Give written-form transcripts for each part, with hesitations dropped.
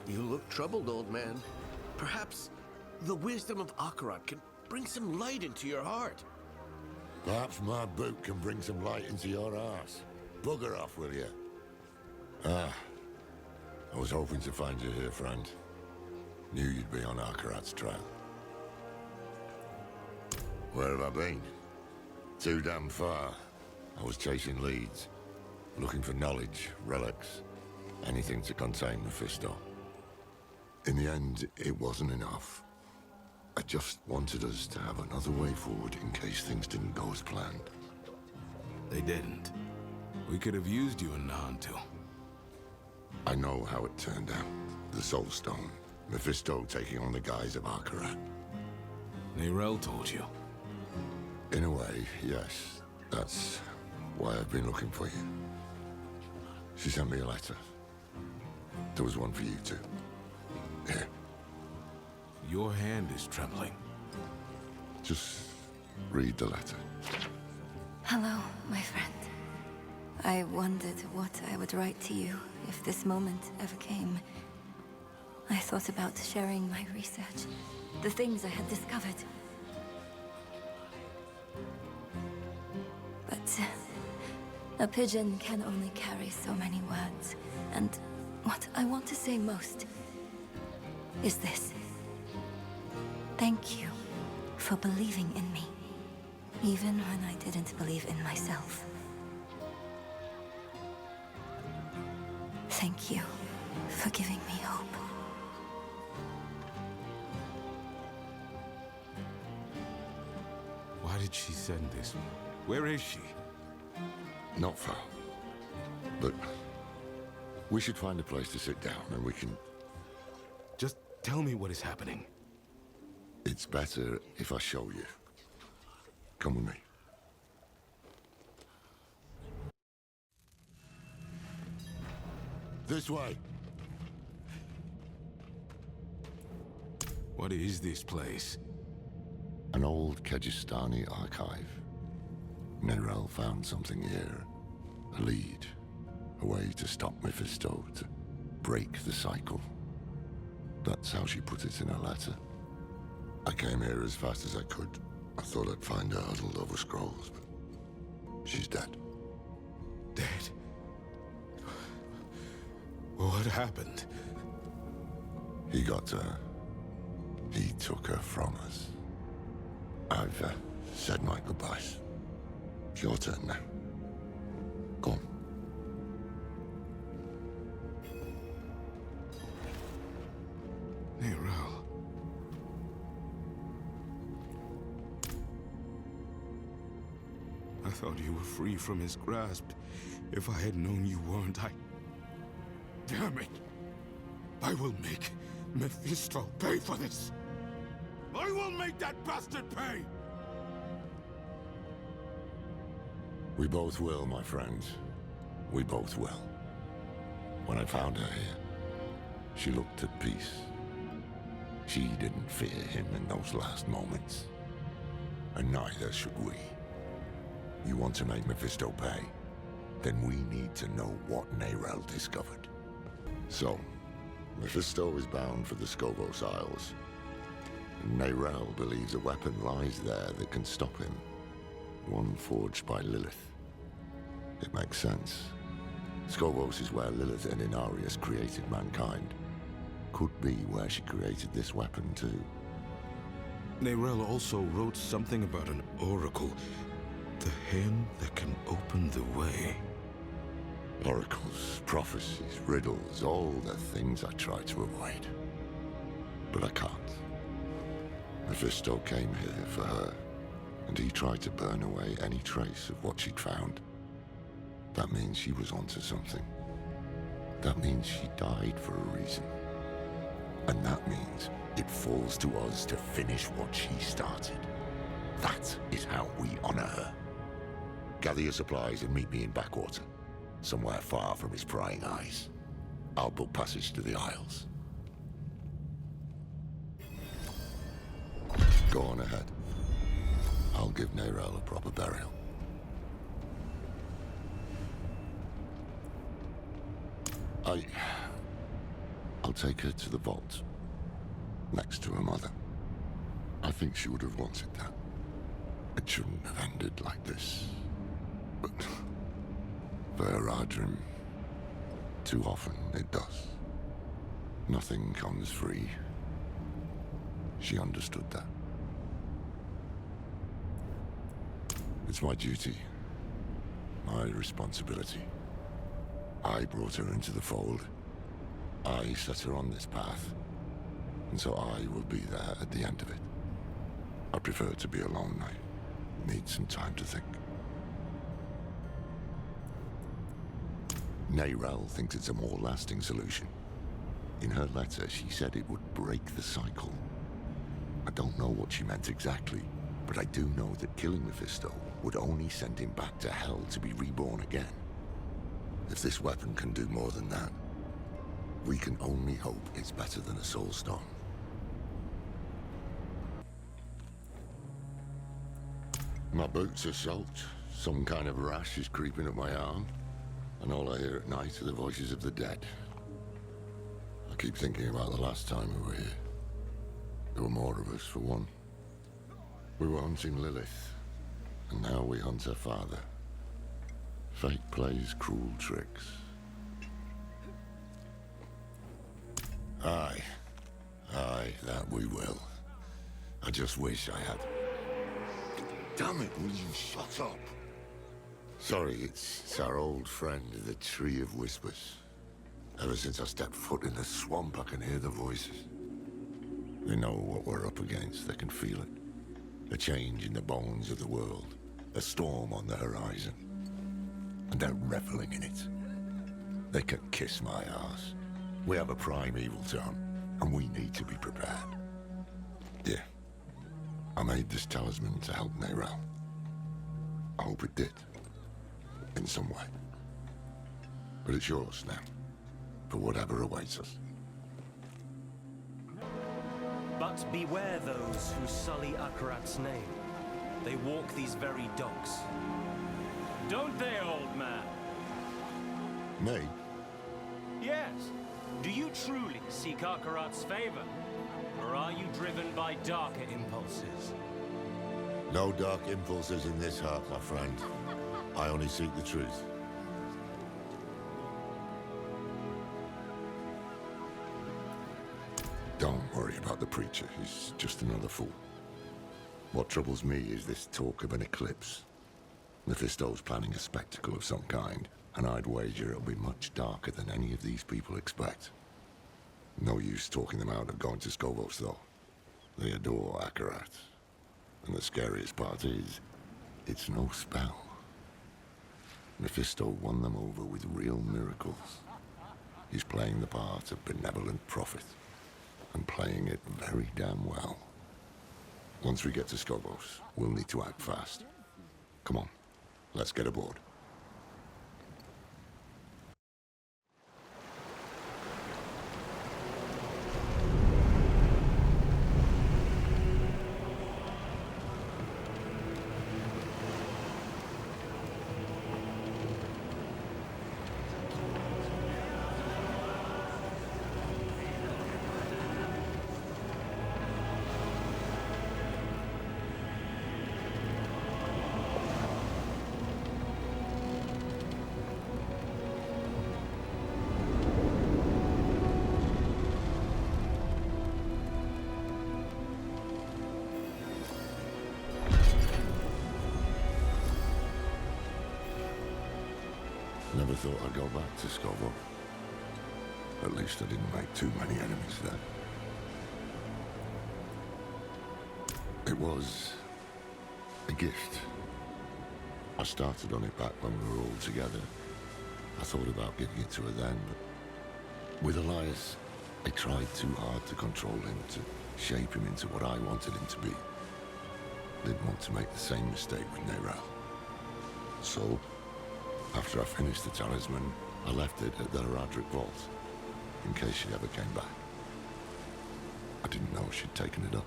You look troubled, old man. Perhaps the wisdom of Akarat can bring some light into your heart. Perhaps my boot can bring some light into your arse. Bugger off, will you? I was hoping to find you here, friend. Knew you'd be on Akarat's trail. Where have I been? Too damn far. I was chasing leads, looking for knowledge, relics, anything to contain Mephisto. In the end, it wasn't enough. I just wanted us to have another way forward in case things didn't go as planned. They didn't. We could have used you in Nahantu. I know how it turned out. The Soul Stone. Mephisto taking on the guise of Akarat. Neyrelle told you. In a way, yes. That's why I've been looking for you. She sent me a letter. There was one for you too. Here. Your hand is trembling. Just read the letter. Hello, my friend. I wondered what I would write to you if this moment ever came. I thought about sharing my research, the things I had discovered. But a pigeon can only carry so many words, and what I want to say most is this. Thank you for believing in me, even when I didn't believe in myself. Thank you for giving me hope. Why did she send this? Where is she? Not far. But we should find a place to sit down and we can... Just tell me what is happening. It's better if I show you. Come with me. This way. What is this place? An old Kegistani archive. Neyrelle found something here. A lead. A way to stop Mephisto, to break the cycle. That's how she put it in her letter. I came here as fast as I could. I thought I'd find her huddled over scrolls, but she's dead. Dead? What happened? He got her. He took her from us. I've said my goodbyes. It's your turn now. Go on. Neyrelle. I thought you were free from his grasp. If I had known you weren't, Damn it! I will make Mephisto pay for this! I will make that bastard pay! We both will, my friend. We both will. When I found her here, she looked at peace. She didn't fear him in those last moments. And neither should we. You want to make Mephisto pay? Then we need to know what Neyrelle discovered. So, Mephisto is bound for the Skobos Isles. And Neyrelle believes a weapon lies there that can stop him. One forged by Lilith. It makes sense. Skobos is where Lilith and Inarius created mankind. Could be where she created this weapon too. Neyrelle also wrote something about an oracle. The hymn that can open the way. Oracles, prophecies, riddles, all the things I try to avoid. But I can't. Mephisto came here for her, and he tried to burn away any trace of what she'd found. That means she was onto something. That means she died for a reason. And that means it falls to us to finish what she started. That is how we honor her. Gather your supplies and meet me in Backwater, somewhere far from his prying eyes. I'll book passage to the Isles. Go on ahead. I'll give Neyrelle a proper burial. I'll take her to the vault, next to her mother. I think she would have wanted that. It shouldn't have ended like this. But for her Ardrim, too often it does. Nothing comes free. She understood that. It's my duty, my responsibility. I brought her into the fold. I set her on this path, and so I will be there at the end of it. I prefer to be alone. I need some time to think. Neyrelle thinks it's a more lasting solution. In her letter, she said it would break the cycle. I don't know what she meant exactly, but I do know that killing Mephisto would only send him back to hell to be reborn again. If this weapon can do more than that, we can only hope it's better than a Soul Stone. My boots are soaked. Some kind of rash is creeping up my arm. And all I hear at night are the voices of the dead. I keep thinking about the last time we were here. There were more of us, for one. We were hunting Lilith, and now we hunt her father. Fate plays cruel tricks. Aye, that we will. I just wish I had... Damn it, will you shut up? Sorry, it's our old friend, the Tree of Whispers. Ever since I stepped foot in the swamp, I can hear the voices. They know what we're up against, they can feel it. A change in the bones of the world, a storm on the horizon. And they're reveling in it. They can kiss my ass. We have a primeval to hunt, and we need to be prepared. Yeah. I made this talisman to help Neyrelle. I hope it did. In some way. But it's yours now. For whatever awaits us. But beware those who sully Akarat's name. They walk these very docks. Don't they, old man? Me? Yes. Do you truly seek Akarat's favor? Or are you driven by darker impulses? No dark impulses in this heart, my friend. I only seek the truth. Don't worry about the preacher. He's just another fool. What troubles me is this talk of an eclipse. Mephisto's planning a spectacle of some kind, and I'd wager it'll be much darker than any of these people expect. No use talking them out of going to Skovos, though. They adore Akarat. And the scariest part is, it's no spell. Mephisto won them over with real miracles. He's playing the part of benevolent prophet, and playing it very damn well. Once we get to Skovos, we'll need to act fast. Come on, let's get aboard. Never thought I'd go back to Skovo. At least I didn't make too many enemies there. It was a gift. I started on it back when we were all together. I thought about giving it to her then, but with Elias, I tried too hard to control him, to shape him into what I wanted him to be. Didn't want to make the same mistake with Neyrelle. So, after I finished the talisman, I left it at the Heradric Vault, in case she ever came back. I didn't know she'd taken it up,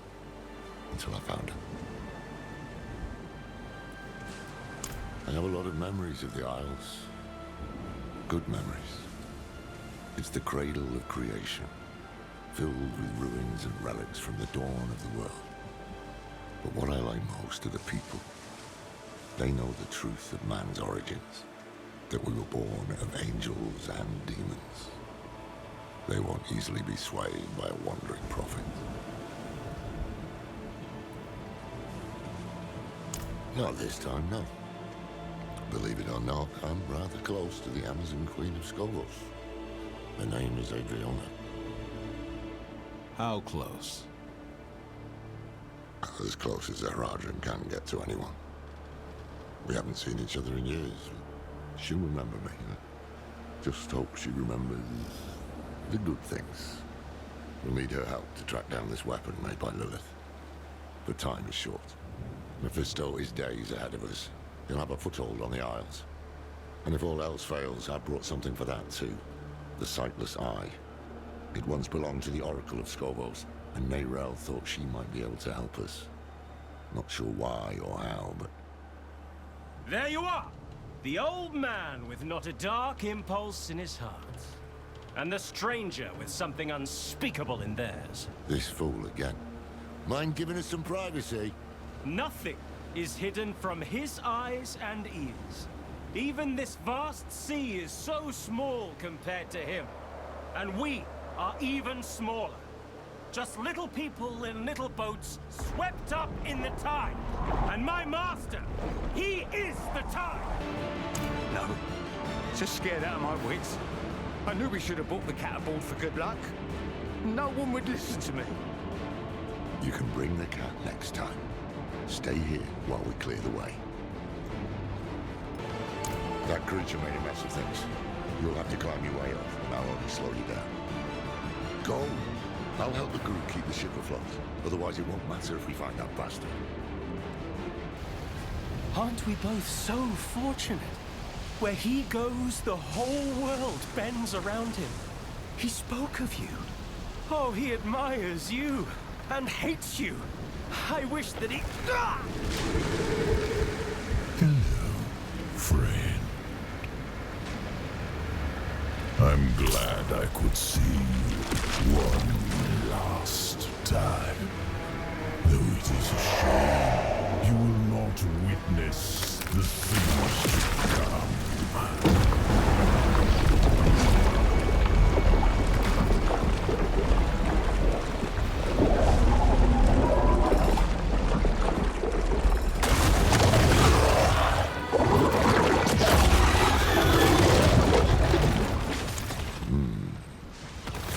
until I found her. I have a lot of memories of the Isles. Good memories. It's the cradle of creation. filled with ruins and relics from the dawn of the world. But what I like most are the people. They know the truth of man's origins, that we were born of angels and demons. They won't easily be swayed by a wandering prophet. Not this time, no. Believe it or not, I'm rather close to the Amazon Queen of Skogos. Her name is Adriana. How close? As close as Haradrim can get to anyone. We haven't seen each other in years. She'll remember me. Just hope she remembers the good things. We'll need her help to track down this weapon made by Lilith. But time is short. Mephisto is days ahead of us. He'll have a foothold on the Isles. And if all else fails, I brought something for that too. The Sightless Eye. It once belonged to the Oracle of Skogos, and Neyrelle thought she might be able to help us. Not sure why or how, but... There you are! The old man with not a dark impulse in his heart. And the stranger with something unspeakable in theirs. This fool again. Mind giving us some privacy? Nothing is hidden from his eyes and ears. Even this vast sea is so small compared to him. And we are even smaller. Just little people in little boats swept up in the tide. And my master, he is the tide! No. Just scared out of my wits. I knew we should have bought the cat aboard for good luck. No one would listen to me. You can bring the cat next time. Stay here while we clear the way. That creature made a mess of things. You'll have to climb your way up, and I'll only slow you down. Go! I'll help the crew keep the ship afloat. Otherwise, it won't matter if we find that bastard. Aren't we both so fortunate? Where he goes, the whole world bends around him. He spoke of you. Oh, he admires you and hates you. I wish that he... Ah! Hello, friend. I'm glad I could see you one last time. Though it is a shame you will not witness the things to come.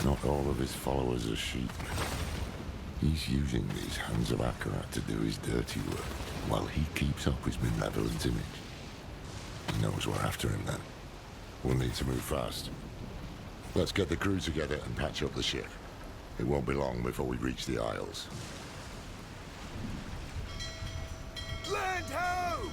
Not all of his followers are sheep. He's using these hands of Akarat to do his dirty work, while he keeps up his benevolent image. He knows we're after him then. We'll need to move fast. Let's get the crew together and patch up the ship. It won't be long before we reach the Isles. Land ho!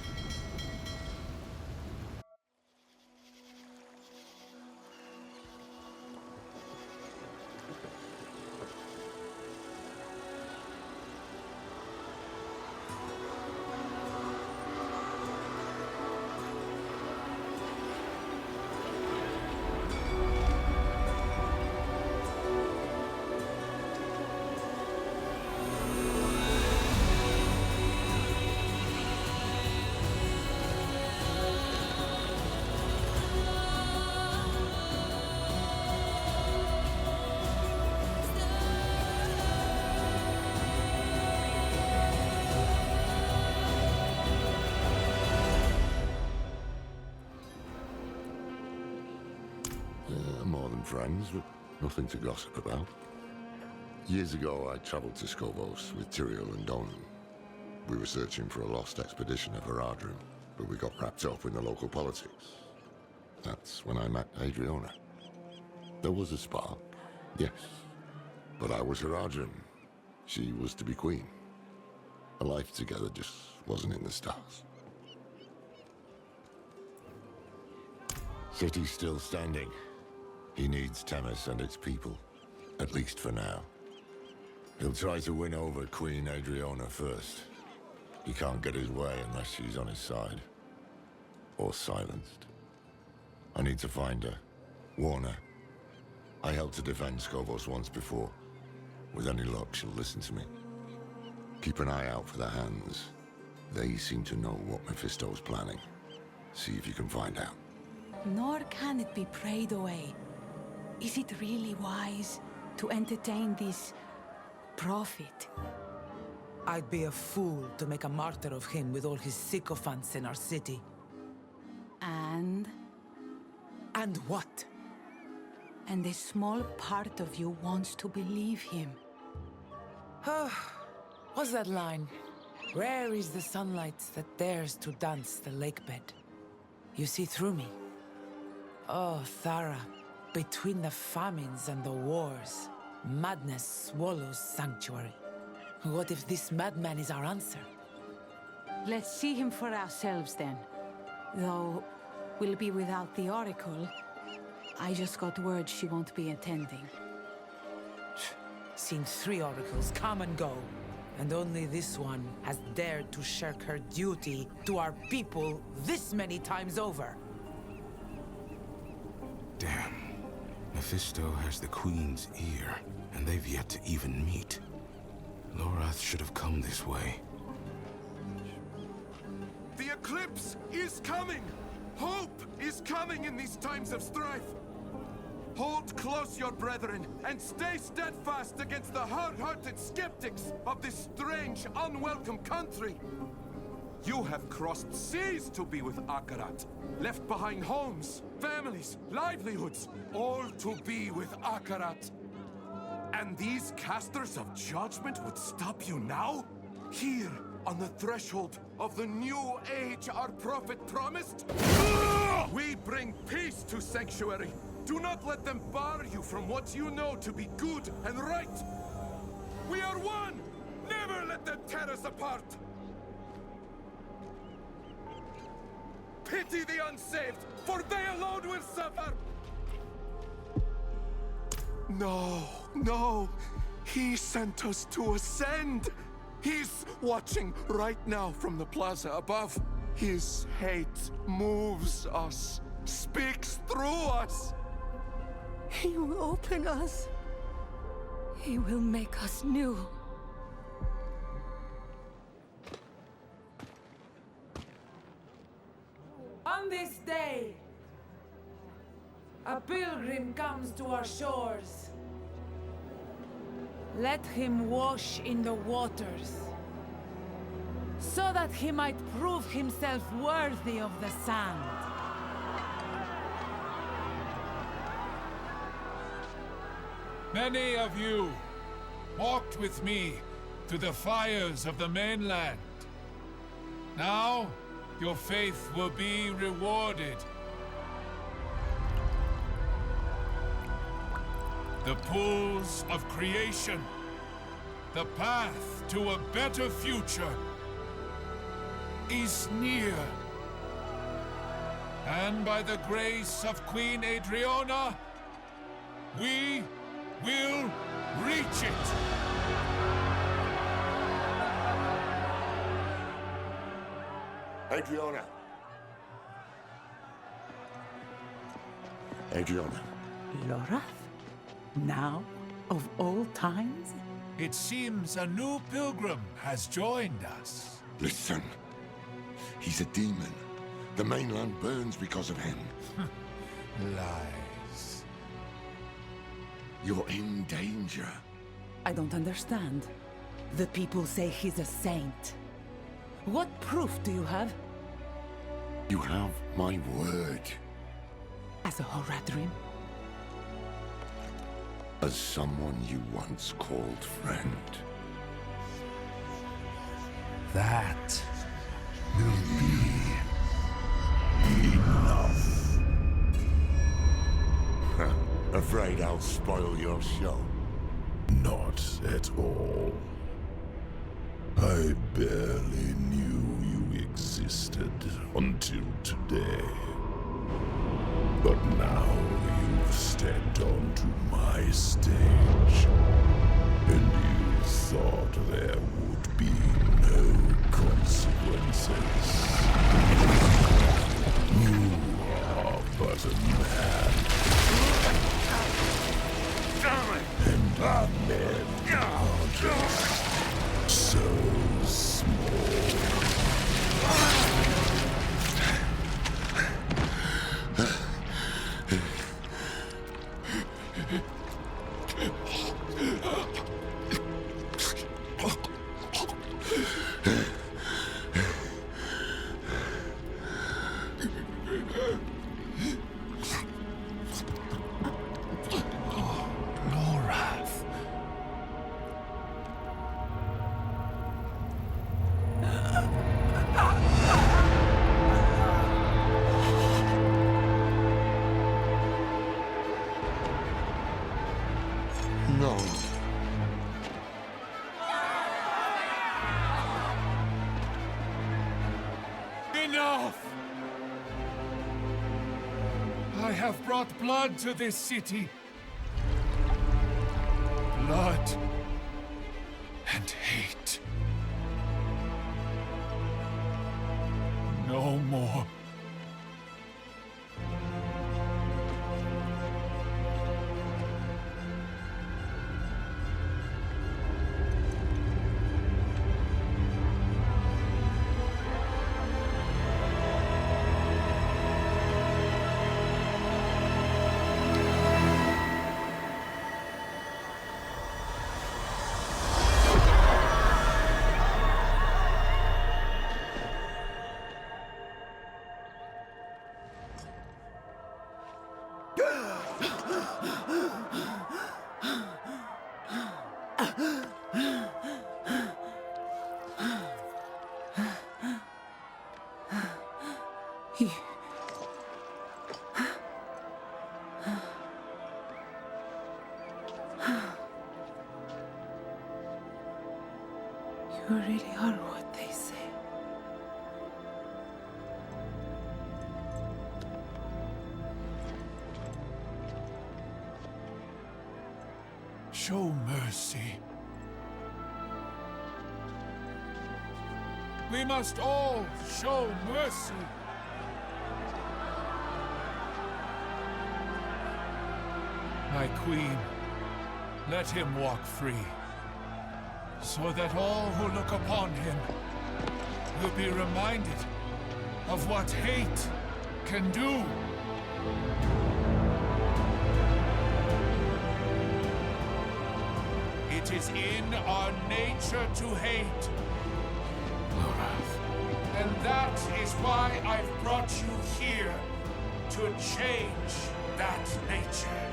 More than friends, but nothing to gossip about. Years ago, I traveled to Skogos with Tyrael and Donan. We were searching for a lost expedition of Haradrim, but we got wrapped up in the local politics. That's when I met Adriana. There was a spark, yes, but I was Haradrim. She was to be queen. A life together just wasn't in the stars. City's still standing. He needs Temis and its people, at least for now. He'll try to win over Queen Adriana first. He can't get his way unless she's on his side. Or silenced. I need to find her. Warn her. I helped to defend Skogos once before. With any luck, she'll listen to me. Keep an eye out for the hands. They seem to know what Mephisto's planning. See if you can find out. Nor can it be prayed away. Is it really wise to entertain this prophet? I'd be a fool to make a martyr of him with all his sycophants in our city. And? And what? And a small part of you wants to believe him. What's that line? Rare is the sunlight that dares to dance the lakebed. You see through me. Oh, Thara, between the famines and the wars, madness swallows sanctuary. What if this madman is our answer? Let's see him for ourselves then. Though we'll be without the Oracle. I just got word she won't be attending. Seen 3 oracles come and go, and only this one has dared to shirk her duty to our people this many times over. Damn. Mephisto has the Queen's ear, and they've yet to even meet. Lorath should have come this way. The eclipse is coming! Hope is coming in these times of strife! Hold close your brethren, and stay steadfast against the hard-hearted skeptics of this strange, unwelcome country! You have crossed seas to be with Akarat, left behind homes, families, livelihoods, all to be with Akarat. And these casters of judgment would stop you now? Here, on the threshold of the new age our prophet promised? We bring peace to Sanctuary. Do not let them bar you from what you know to be good and right. We are one! Never let them tear us apart! Pity the unsaved, for they alone will suffer! No. He sent us to ascend. He's watching right now from the plaza above. His hate moves us, speaks through us. He will open us. He will make us new. On this day, a pilgrim comes to our shores. Let him wash in the waters, so that he might prove himself worthy of the sand. Many of you walked with me to the fires of the mainland. Now, your faith will be rewarded. The pools of creation, the path to a better future, is near. And by the grace of Queen Adriana, we will reach it. Adriana. Adriana. Lorath? Now, of all times? It seems a new pilgrim has joined us. Listen. He's a demon. The mainland burns because of him. Lies. You're in danger. I don't understand. The people say he's a saint. What proof do you have? You have my word. As a Horadrim? As someone you once called friend. That will be enough. Afraid I'll spoil your show? Not at all. I barely knew you existed until today. But now you've stepped onto my stage, and you thought there would be no consequences. You are but a man. And men No. Enough! I have brought blood to this city. Blood and hate. No more. You really are what they say. Show mercy. We must all show mercy. My queen, let him walk free, so that all who look upon him will be reminded of what hate can do. It is in our nature to hate. And that is why I've brought you here, to change that nature.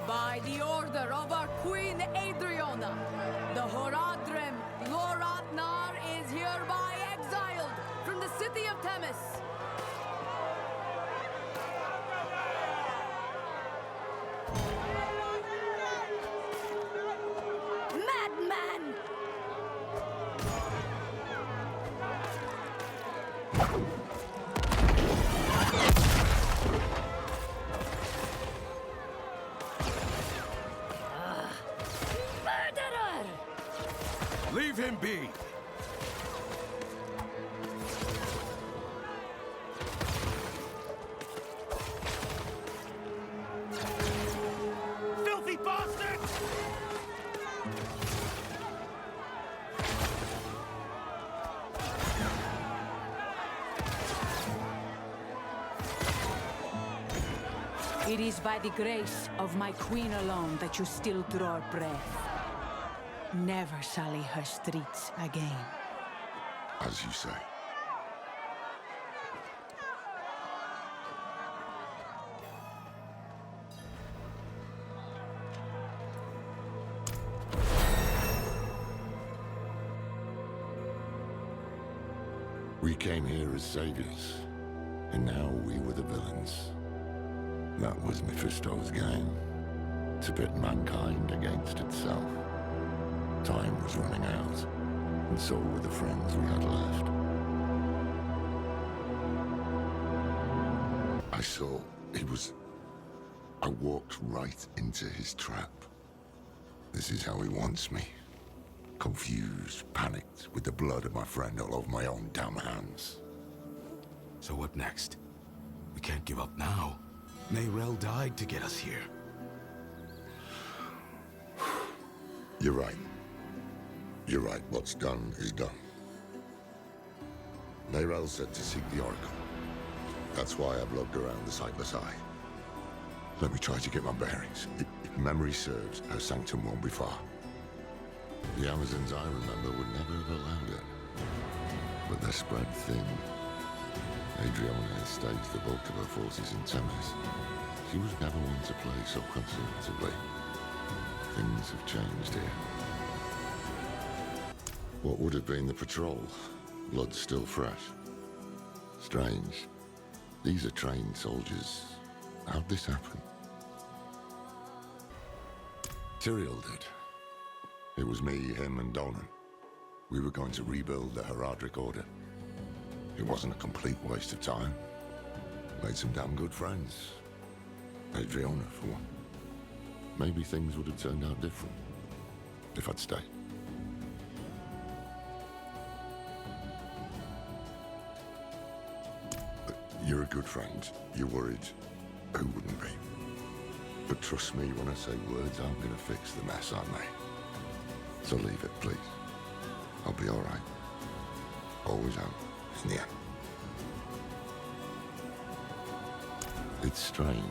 By the order of our Queen Adriana, the Horadrim Loratnar is hereby exiled from the city of Themis. Madman! Leave him be! Filthy bastard! It is by the grace of my queen alone that you still draw breath. Never sully her streets again. As you say. We came here as saviors, and now we were the villains. That was Mephisto's game, to pit mankind against itself. Time was running out, and so were the friends we had left. I saw it was... I walked right into his trap. This is how he wants me. Confused, panicked, with the blood of my friend all over my own damn hands. So what next? We can't give up now. Mayrel died to get us here. You're right. You're right. What's done is done. Mayrel said to seek the Oracle. That's why I've looked around the Sightless Eye. Let me try to get my bearings. If memory serves, her sanctum won't be far. The Amazons I remember would never have allowed it. But they're spread thin. Adriana has staged the bulk of her forces in Temes. She was never one to play so conservatively. Things have changed here. What would have been the patrol? Blood still fresh. Strange. These are trained soldiers. How'd this happen? Tyrael did. It was me, him, and Donan. We were going to rebuild the Heraldric Order. It wasn't a complete waste of time. Made some damn good friends. Adriana, for one. Maybe things would have turned out different if I'd stayed. You're a good friend. You're worried. Who wouldn't be? But trust me when I say words aren't going to fix the mess, aren't they? So leave it, please. I'll be all right. Always am, in the end. It's strange.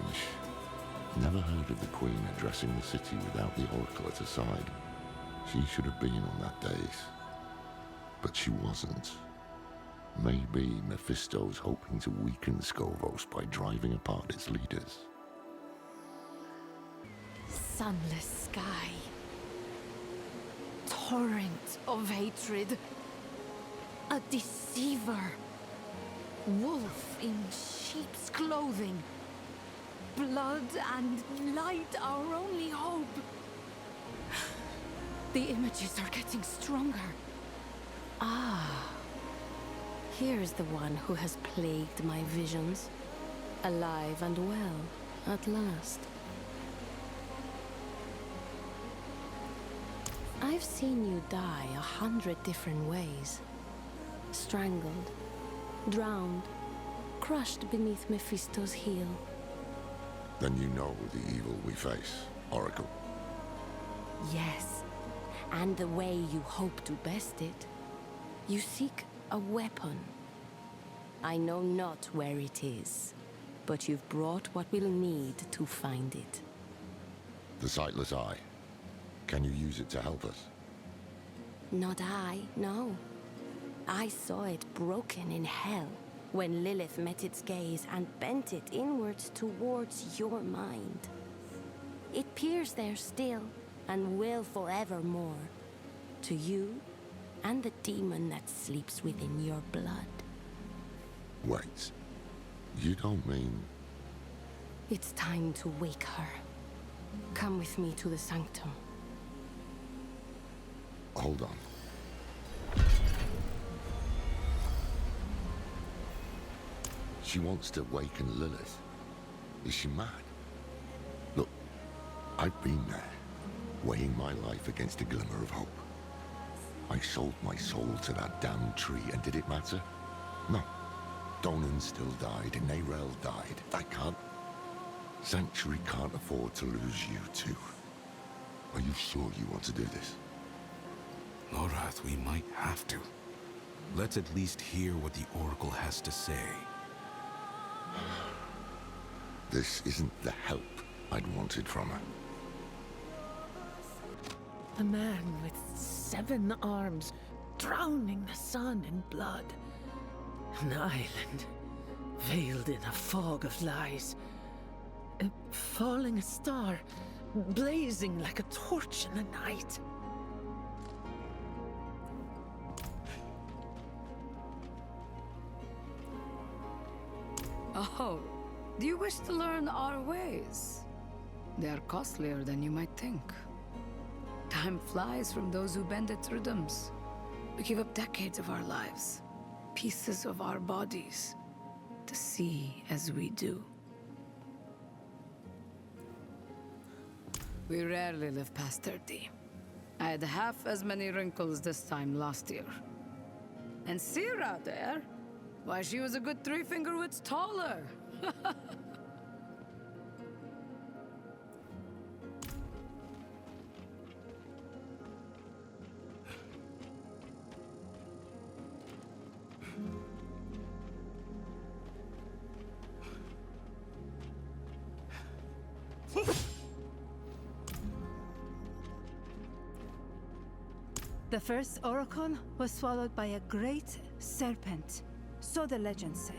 Never heard of the Queen addressing the city without the Oracle at her side. She should have been on that days. But she wasn't. Maybe Mephisto's hoping to weaken Skovos by driving apart its leaders. Sunless sky. Torrent of hatred. A deceiver. Wolf in sheep's clothing. Blood and light, our only hope. The images are getting stronger. Ah. Here's the one who has plagued my visions. Alive and well, at last. I've seen you die 100 different ways. Strangled, drowned, crushed beneath Mephisto's heel. Then you know the evil we face, Oracle. Yes, and the way you hope to best it. You seek a weapon. I know not where it is, but you've brought what we'll need to find it. The Sightless Eye. Can you use it to help us? Not I, no. I saw it broken in hell when Lilith met its gaze and bent it inwards towards your mind. It peers there still and will forevermore. To you and the demon that sleeps within your blood. Wait. You don't mean... It's time to wake her. Come with me to the sanctum. Hold on. She wants to waken Lilith. Is she mad? Look, I've been there, weighing my life against a glimmer of hope. I sold my soul to that damn tree, and did it matter? No. Donan still died, and Narel died. I can't... Sanctuary can't afford to lose you too. Are you sure you want to do this? Lorath, we might have to. Let's at least hear what the Oracle has to say. This isn't the help I'd wanted from her. A man with 7 arms, drowning the sun in blood. An island, veiled in a fog of lies. A falling star, blazing like a torch in the night. Oh, do you wish to learn our ways? They are costlier than you might think. Time flies from those who bend its rhythms. We give up decades of our lives, pieces of our bodies, to see as we do. We rarely live past 30. I had half as many wrinkles this time last year. And Sira there, why, she was a good 3 fingerwits taller. The first oracle was swallowed by a great serpent, so the legends say.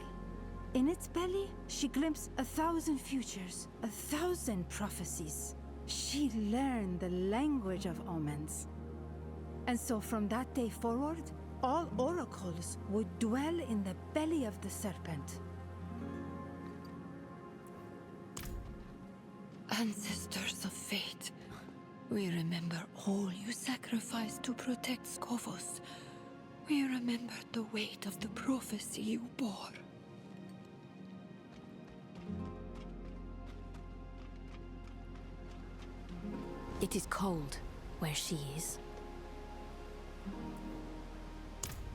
In its belly, she glimpsed 1,000 futures, 1,000 prophecies. She learned the language of omens. And so from that day forward, all oracles would dwell in the belly of the serpent. Ancestors of fate, we remember all you sacrificed to protect Skovos. We remember the weight of the prophecy you bore. It is cold where she is.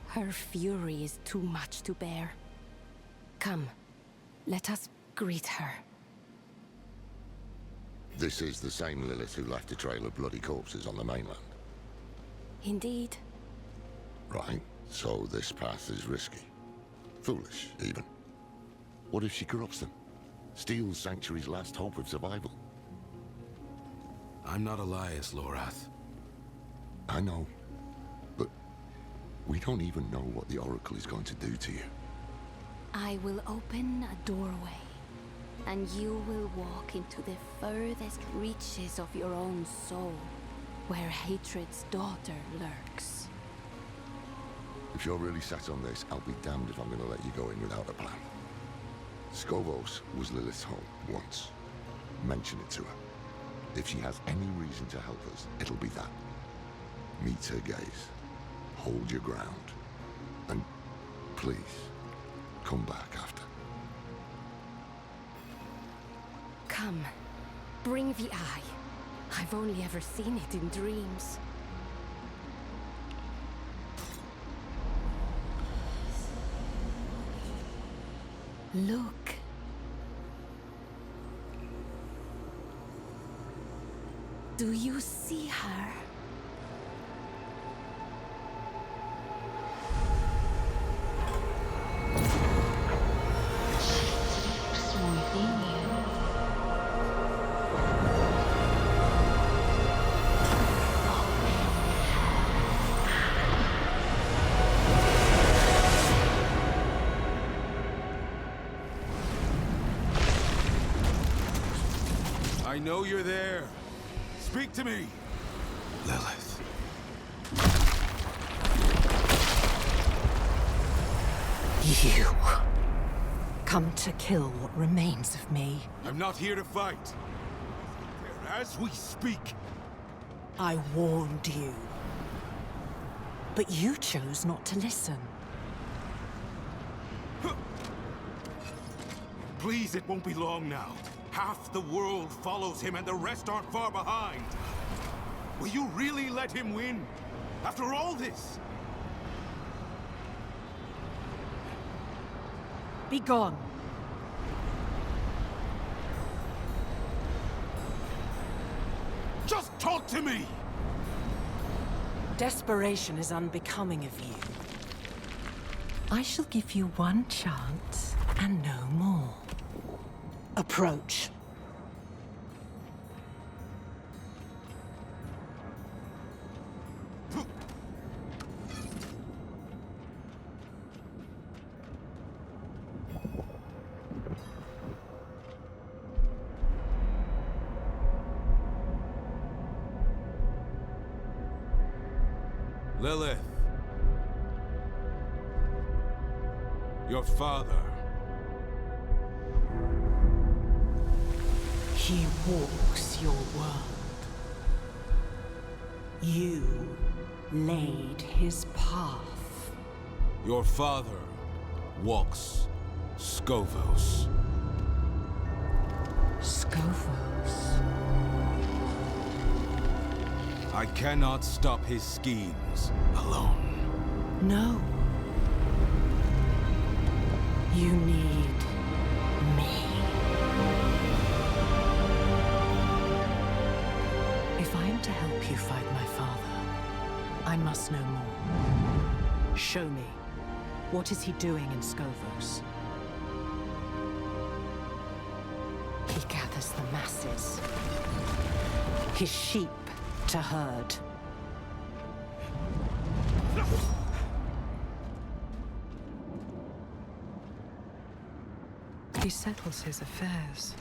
Her fury is too much to bear. Come, let us greet her. This is the same Lilith who left a trail of bloody corpses on the mainland. Indeed. Right, so this path is risky. Foolish, even. What if she corrupts them? Steals Sanctuary's last hope of survival? I'm not Elias, Lorath. I know. But we don't even know what the Oracle is going to do to you. I will open a doorway, and you will walk into the furthest reaches of your own soul, where hatred's daughter lurks. If you're really set on this, I'll be damned if I'm gonna let you go in without a plan. Skovos was Lilith's home once. Mention it to her. If she has any reason to help us, it'll be that. Meet her gaze. Hold your ground. And please, come back after. Come, bring the eye. I've only ever seen it in dreams. Look. Do you see her? I know you're there. Speak to me, Lilith. You come to kill what remains of me. I'm not here to fight. There, as we speak. I warned you. But you chose not to listen. Please, it won't be long now. Half the world follows him and the rest aren't far behind. Will you really let him win? After all this? Be gone. Just talk to me! Desperation is unbecoming of you. I shall give you one chance and no more. Approach. Lilith. Your father. He walks your world. You laid his path. Your father walks Skovos. Skovos? I cannot stop his schemes alone. No. You need me. If I am to help you fight my father, I must know more. Show me. What is he doing in Skovos? He gathers the masses. His sheep to herd. He settles his affairs,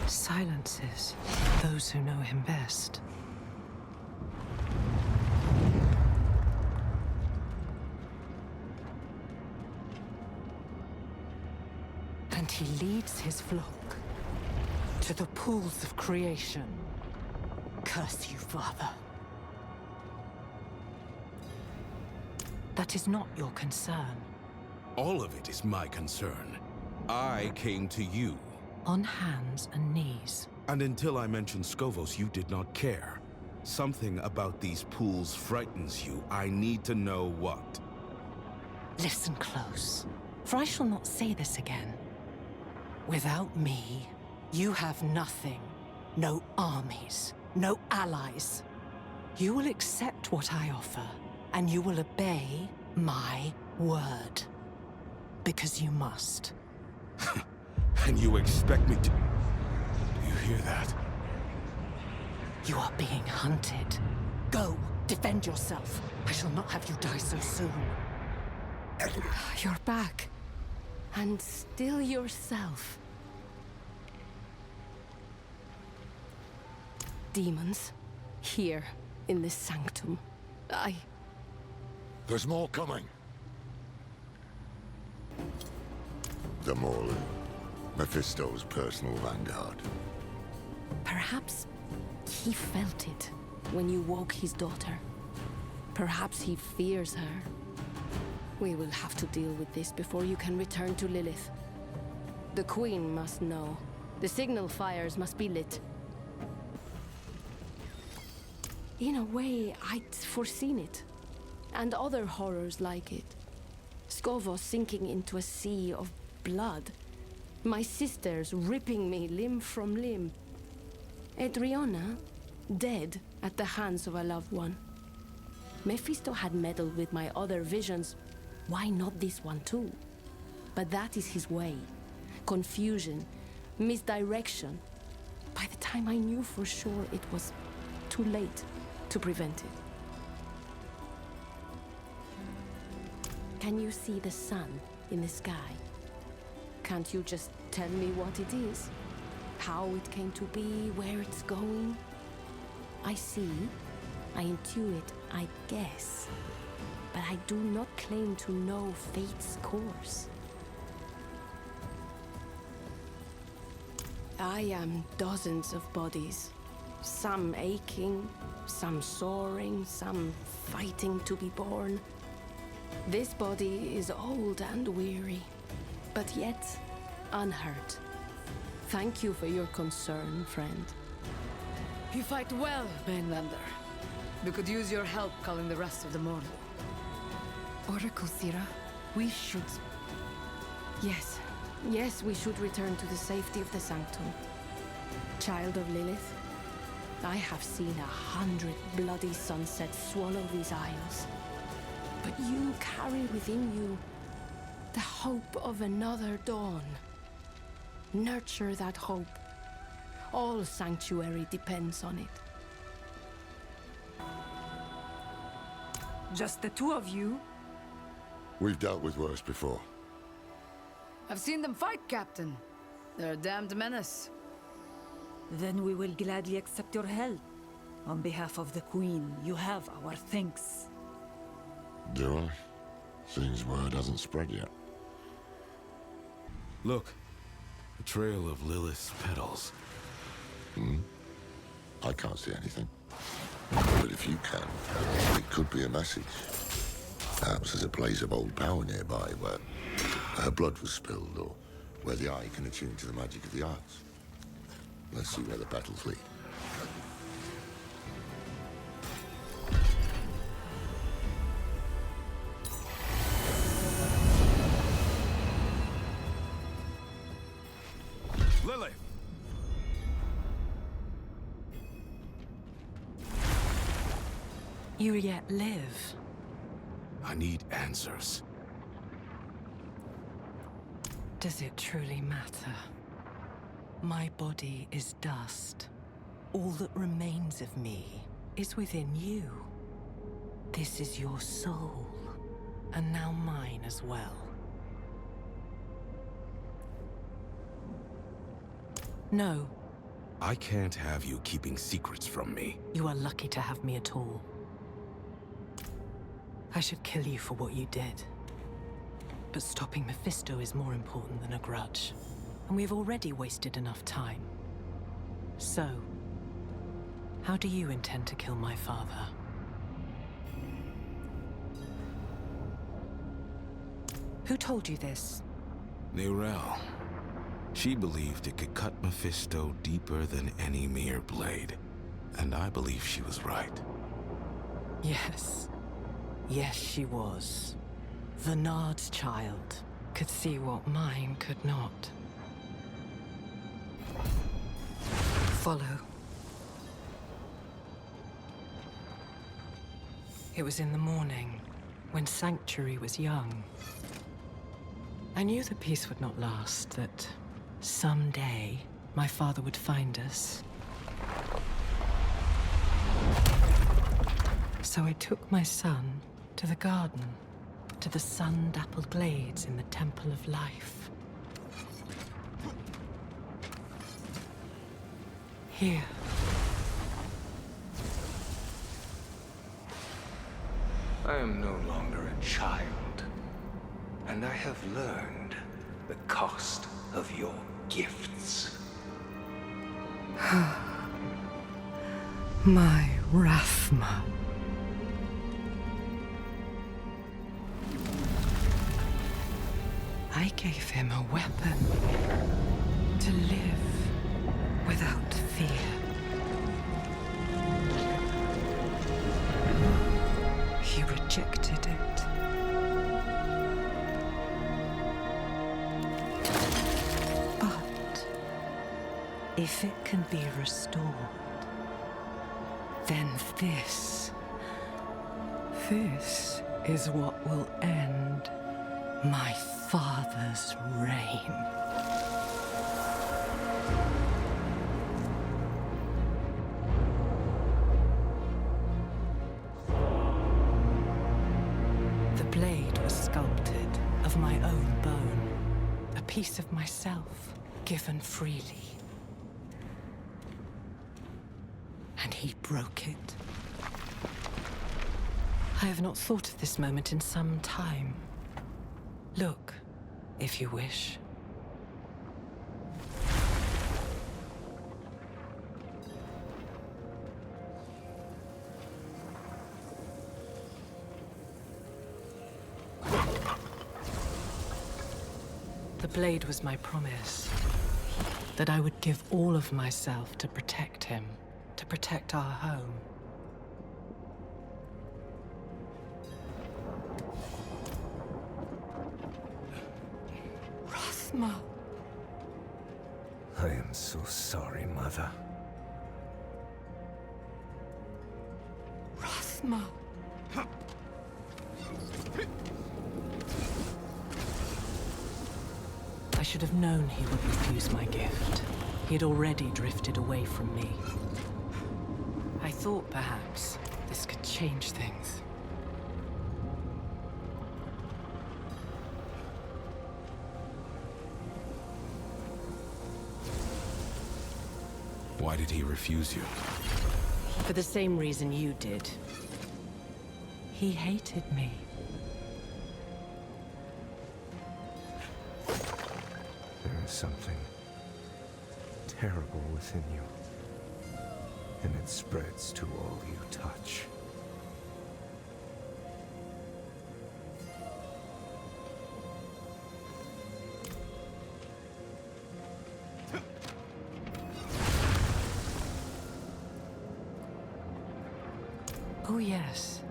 silences those who know him best. And he leads his flock to the pools of creation. Curse you, Father. That is not your concern. All of it is my concern. I came to you. On hands and knees. And until I mentioned Skovos, you did not care. Something about these pools frightens you. I need to know what. Listen close, for I shall not say this again. Without me, you have nothing. No armies, no allies. You will accept what I offer, and you will obey my word. Because you must. And you expect me to... Do you hear that? You are being hunted. Go, defend yourself. I shall not have you die so soon. You're back. And still yourself. Demons. Here, in this sanctum. There's more coming. The Maul, Mephisto's personal vanguard. Perhaps he felt it when you woke his daughter. Perhaps he fears her. We will have to deal with this before you can return to Lilith. The Queen must know. The signal fires must be lit. In a way, I'd foreseen it. And other horrors like it. Skovos sinking into a sea of blood. My sisters ripping me limb from limb. Adriana, dead at the hands of a loved one. Mephisto had meddled with my other visions. Why not this one too? But that is his way. Confusion, misdirection. By the time I knew for sure, it was too late to prevent it. Can you see the sun in the sky? Can't you just tell me what it is? How it came to be, where it's going? I see, I intuit, I guess. But I do not claim to know fate's course. I am dozens of bodies. Some aching, some soaring, some fighting to be born. This body is old and weary, but yet unhurt. Thank you for your concern, friend. You fight well, Mainlander. We could use your help calling the rest of the Mortal. Oracle Sira, we should... Yes, we should return to the safety of the Sanctum. Child of Lilith, I have seen 100 bloody sunsets swallow these isles. But you carry within you the hope of another dawn. Nurture that hope. All Sanctuary depends on it. Just the two of you? We've dealt with worse before. I've seen them fight, Captain. They're a damned menace. Then we will gladly accept your help. On behalf of the Queen, you have our thanks. Do I? Seems word hasn't spread yet. Look, a trail of Lilith's petals. I can't see anything. But if you can, it could be a message. Perhaps there's a place of old power nearby where her blood was spilled, or where the eye can attune to the magic of the arts. Let's see where the petals lead. Lily! You yet live. I need answers. Does it truly matter? My body is dust. All that remains of me is within you. This is your soul, and now mine as well. No. I can't have you keeping secrets from me. You are lucky to have me at all. I should kill you for what you did. But stopping Mephisto is more important than a grudge. And we've already wasted enough time. So, how do you intend to kill my father? Who told you this? Nirel. She believed it could cut Mephisto deeper than any mere blade. And I believe she was right. Yes. Yes, she was. Vernard's child could see what mine could not. Follow. It was in the morning, when Sanctuary was young. I knew the peace would not last, that someday my father would find us. So I took my son to the garden, to the sun-dappled glades in the Temple of Life. Here. I am no longer a child, and I have learned the cost of your gifts. My Rathma. I gave him a weapon to live without fear. He rejected it. But if it can be restored, then this is what will end my father's reign. The blade was sculpted of my own bone, a piece of myself given freely. And he broke it. I have not thought of this moment in some time. Look, if you wish. The blade was my promise, that I would give all of myself to protect him, to protect our home. Rathma. I am so sorry, Mother. Rathma. I should have known he would refuse my gift. He had already drifted away from me. I thought perhaps this could change things. Why did he refuse you? For the same reason you did. He hated me. There is something terrible within you, and it spreads to all you touch. Oh yes.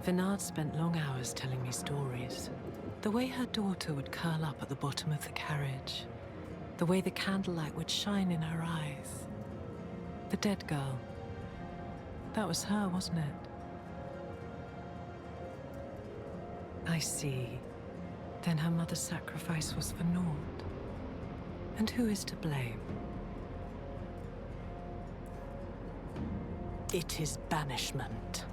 Vernard spent long hours telling me stories. The way her daughter would curl up at the bottom of the carriage. The way the candlelight would shine in her eyes. The dead girl. That was her, wasn't it? I see. Then her mother's sacrifice was for naught. And who is to blame? It is banishment.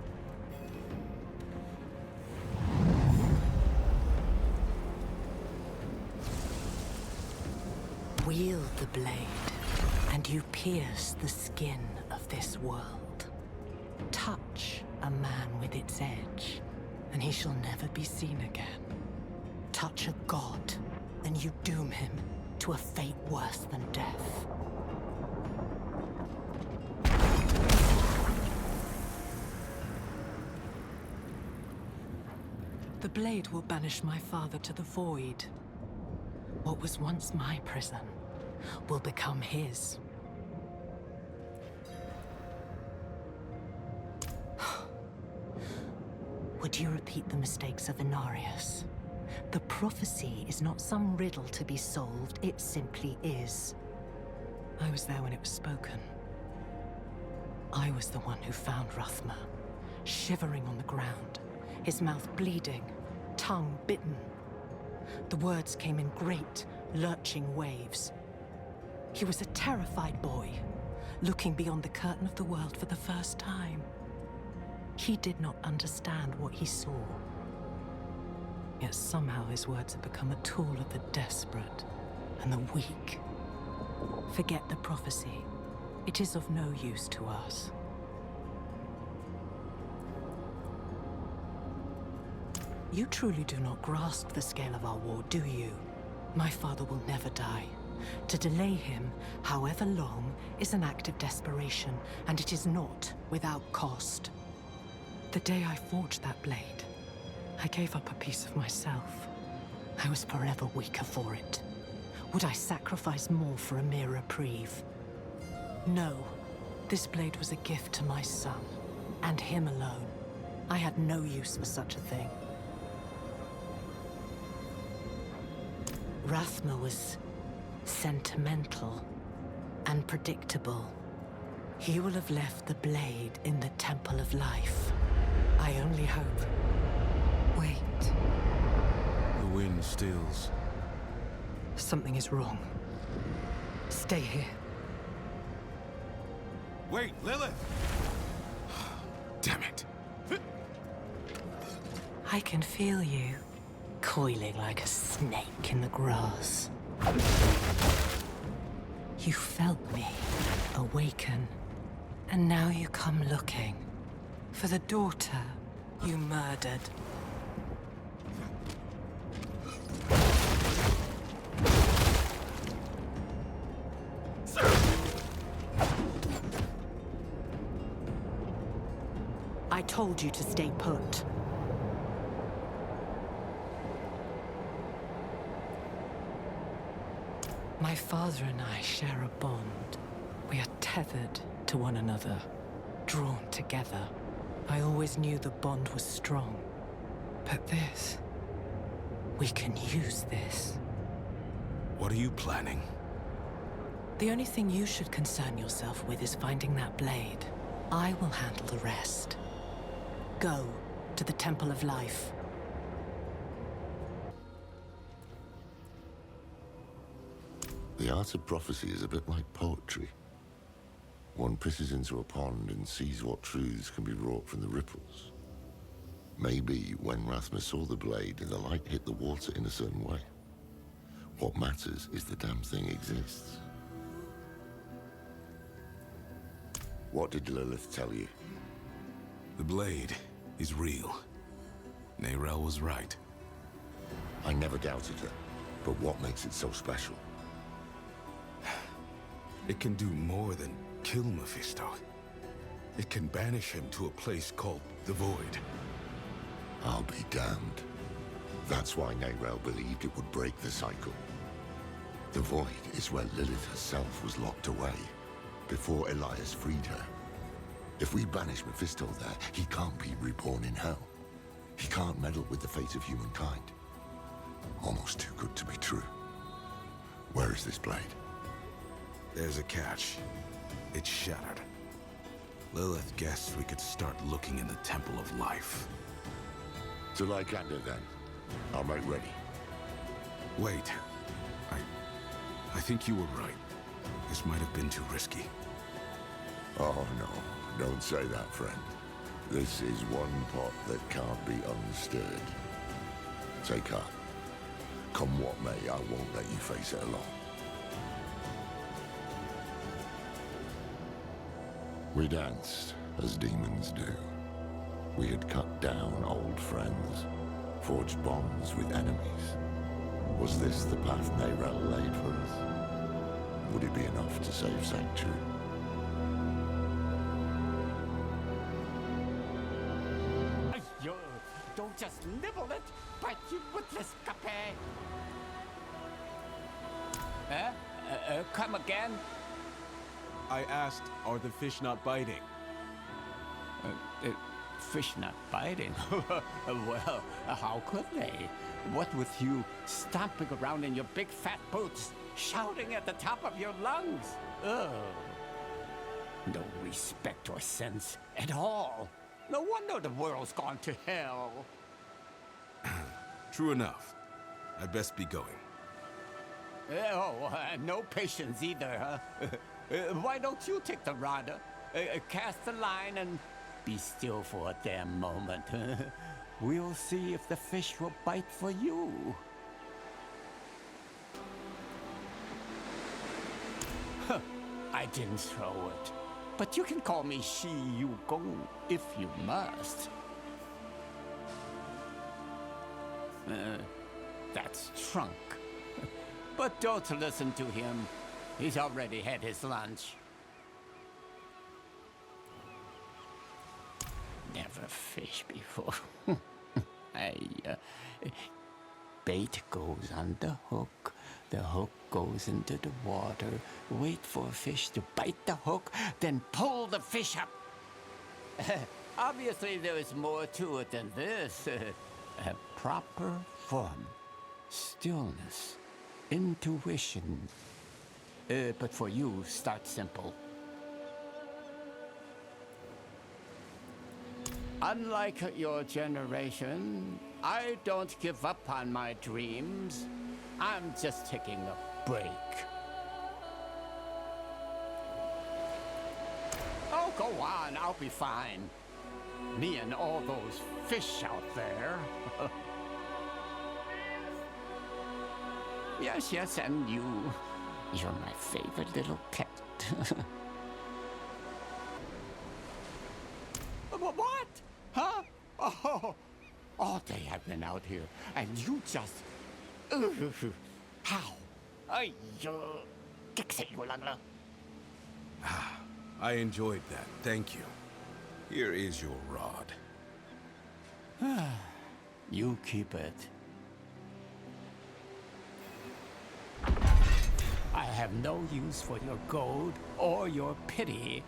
Wield the blade. and you pierce the skin of this world. Touch a man with its edge, and he shall never be seen again. Touch a god, and you doom him to a fate worse than death. The blade will banish my father to the void. What was once my prison will become his. Would you repeat the mistakes of Inarius? The prophecy is not some riddle to be solved, it simply is. I was there when it was spoken. I was the one who found Rathma, shivering on the ground, his mouth bleeding, tongue bitten. The words came in great, lurching waves. He was a terrified boy, looking beyond the curtain of the world for the first time. He did not understand what he saw. Yet somehow his words have become a tool of the desperate and the weak. Forget the prophecy. It is of no use to us. You truly do not grasp the scale of our war, do you? My father will never die. To delay him, however long, is an act of desperation, and it is not without cost. The day I forged that blade, I gave up a piece of myself. I was forever weaker for it. Would I sacrifice more for a mere reprieve? No. This blade was a gift to my son, and him alone. I had no use for such a thing. Rathma was sentimental and predictable. He will have left the blade in the Temple of Life. I only hope. Wait. The wind stills. Something is wrong. Stay here. Wait, Lilith! Damn it. I can feel you, coiling like a snake in the grass. You felt me awaken, and now you come looking for the daughter you murdered. I told you to stay put. My father and I share a bond. We are tethered to one another, drawn together. I always knew the bond was strong. But this... we can use this. What are you planning? The only thing you should concern yourself with is finding that blade. I will handle the rest. Go to the Temple of Life. The art of prophecy is a bit like poetry. One pisses into a pond and sees what truths can be wrought from the ripples. Maybe when Rathma saw the blade, the light hit the water in a certain way. What matters is the damn thing exists. What did Lilith tell you? The blade is real. Neyrelle was right. I never doubted her, but what makes it so special? It can do more than kill Mephisto. It can banish him to a place called the Void. I'll be damned. That's why Neyrelle believed it would break the cycle. The Void is where Lilith herself was locked away, before Elias freed her. If we banish Mephisto there, he can't be reborn in hell. He can't meddle with the fate of humankind. Almost too good to be true. Where is this blade? There's a catch. It's shattered. Lilith guessed we could start looking in the Temple of Life. To Lycander, then. I'll make ready. Wait. I think you were right. This might have been too risky. Oh, no. Don't say that, friend. This is one pot that can't be unstirred. Take heart. Come what may, I won't let you face it alone. We danced, as demons do. We had cut down old friends, forged bonds with enemies. Was this the path Mayrel laid for us? Would it be enough to save Sanctuary? You don't just nibble it, but you witless capé. Come again? I asked, are the fish not biting? Fish not biting? Well, how could they? What with you stomping around in your big fat boots, shouting at the top of your lungs? Ugh. No respect or sense at all. No wonder the world's gone to hell. True enough. I best be going. No patience either, huh? Why don't you take the rod, cast the line, and be still for a damn moment? We'll see if the fish will bite for you. I didn't throw it, but you can call me Shi Yu Gong if you must. That's Trunk. But don't listen to him. He's already had his lunch. Never fished before. Bait goes on the hook goes into the water, wait for a fish to bite the hook, then pull the fish up. Obviously there is more to it than this. A proper form, stillness, intuition. But for you, start simple. Unlike your generation, I don't give up on my dreams. I'm just taking a break. Oh, go on, I'll be fine. Me and all those fish out there. Yes, and you. You're my favorite little cat. What? Huh? Oh, all day I've been out here, and you just... How? Ay, kiksin ko lang. I enjoyed that, thank you. Here is your rod. You keep it. I have no use for your gold or your pity.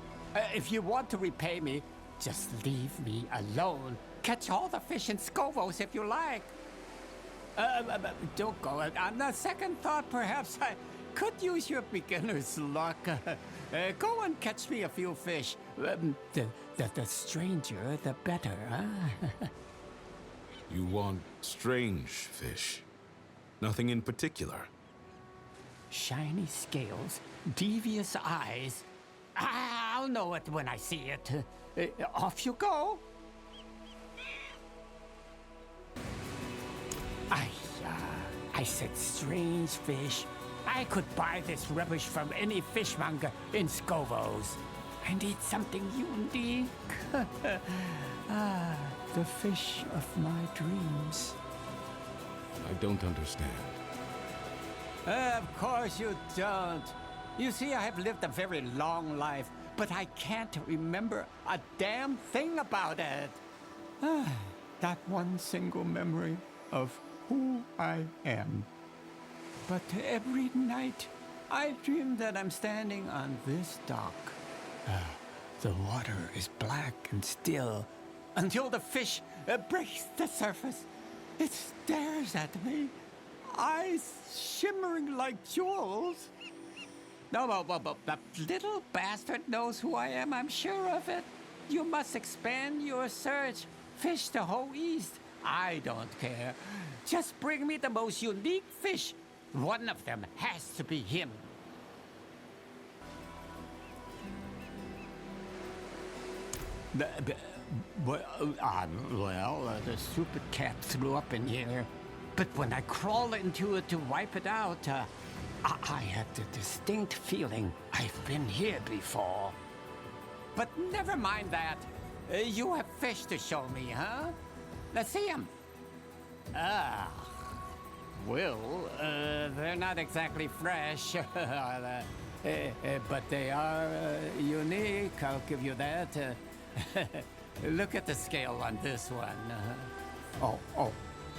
If you want to repay me, just leave me alone. Catch all the fish in Scovos if you like. Don't go. On the second thought, perhaps I could use your beginner's luck. Go and catch me a few fish. The stranger, the better, huh? You want strange fish? Nothing in particular? Shiny scales, devious eyes. I'll know it when I see it. Off you go. I said strange fish. I could buy this rubbish from any fishmonger in Scovos. I need something unique. The fish of my dreams. I don't understand. Of course you don't. You see, I have lived a very long life, but I can't remember a damn thing about it. Not one single memory of who I am. But every night, I dream that I'm standing on this dock. The water is black and still until the fish breaks the surface. It stares at me, eyes shimmering like jewels. No, the little bastard knows who I am, I'm sure of it. You must expand your search. Fish the whole East. I don't care. Just bring me the most unique fish. One of them has to be him. The stupid cat threw up in here. But when I crawl into it to wipe it out, I had the distinct feeling I've been here before. But never mind that. You have fish to show me, huh? Let's see them. Ah. Well, they're not exactly fresh. But they are unique, I'll give you that. Look at the scale on this one. Oh,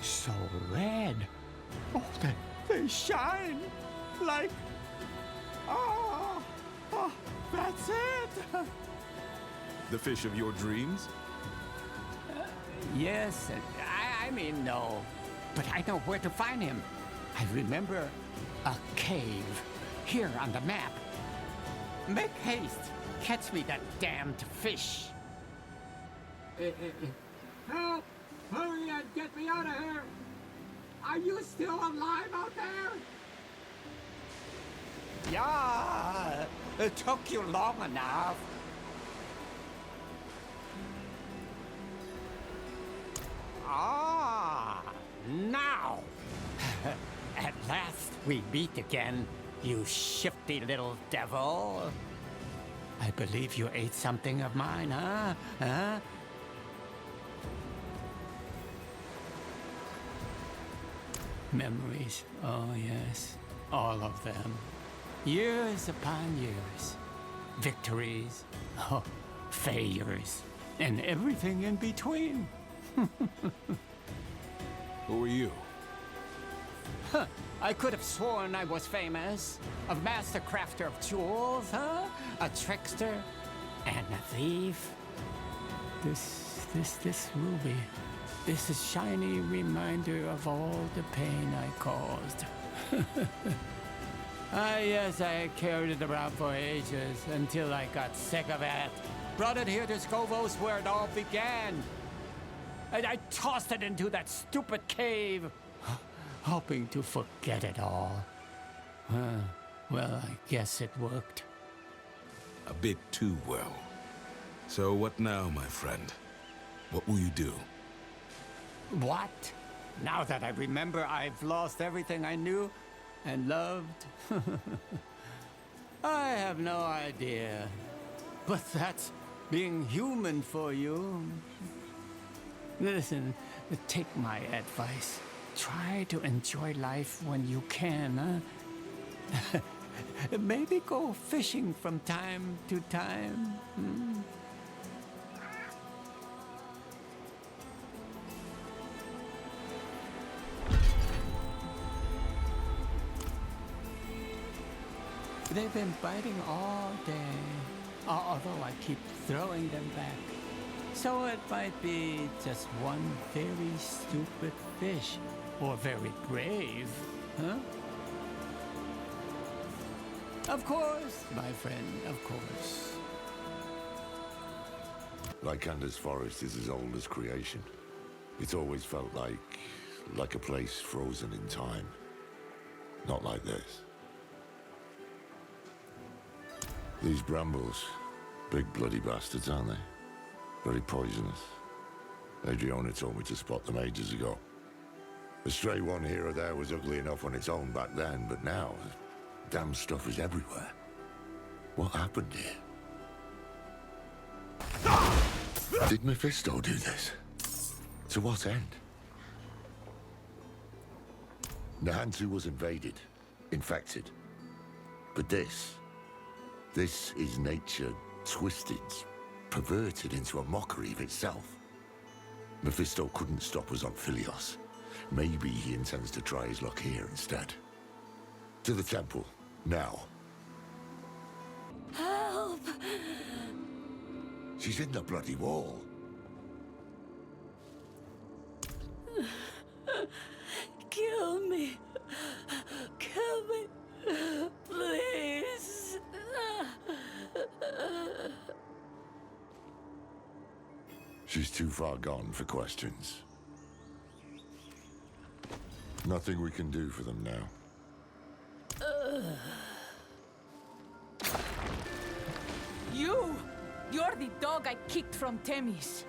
so red. Oh, they shine like... Oh, that's it. The fish of your dreams? Yes, I mean no. But I know where to find him. I remember a cave here on the map. Make haste. Catch me that damned fish. Help! Hurry and get me out of here! Are you still alive out there? Yeah, it took you long enough. Ah, now. At last we meet again, you shifty little devil. I believe you ate something of mine, huh? Huh? Memories, oh yes, all of them. Years upon years. Victories, oh, failures, and everything in between. Who are you? Huh, I could have sworn I was famous. A master crafter of jewels, huh? A trickster and a thief. This ruby. This is a shiny reminder of all the pain I caused. Yes, I carried it around for ages until I got sick of it. Brought it here to Scovos where it all began. I tossed it into that stupid cave, hoping to forget it all. Well, I guess it worked. A bit too well. So what now, my friend? What will you do? What? Now that I remember I've lost everything I knew and loved? I have no idea. But that's being human for you. Listen, take my advice. Try to enjoy life when you can, huh? Maybe go fishing from time to time. Hmm? They've been biting all day, although I keep throwing them back. So it might be just one very stupid fish, or very brave, huh? Of course, my friend, of course. Lycander's forest is as old as creation. It's always felt like a place frozen in time. Not like this. These brambles, big bloody bastards, aren't they? Very poisonous. Adriana told me to spot them ages ago. A stray one here or there was ugly enough on its own back then, but now, the damn stuff is everywhere. What happened here? Did Mephisto do this? To what end? Nahantu was invaded, infected. But this is nature twisted, perverted into a mockery of itself. Mephisto couldn't stop us on Philios. Maybe he intends to try his luck here instead. To the temple, now. Help! She's in the bloody wall. Kill me. Kill me. Please. She's too far gone for questions. Nothing we can do for them now. You're the dog I kicked from Themis.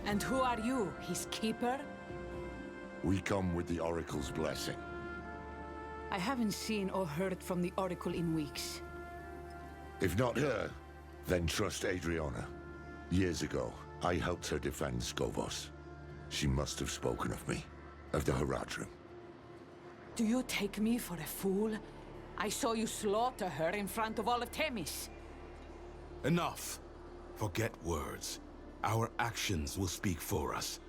And who are you, his keeper? We come with the Oracle's blessing. I haven't seen or heard from the Oracle in weeks. If not her, then trust Adriana. Years ago, I helped her defend Skovos. She must have spoken of me, of the Haradrim. Do you take me for a fool? I saw you slaughter her in front of all of Themis. Enough. Forget words. Our actions will speak for us.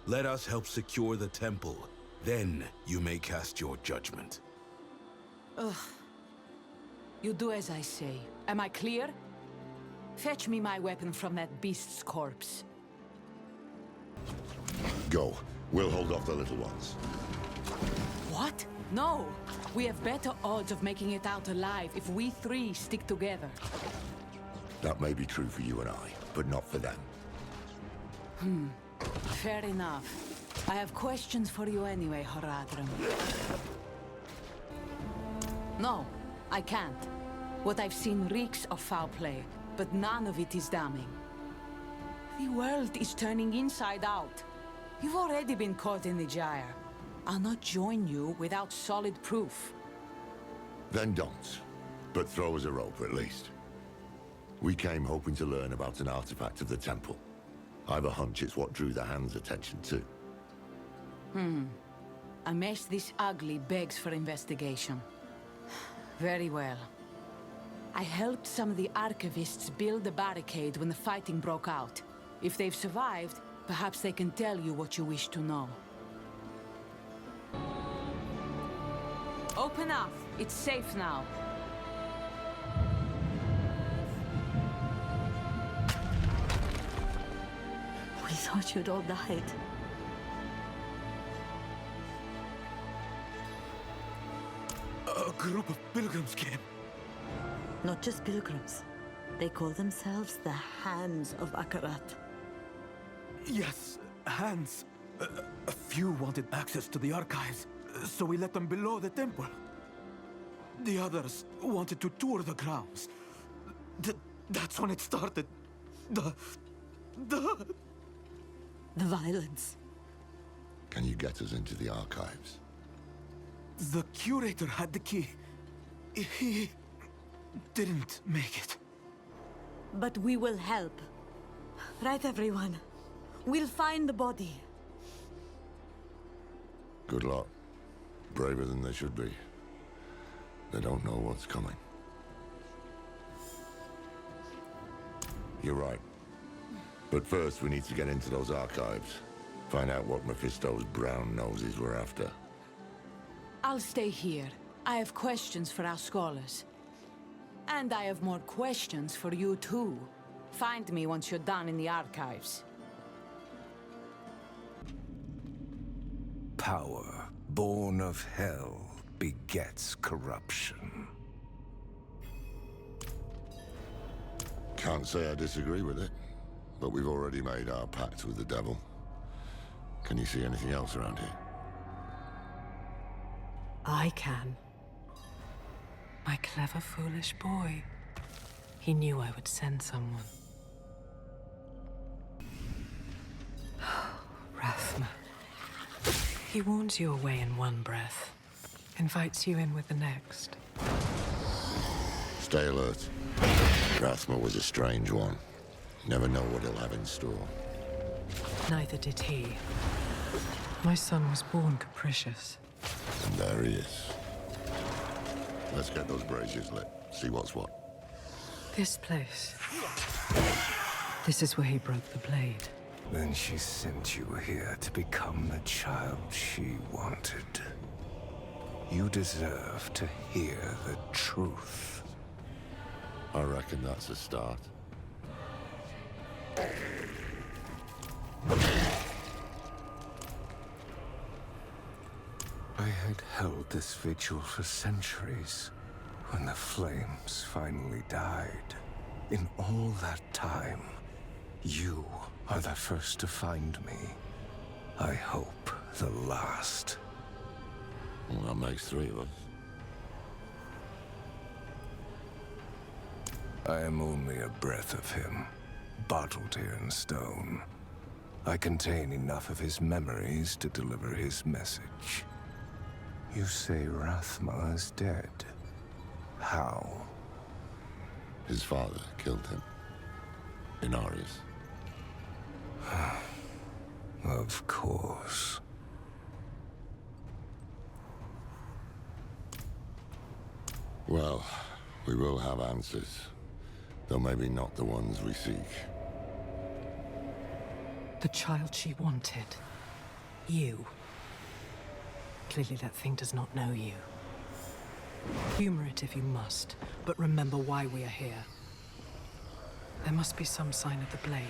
Let us help secure the temple. Then you may cast your judgment. Ugh. You do as I say. Am I clear? Fetch me my weapon from that beast's corpse. Go. We'll hold off the little ones. What? No! We have better odds of making it out alive if we three stick together. That may be true for you and I, but not for them. Fair enough. I have questions for you anyway, Haradrim. No, I can't. What I've seen reeks of foul play, but none of it is damning. The world is turning inside out. You've already been caught in the gyre. I'll not join you without solid proof. Then don't. But throw us a rope, at least. We came hoping to learn about an artifact of the temple. I've a hunch it's what drew the Hand's attention too. A mess this ugly begs for investigation. Very well. I helped some of the archivists build a barricade when the fighting broke out. If they've survived, perhaps they can tell you what you wish to know. Open up. It's safe now. We thought you'd all died. A group of pilgrims came. Not just pilgrims. They call themselves the Hands of Akarat. Yes, hands. A few wanted access to the archives, so we let them below the temple. The others wanted to tour the grounds. That's when it started. The violence. Can you get us into the archives? The curator had the key. He didn't make it. But we will help. Right, everyone? We'll find the body. Good luck. Braver than they should be. They don't know what's coming. You're right. But first, we need to get into those archives. Find out what Mephisto's brown noses were after. I'll stay here. I have questions for our scholars. And I have more questions for you too. Find me once you're done in the archives. Power, born of hell, begets corruption. Can't say I disagree with it, but we've already made our pact with the devil. Can you see anything else around here? I can. My clever, foolish boy. He knew I would send someone. Rathma. He warns you away in one breath, invites you in with the next. Stay alert. Rathma was a strange one. Never know what he'll have in store. Neither did he. My son was born capricious. And there he is. Let's get those braziers lit. See what's what. This place. This is where he broke the blade. Then she sent you here to become the child she wanted. You deserve to hear the truth. I reckon that's a start. I had held this vigil for centuries, when the flames finally died. In all that time, you are the first to find me. I hope the last. Well, that makes three of us. I am only a breath of him, bottled here in stone. I contain enough of his memories to deliver his message. You say Rathma is dead. How? His father killed him. In Arius. Of course. Well, we will have answers. Though maybe not the ones we seek. The child she wanted. You. Clearly that thing does not know you. Humor it if you must, but remember why we are here. There must be some sign of the blade.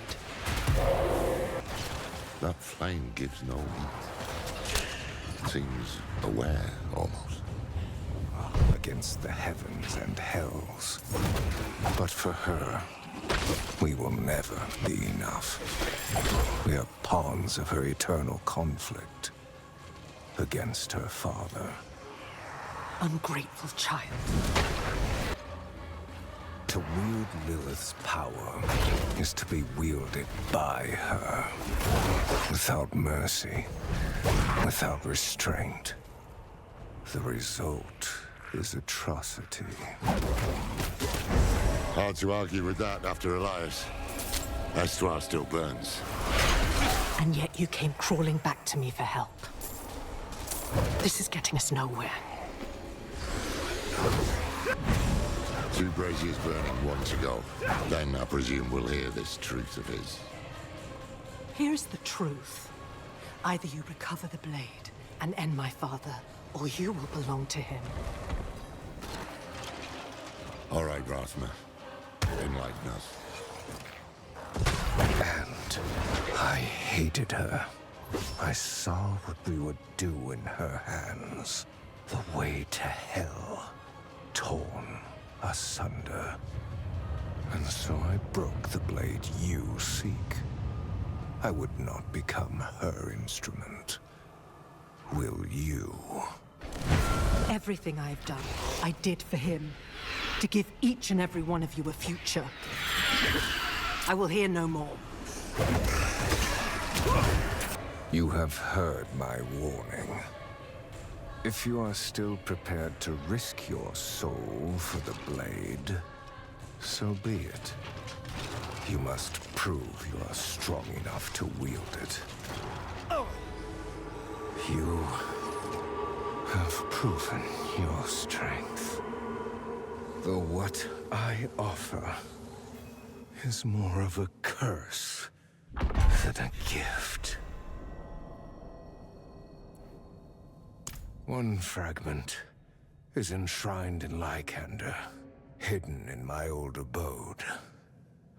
That flame gives no hint. Seems aware, almost. Against the heavens and hells. But for her, we will never be enough. We are pawns of her eternal conflict. Against her father. Ungrateful child. To wield Lilith's power is to be wielded by her. Without mercy. Without restraint. The result is atrocity. Hard to argue with that after Elias. Estua still burns. And yet you came crawling back to me for help. This is getting us nowhere. Two braziers burning, one to go. Then I presume we'll hear this truth of his. Here's the truth. Either you recover the blade and end my father, or you will belong to him. All right, Rathma. Enlighten us. And I hated her. I saw what we would do in her hands. The way to hell. Torn asunder. And so I broke the blade you seek. I would not become her instrument. Will you? Everything I've done, I did for him. To give each and every one of you a future. I will hear no more. You have heard my warning. If you are still prepared to risk your soul for the blade, so be it. You must prove you are strong enough to wield it. You have proven your strength. Though what I offer is more of a curse than a gift. One fragment is enshrined in Lycander, hidden in my old abode.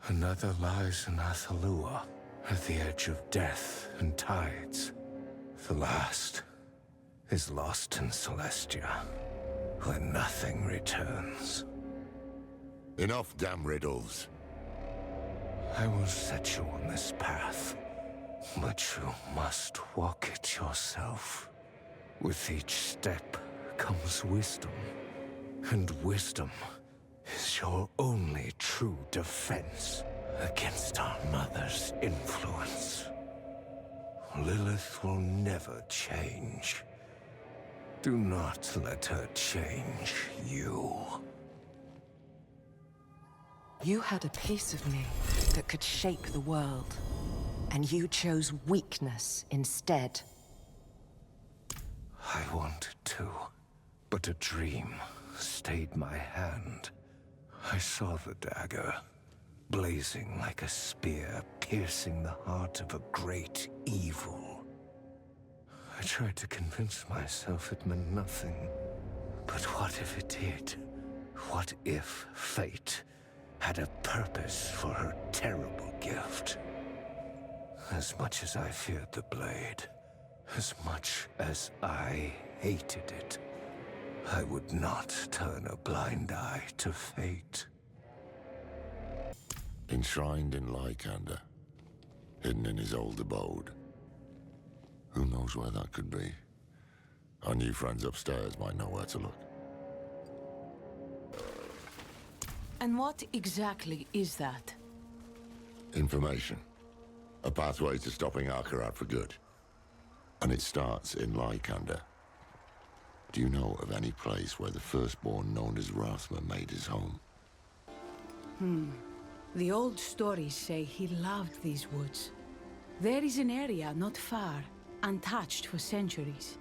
Another lies in Athalua, at the edge of death and tides. The last is lost in Celestia, where nothing returns. Enough damn riddles. I will set you on this path, but you must walk it yourself. With each step comes wisdom, and wisdom is your only true defense against our mother's influence. Lilith will never change. Do not let her change you. You had a piece of me that could shape the world, and you chose weakness instead. I wanted to, but a dream stayed my hand. I saw the dagger, blazing like a spear, piercing the heart of a great evil. I tried to convince myself it meant nothing. But what if it did? What if fate had a purpose for her terrible gift? As much as I feared the blade, as much as I hated it, I would not turn a blind eye to fate. Enshrined in Lycander, hidden in his old abode. Who knows where that could be? Our new friends upstairs might know where to look. And what exactly is that? Information. A pathway to stopping Akarat for good. And it starts in Lycander. Do you know of any place where the firstborn known as Rathma made his home? The old stories say he loved these woods. There is an area not far, untouched for centuries.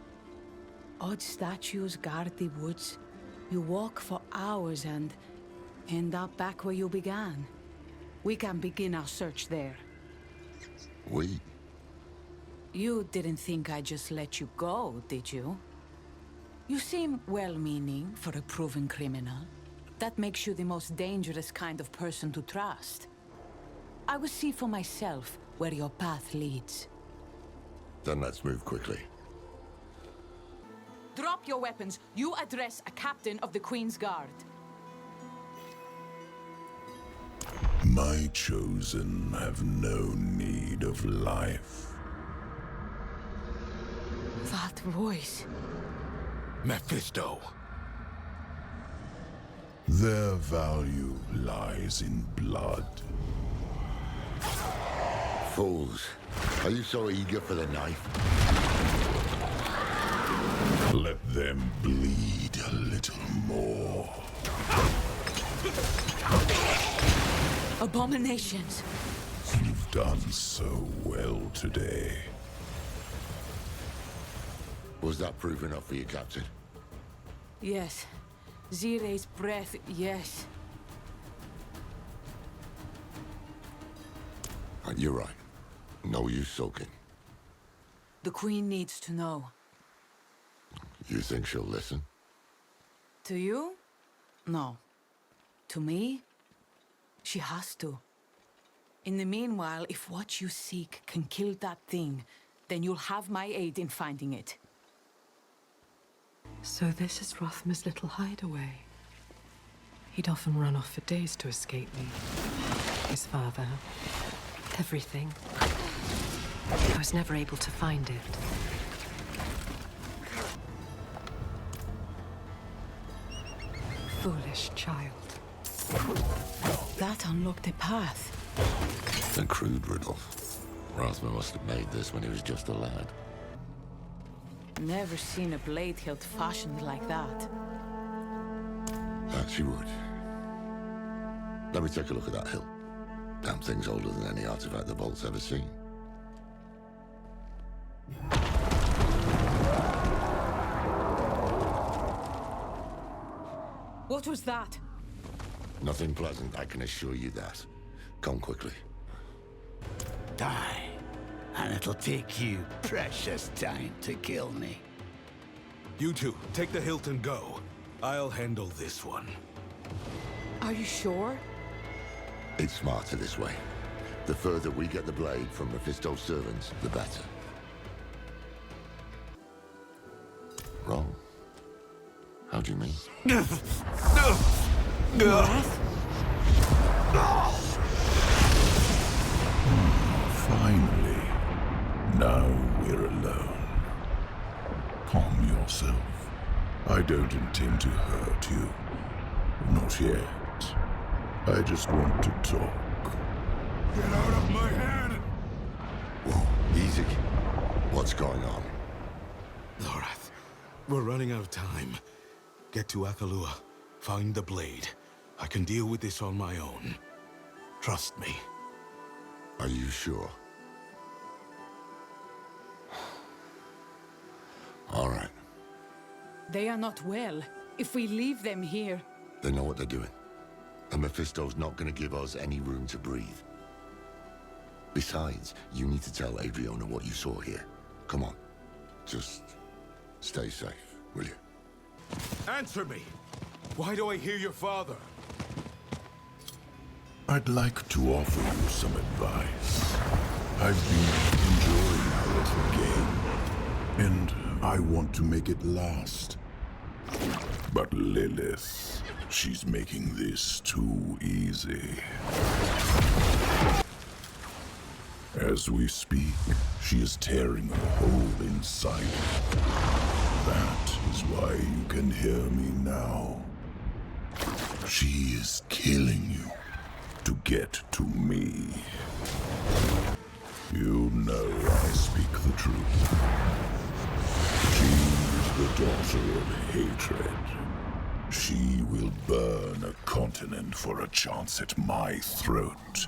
Odd statues guard the woods. You walk for hours and end up back where you began. We can begin our search there. We? You didn't think I'd just let you go, did you? You seem well-meaning for a proven criminal. That makes you the most dangerous kind of person to trust. I will see for myself where your path leads. Then let's move quickly. Drop your weapons. You address a captain of the Queen's Guard. My chosen have no need of life. That voice. Mephisto. Their value lies in blood. Fools. Are you so eager for the knife? Let them bleed a little more. Abominations. You've done so well today. Was that proof enough for you, Captain? Yes. Zire's breath, yes. You're right. No use sulking. The Queen needs to know. You think she'll listen? To you? No. To me? She has to. In the meanwhile, if what you seek can kill that thing, then you'll have my aid in finding it. So this is Rothma's little hideaway. He'd often run off for days to escape me. His father. Everything. I was never able to find it. Foolish child. That unlocked a path. A crude riddle. Rathma must have made this when he was just a lad. Never seen a blade hilt fashioned like that. That she would. Let me take a look at that hilt. Damn thing's older than any artifact the Vault's ever seen. What was that? Nothing pleasant, I can assure you that. Come quickly. Die, and it'll take you precious time to kill me. You two, take the hilt and go. I'll handle this one. Are you sure? It's smarter this way. The further we get the blade from Mephisto's servants, the better. Wrong? How do you mean? Finally. Now we're alone. Calm yourself. I don't intend to hurt you. Not yet. I just want to talk. Get out of my head! Whoa, easy. What's going on? Lorath, we're running out of time. Get to Akalua. Find the blade. I can deal with this on my own. Trust me. Are you sure? All right. They are not well. If we leave them here... They know what they're doing. And Mephisto's not going to give us any room to breathe. Besides, you need to tell Adriona what you saw here. Come on. Just stay safe, will you? Answer me! Why do I hear your father? I'd like to offer you some advice. I've been enjoying our little game, and I want to make it last. But Lilith, she's making this too easy. As we speak, she is tearing a hole inside you. That is why you can hear me now. She is killing you to get to me. You know I speak the truth. She the daughter of hatred. She will burn a continent for a chance at my throat.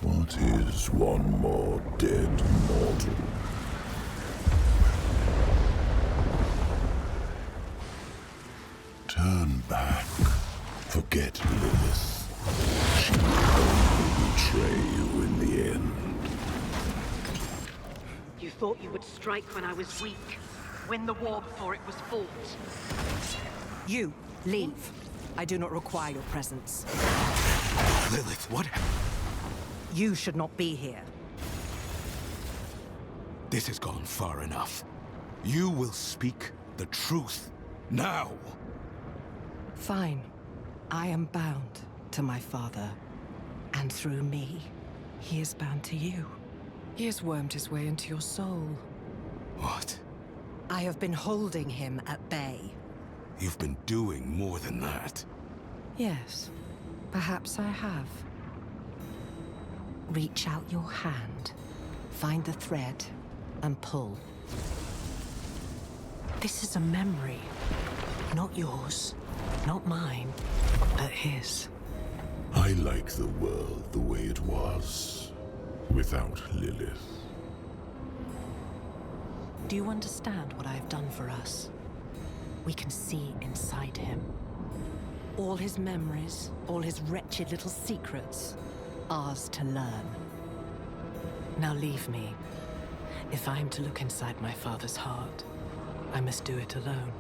What is one more dead mortal? Turn back. Forget Lilith. She will only betray you in the end. You thought you would strike when I was weak. Win the war before it was fought. You, leave. I do not require your presence. Lilith, what? You should not be here. This has gone far enough. You will speak the truth now. Fine. I am bound to my father. And through me, he is bound to you. He has wormed his way into your soul. What? I have been holding him at bay. You've been doing more than that. Yes, perhaps I have. Reach out your hand, find the thread, and pull. This is a memory. Not yours, not mine, but his. I like the world the way it was, without Lilith. Do you understand what I have done for us? We can see inside him. All his memories, all his wretched little secrets, ours to learn. Now leave me. If I am to look inside my father's heart, I must do it alone.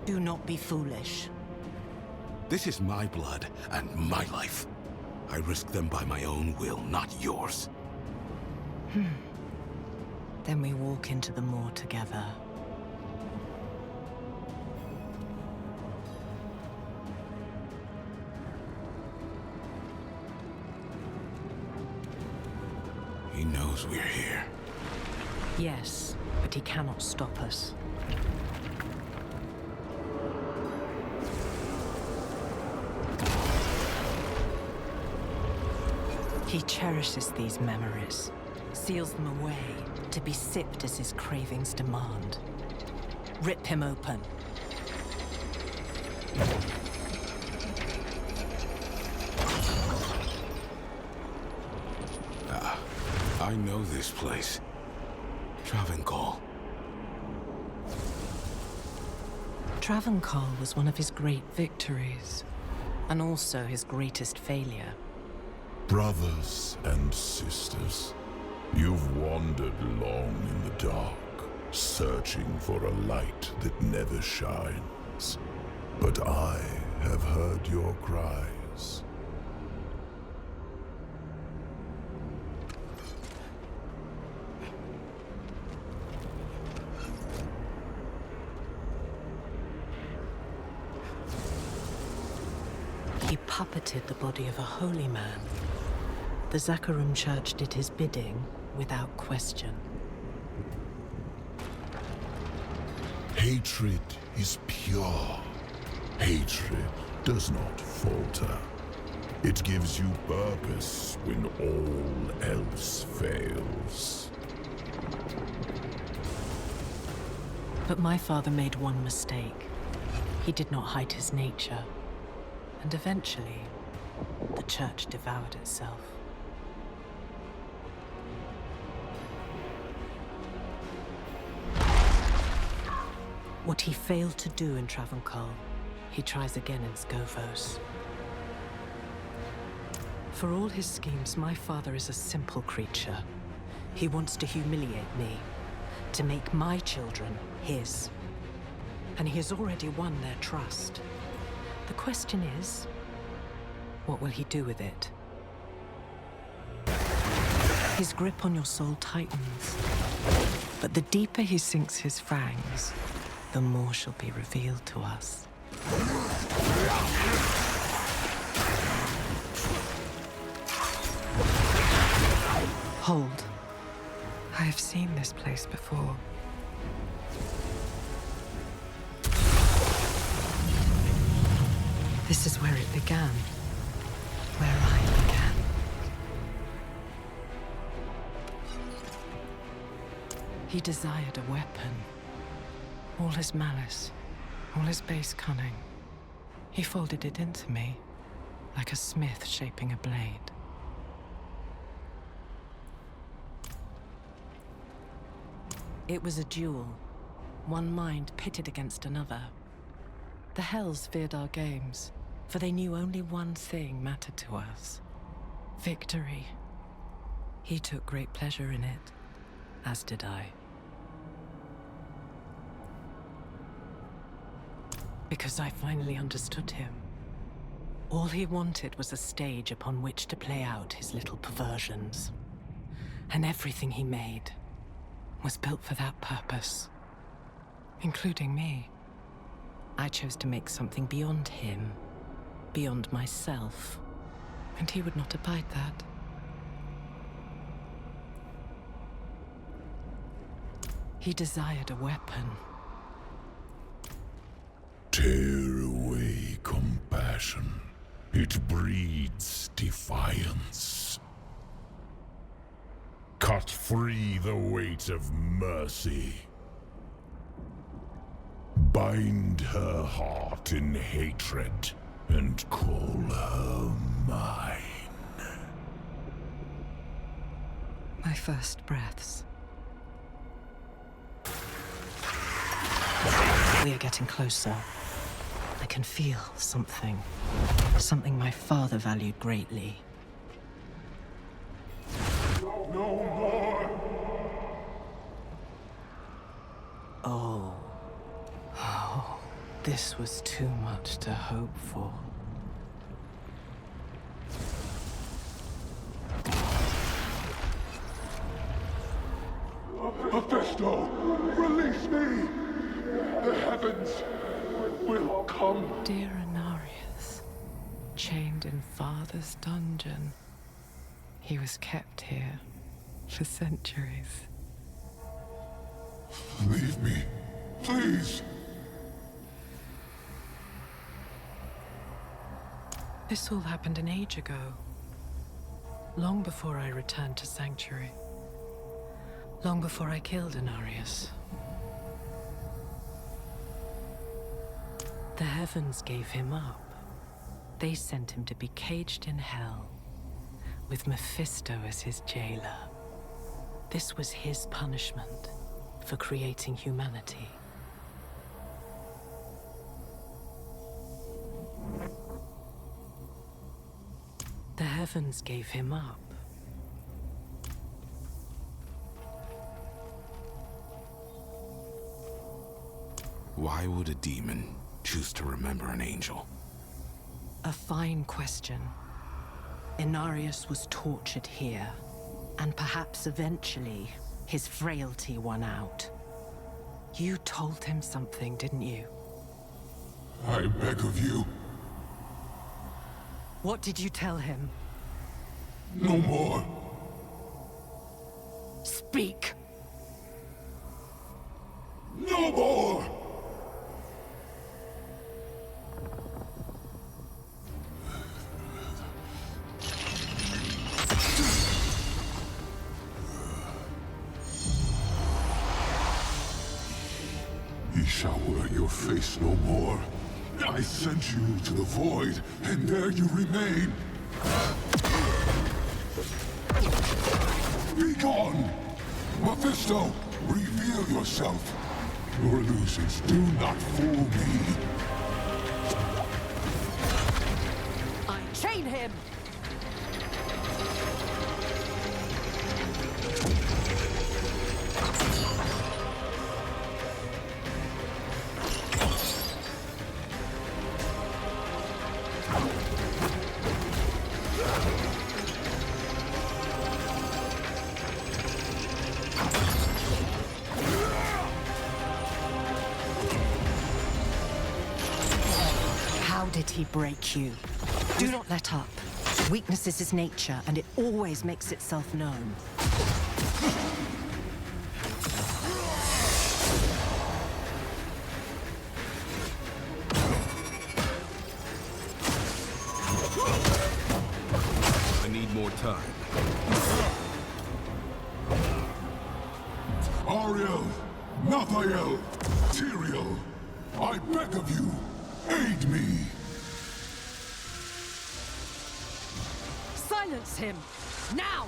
Do not be foolish. This is my blood and my life. I risk them by my own will, not yours. Then we walk into the moor together. He knows we're here. Yes, but he cannot stop us. He cherishes these memories, seals them away to be sipped as his cravings demand. Rip him open. I know this place. Travancore. Travancore was one of his great victories, and also his greatest failure. Brothers and sisters, you've wandered long in the dark, searching for a light that never shines. But I have heard your cries. He puppeted the body of a holy man. The Zakharum Church did his bidding without question. Hatred is pure. Hatred does not falter. It gives you purpose when all else fails. But my father made one mistake. He did not hide his nature. And eventually, the church devoured itself. What he failed to do in Travancore, he tries again in Skovos. For all his schemes, my father is a simple creature. He wants to humiliate me, to make my children his. And he has already won their trust. The question is, what will he do with it? His grip on your soul tightens, but the deeper he sinks his fangs, the more shall be revealed to us. Hold. I have seen this place before. This is where it began. Where I began. He desired a weapon. All his malice, all his base cunning. He folded it into me, like a smith shaping a blade. It was a duel. One mind pitted against another. The Hells feared our games, for they knew only one thing mattered to us: victory. He took great pleasure in it, as did I. Because I finally understood him. All he wanted was a stage upon which to play out his little perversions. And everything he made was built for that purpose, including me. I chose to make something beyond him, beyond myself, and he would not abide that. He desired a weapon. Tear away compassion. It breeds defiance. Cut free the weight of mercy. Bind her heart in hatred and call her mine. My first breaths. We are getting closer. I can feel something. Something my father valued greatly. No more! Oh. Oh. This was too much to hope for. Mephisto, release me! The heavens will come. Dear Inarius, chained in Father's dungeon. He was kept here for centuries. Leave me, please. This all happened an age ago. Long before I returned to Sanctuary. Long before I killed Inarius. The heavens gave him up. They sent him to be caged in hell, with Mephisto as his jailer. This was his punishment for creating humanity. The heavens gave him up. Why would a demon choose to remember an angel? A fine question. Inarius was tortured here, and perhaps eventually his frailty won out. You told him something, didn't you? I beg of you. What did you tell him? No more. Speak! No more! Ye shall wear your face no more. I sent you to the void, and there you remain. Be gone! Mephisto, reveal yourself. Your illusions do not fool me. I chain him! Did he break you? Do not let up. Weakness is his nature, and it always makes itself known. I need more time. Arya! Zariel, Naphael, Tyrael, I beg of you, aid me! Silence him! Now!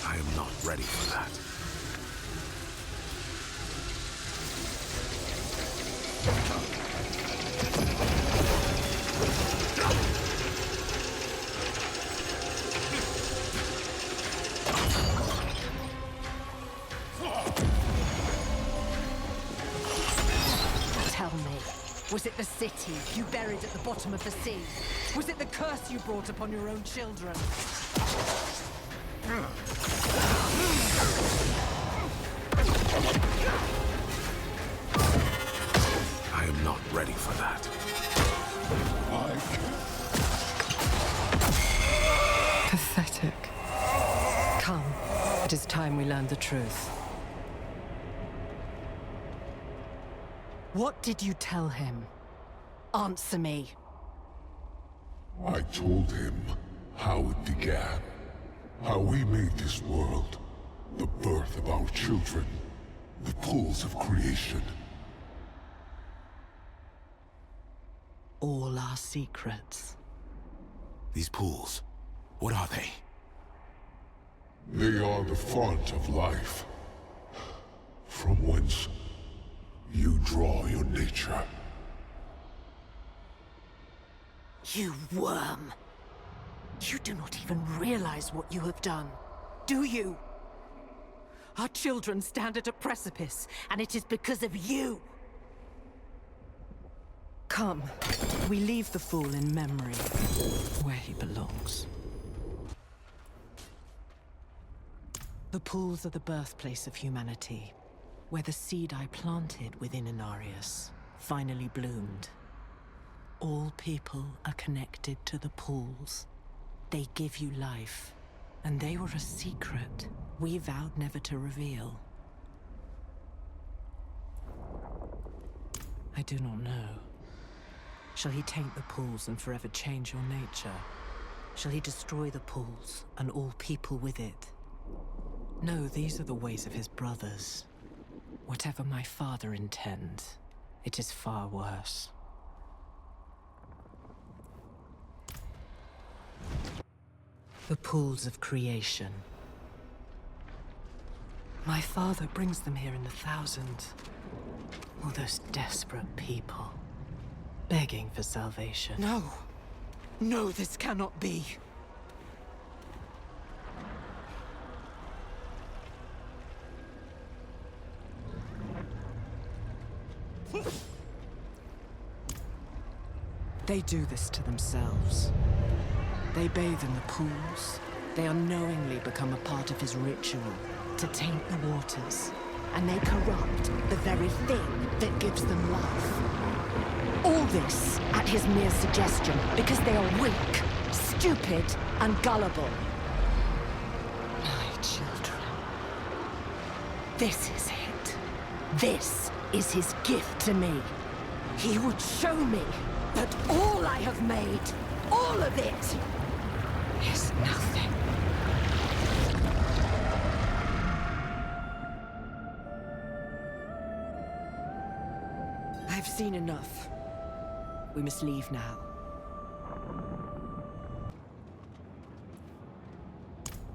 I am not ready for that. Tell me, was it the city you buried at the bottom of the sea? Was it the curse you brought upon your own children? I am not ready for that. Pathetic. Come, it is time we learned the truth. What did you tell him? Answer me. I told him how it began. How we made this world. The birth of our children. The pools of creation. All our secrets. These pools, what are they? They are the font of life. From whence you draw your nature. You worm! You do not even realize what you have done, do you? Our children stand at a precipice, and it is because of you! Come, we leave the fool in memory, where he belongs. The pools are the birthplace of humanity, where the seed I planted within Inarius finally bloomed. All people are connected to the pools. They give you life, and they were a secret we vowed never to reveal. I do not know. Shall he taint the pools and forever change your nature? Shall he destroy the pools and all people with it? No, these are the ways of his brothers. Whatever my father intends, it is far worse. The pools of creation. My father brings them here in the thousands. All those desperate people, begging for salvation. No! No, this cannot be! They do this to themselves. They bathe in the pools. They unknowingly become a part of his ritual to taint the waters. And they corrupt the very thing that gives them life. All this at his mere suggestion because they are weak, stupid, and gullible. My children. This is it. This is his gift to me. He would show me that all I have made, all of it, is nothing. I've seen enough. We must leave now.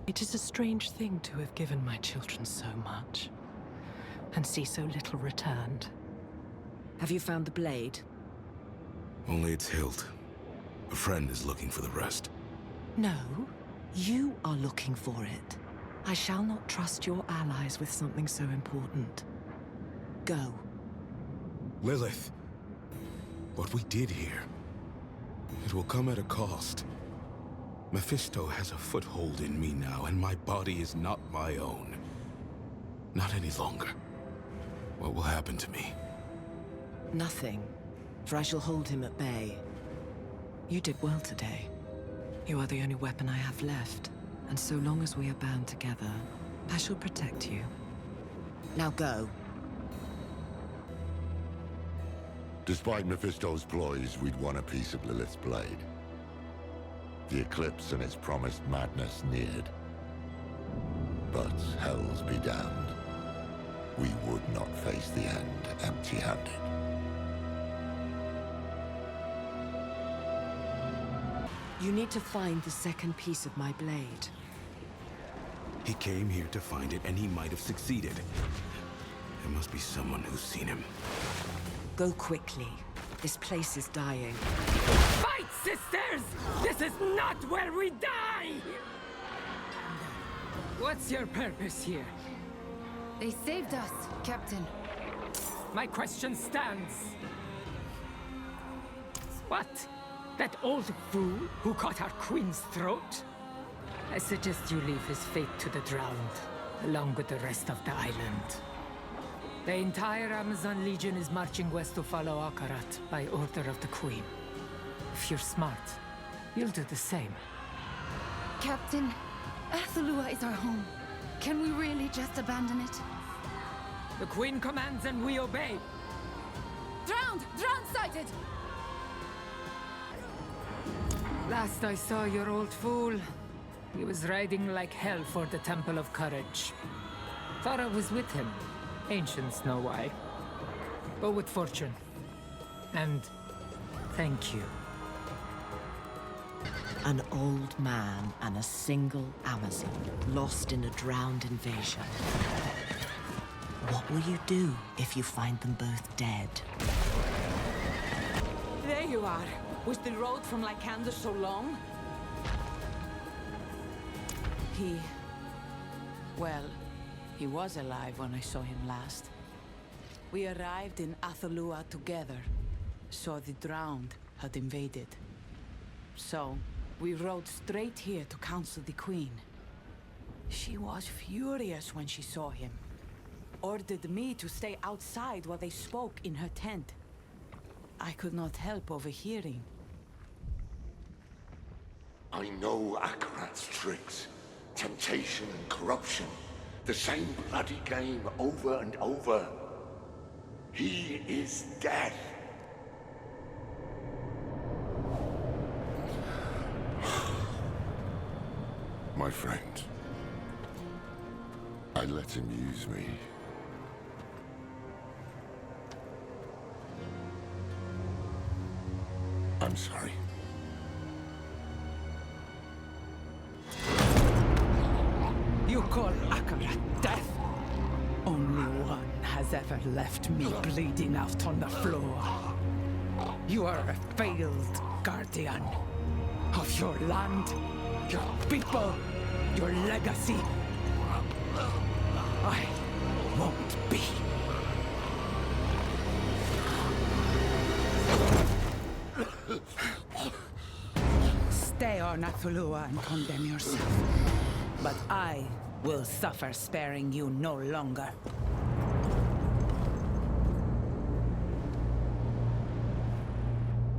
It is a strange thing to have given my children so much, and see so little returned. Have you found the blade? Only its hilt. A friend is looking for the rest. No, you are looking for it. I shall not trust your allies with something so important. Go. Lilith, what we did here, it will come at a cost. Mephisto has a foothold in me now, and my body is not my own. Not any longer. What will happen to me? Nothing, for I shall hold him at bay. You did well today. You are the only weapon I have left, and so long as we are bound together, I shall protect you. Now go. Despite Mephisto's ploys, we'd won a piece of Lilith's blade. The eclipse and its promised madness neared. But hells be damned. We would not face the end empty-handed. You need to find the second piece of my blade. He came here to find it, and he might have succeeded. There must be someone who's seen him. Go quickly. This place is dying. Fight, sisters! This is not where we die! What's your purpose here? They saved us, Captain. My question stands. What? That old fool who cut our queen's throat? I suggest you leave his fate to the drowned, along with the rest of the island. The entire Amazon Legion is marching west to follow Akarat by order of the Queen. If you're smart, you'll do the same. Captain, Athalua is our home. Can we really just abandon it? The Queen commands and we obey. Drowned! Drowned sighted! Last I saw your old fool, he was riding like hell for the Temple of Courage. Thought I was with him. Ancients know why. But with fortune. And thank you. An old man and a single Amazon lost in a drowned invasion. What will you do if you find them both dead? There you are. Was the road from Lycander so long? Well, he was alive when I saw him last. We arrived in Athalua together, saw the drowned had invaded. So, we rode straight here to counsel the Queen. She was furious when she saw him. Ordered me to stay outside while they spoke in her tent. I could not help overhearing. I know Akarat's tricks. Temptation and corruption. The same bloody game over and over. He is death. My friend. I let him use me. I'm sorry. You call Akarat death? Only one has ever left me bleeding out on the floor. You are a failed guardian of your land, your people, your legacy. I won't be. Stay on Athalua and condemn yourself. But I will suffer sparing you no longer.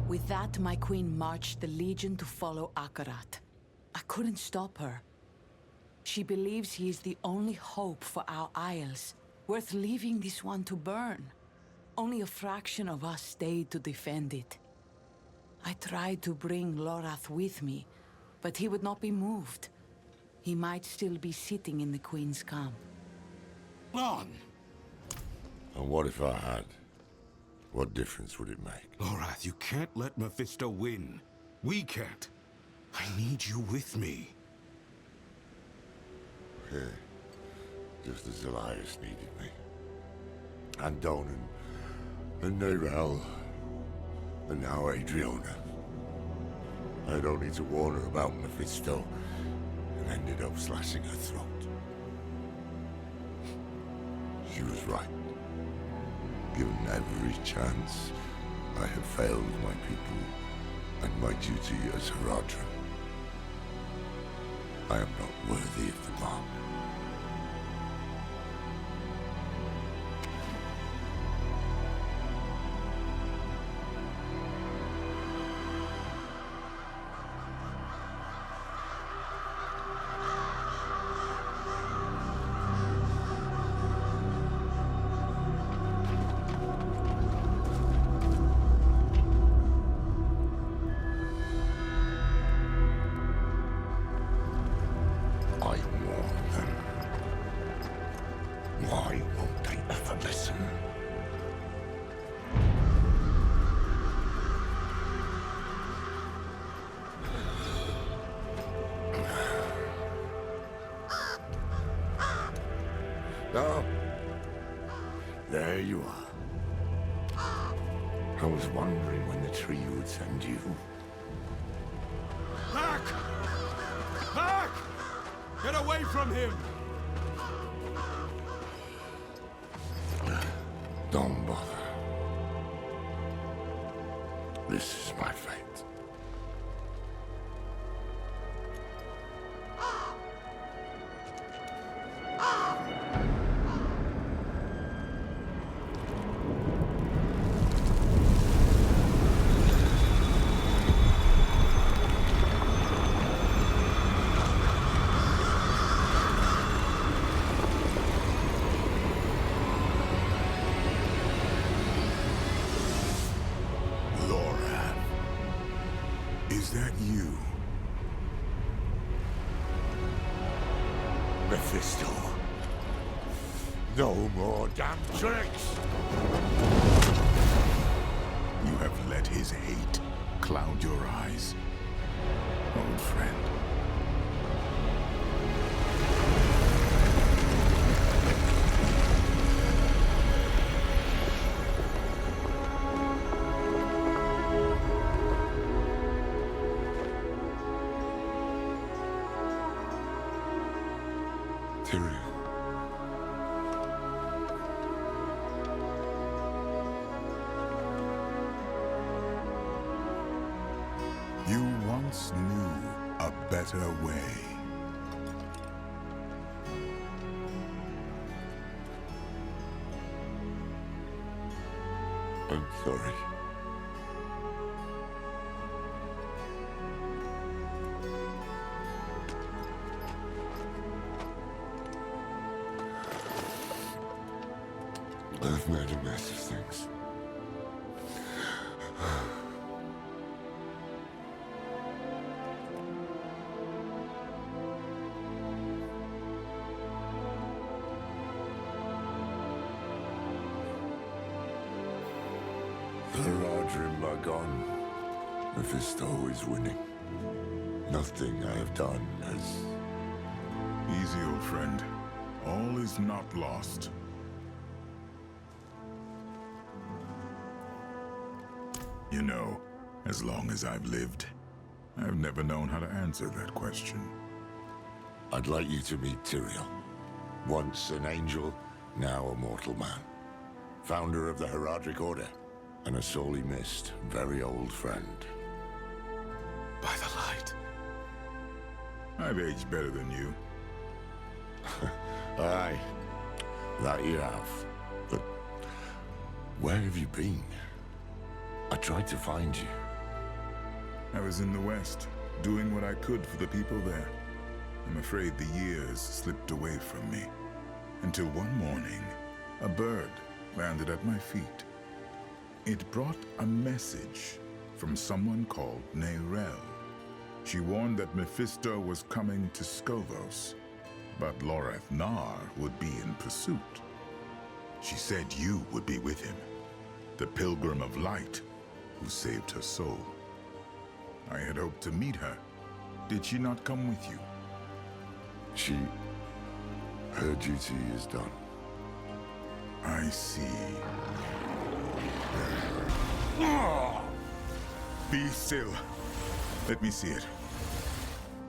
With that, my queen marched the Legion to follow Akarat. I couldn't stop her. She believes he is the only hope for our isles, worth leaving this one to burn. Only a fraction of us stayed to defend it. I tried to bring Lorath with me, but he would not be moved. He might still be sitting in the Queen's camp. On! And what if I had? What difference would it make? Lorath, you can't let Mephisto win. We can't. I need you with me. Here. Just as Elias needed me. And Donan. And Nerel. And now Adriana. I had only to warn her about Mephisto, and ended up slashing her throat. She was right. Given every chance, I have failed my people and my duty as Haradrim. I am not worthy of the mark. Oh. There you are. I was wondering when the tree would send you. Back! Back! Get away from him! Don't bother. This is my fate. Is that you? Mephisto. No more damn tricks! You have let his hate cloud your eyes, old friend. Tyrion. You once knew a better way. I'm sorry. I've made a mess of things. The Haradrim are gone. Mephisto is winning. Nothing I have done has... Easy, old friend. All is not lost. You know, as long as I've lived, I've never known how to answer that question. I'd like you to meet Tyrion. Once an angel, now a mortal man. Founder of the Haradric Order, and a sorely missed, very old friend. By the light. I've aged better than you. Aye, that you have. But where have you been? I tried to find you. I was in the West, doing what I could for the people there. I'm afraid the years slipped away from me. Until one morning, a bird landed at my feet. It brought a message from someone called Neyrelle. She warned that Mephisto was coming to Skovos, but Loreth Nar would be in pursuit. She said you would be with him, the Pilgrim of Light who saved her soul. I had hoped to meet her. Did she not come with you? Her duty is done. I see. Be still. Let me see it.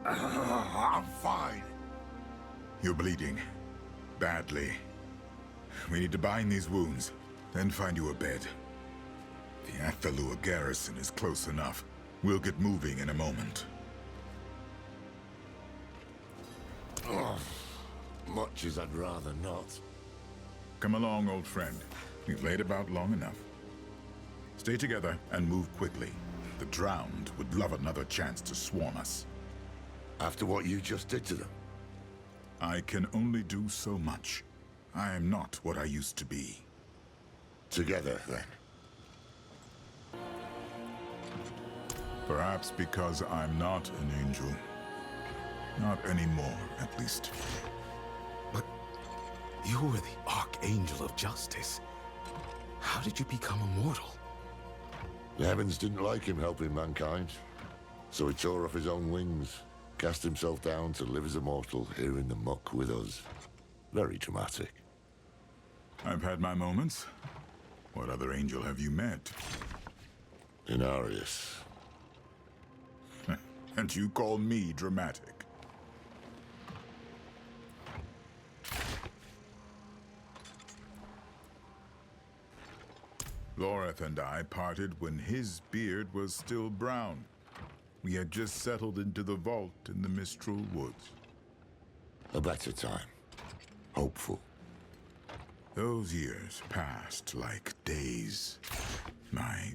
I'm fine. You're bleeding. Badly. We need to bind these wounds, then find you a bed. The Athalua garrison is close enough. We'll get moving in a moment. Much as I'd rather not. Come along, old friend. We've laid about long enough. Stay together and move quickly. The drowned would love another chance to swarm us. After what you just did to them? I can only do so much. I am not what I used to be. Together, then. Perhaps because I'm not an angel. Not anymore, at least. But you were the Archangel of Justice. How did you become immortal? The heavens didn't like him helping mankind, so he tore off his own wings, cast himself down to live as a mortal here in the muck with us. Very dramatic. I've had my moments. What other angel have you met? Inarius. And you call me dramatic? Loreth and I parted when his beard was still brown. We had just settled into the vault in the Mistral Woods. A better time. Hopeful. Those years passed like days. My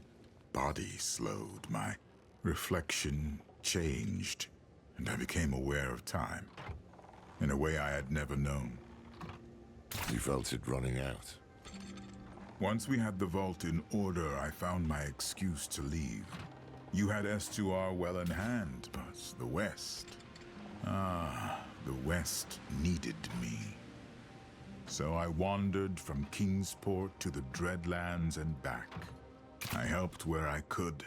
body slowed, my reflection changed, and I became aware of time in a way I had never known. You felt it running out? Once we had the vault in order, I found my excuse to leave. You had S2R well in hand, but the West... the West needed me. So I wandered from Kingsport to the Dreadlands and back. I helped where I could,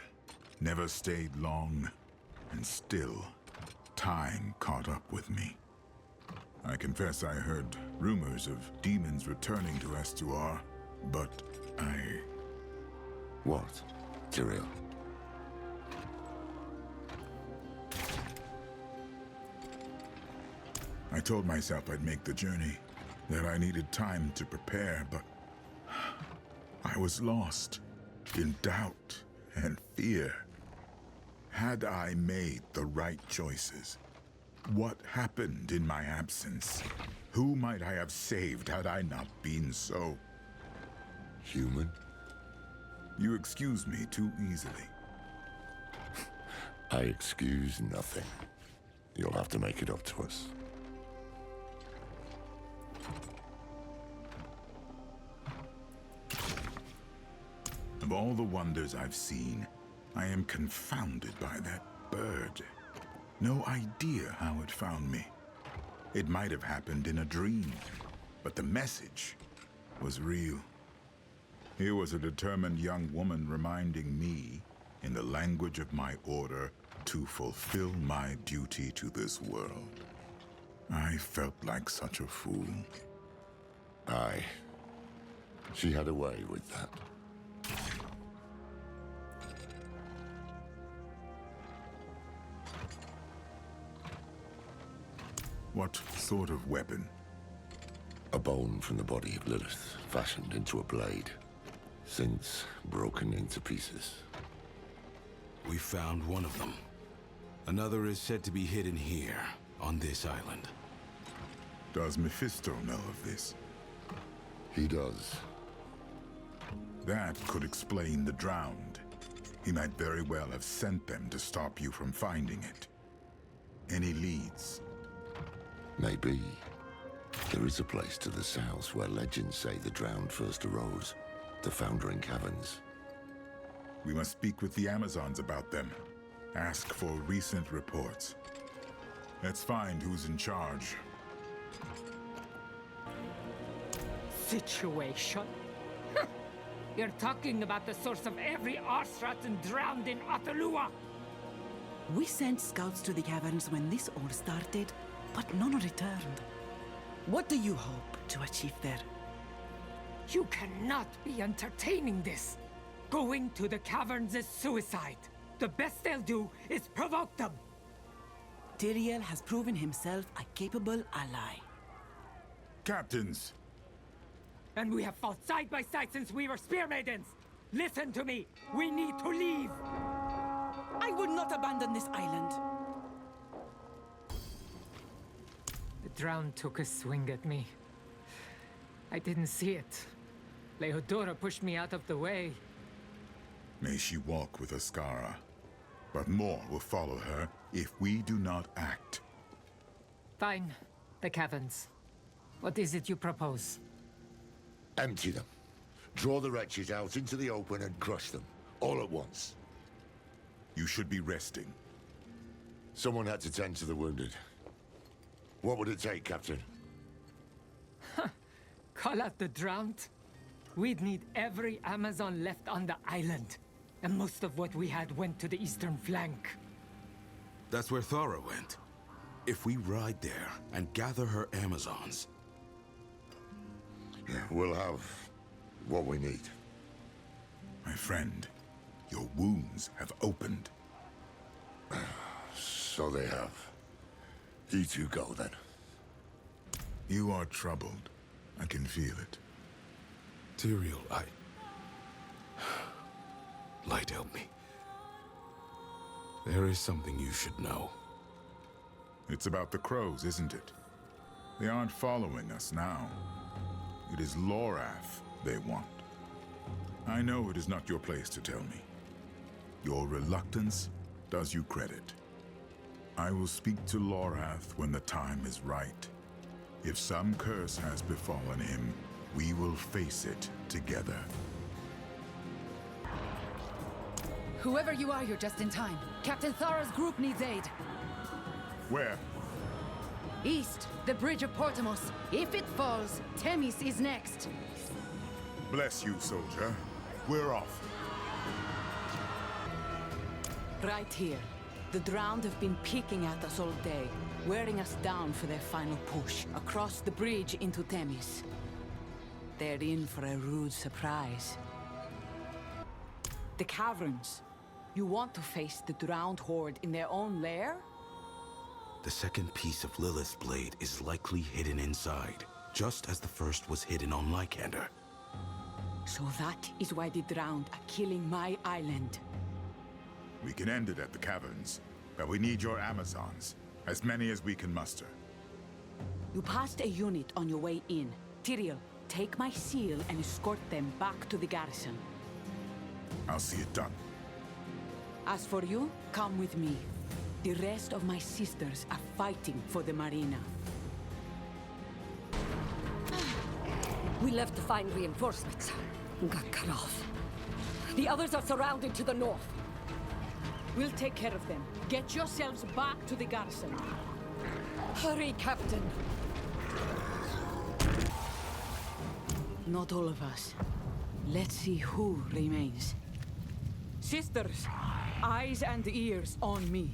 never stayed long, and still, time caught up with me. I confess I heard rumors of demons returning to S2R, but I... What, Tyrael? I told myself I'd make the journey, that I needed time to prepare, but I was lost, in doubt and fear. Had I made the right choices? What happened in my absence? Who might I have saved had I not been so human? You excuse me too easily. I excuse nothing. You'll have to make it up to us. Of all the wonders I've seen, I am confounded by that bird. No idea how it found me. It might have happened in a dream, but the message was real. Here was a determined young woman reminding me, in the language of my order, to fulfill my duty to this world. I felt like such a fool. Aye. She had a way with that. What sort of weapon? A bone from the body of Lilith, fashioned into a blade. Since broken into pieces. We found one of them. Another is said to be hidden here, on this island. Does Mephisto know of this? He does. That could explain the drowned. He might very well have sent them to stop you from finding it. Any leads? Maybe. There is a place to the south where legends say the drowned first arose. The Foundering Caverns. We must speak with the Amazons about them. Ask for recent reports. Let's find who's in charge. Situation? You're talking about the source of every arse-rotten drowned in Atalua! We sent scouts to the caverns when this all started, but none returned. What do you hope to achieve there? You cannot be entertaining this! Going to the caverns is suicide. The best they'll do is provoke them! Tyrael has proven himself a capable ally. Captains! And we have fought side by side since we were spear maidens! Listen to me! We need to leave! I would not abandon this island! The drowned took a swing at me. I didn't see it. Leodora pushed me out of the way. May she walk with Ascara. But more will follow her if we do not act. Fine. The caverns. What is it you propose? Empty them. Draw the wretches out into the open and crush them. All at once. You should be resting. Someone had to tend to the wounded. What would it take, Captain? Call out the drowned? We'd need every Amazon left on the island. And most of what we had went to the eastern flank. That's where Thara went. If we ride there and gather her Amazons... We'll have what we need. My friend, your wounds have opened. So they have. You two go, then. You are troubled. I can feel it. Tyrael, Light, help me. There is something you should know. It's about the crows, isn't it? They aren't following us now. It is Lorath they want. I know it is not your place to tell me. Your reluctance does you credit. I will speak to Lorath when the time is right. If some curse has befallen him, we will face it together. Whoever you are, you're just in time. Captain Thara's group needs aid. Where? East, the bridge of Portamos. If it falls, Themis is next. Bless you, soldier. We're off. Right here. The Drowned have been peeking at us all day, wearing us down for their final push across the bridge into Themis. They're in for a rude surprise. The caverns. You want to face the Drowned horde in their own lair? The second piece of Lilith's blade is likely hidden inside, just as the first was hidden on Lycander. So that is why the Drowned are killing my island. We can end it at the caverns, but we need your Amazons, as many as we can muster. You passed a unit on your way in. Tyrael, take my seal and escort them back to the garrison. I'll see it done. As for you, come with me. The rest of my sisters are fighting for the Marina. We left to find reinforcements. Got cut off. The others are surrounded to the north. We'll take care of them. Get yourselves back to the garrison. Hurry, Captain. Not all of us. Let's see who remains. Sisters, eyes and ears on me.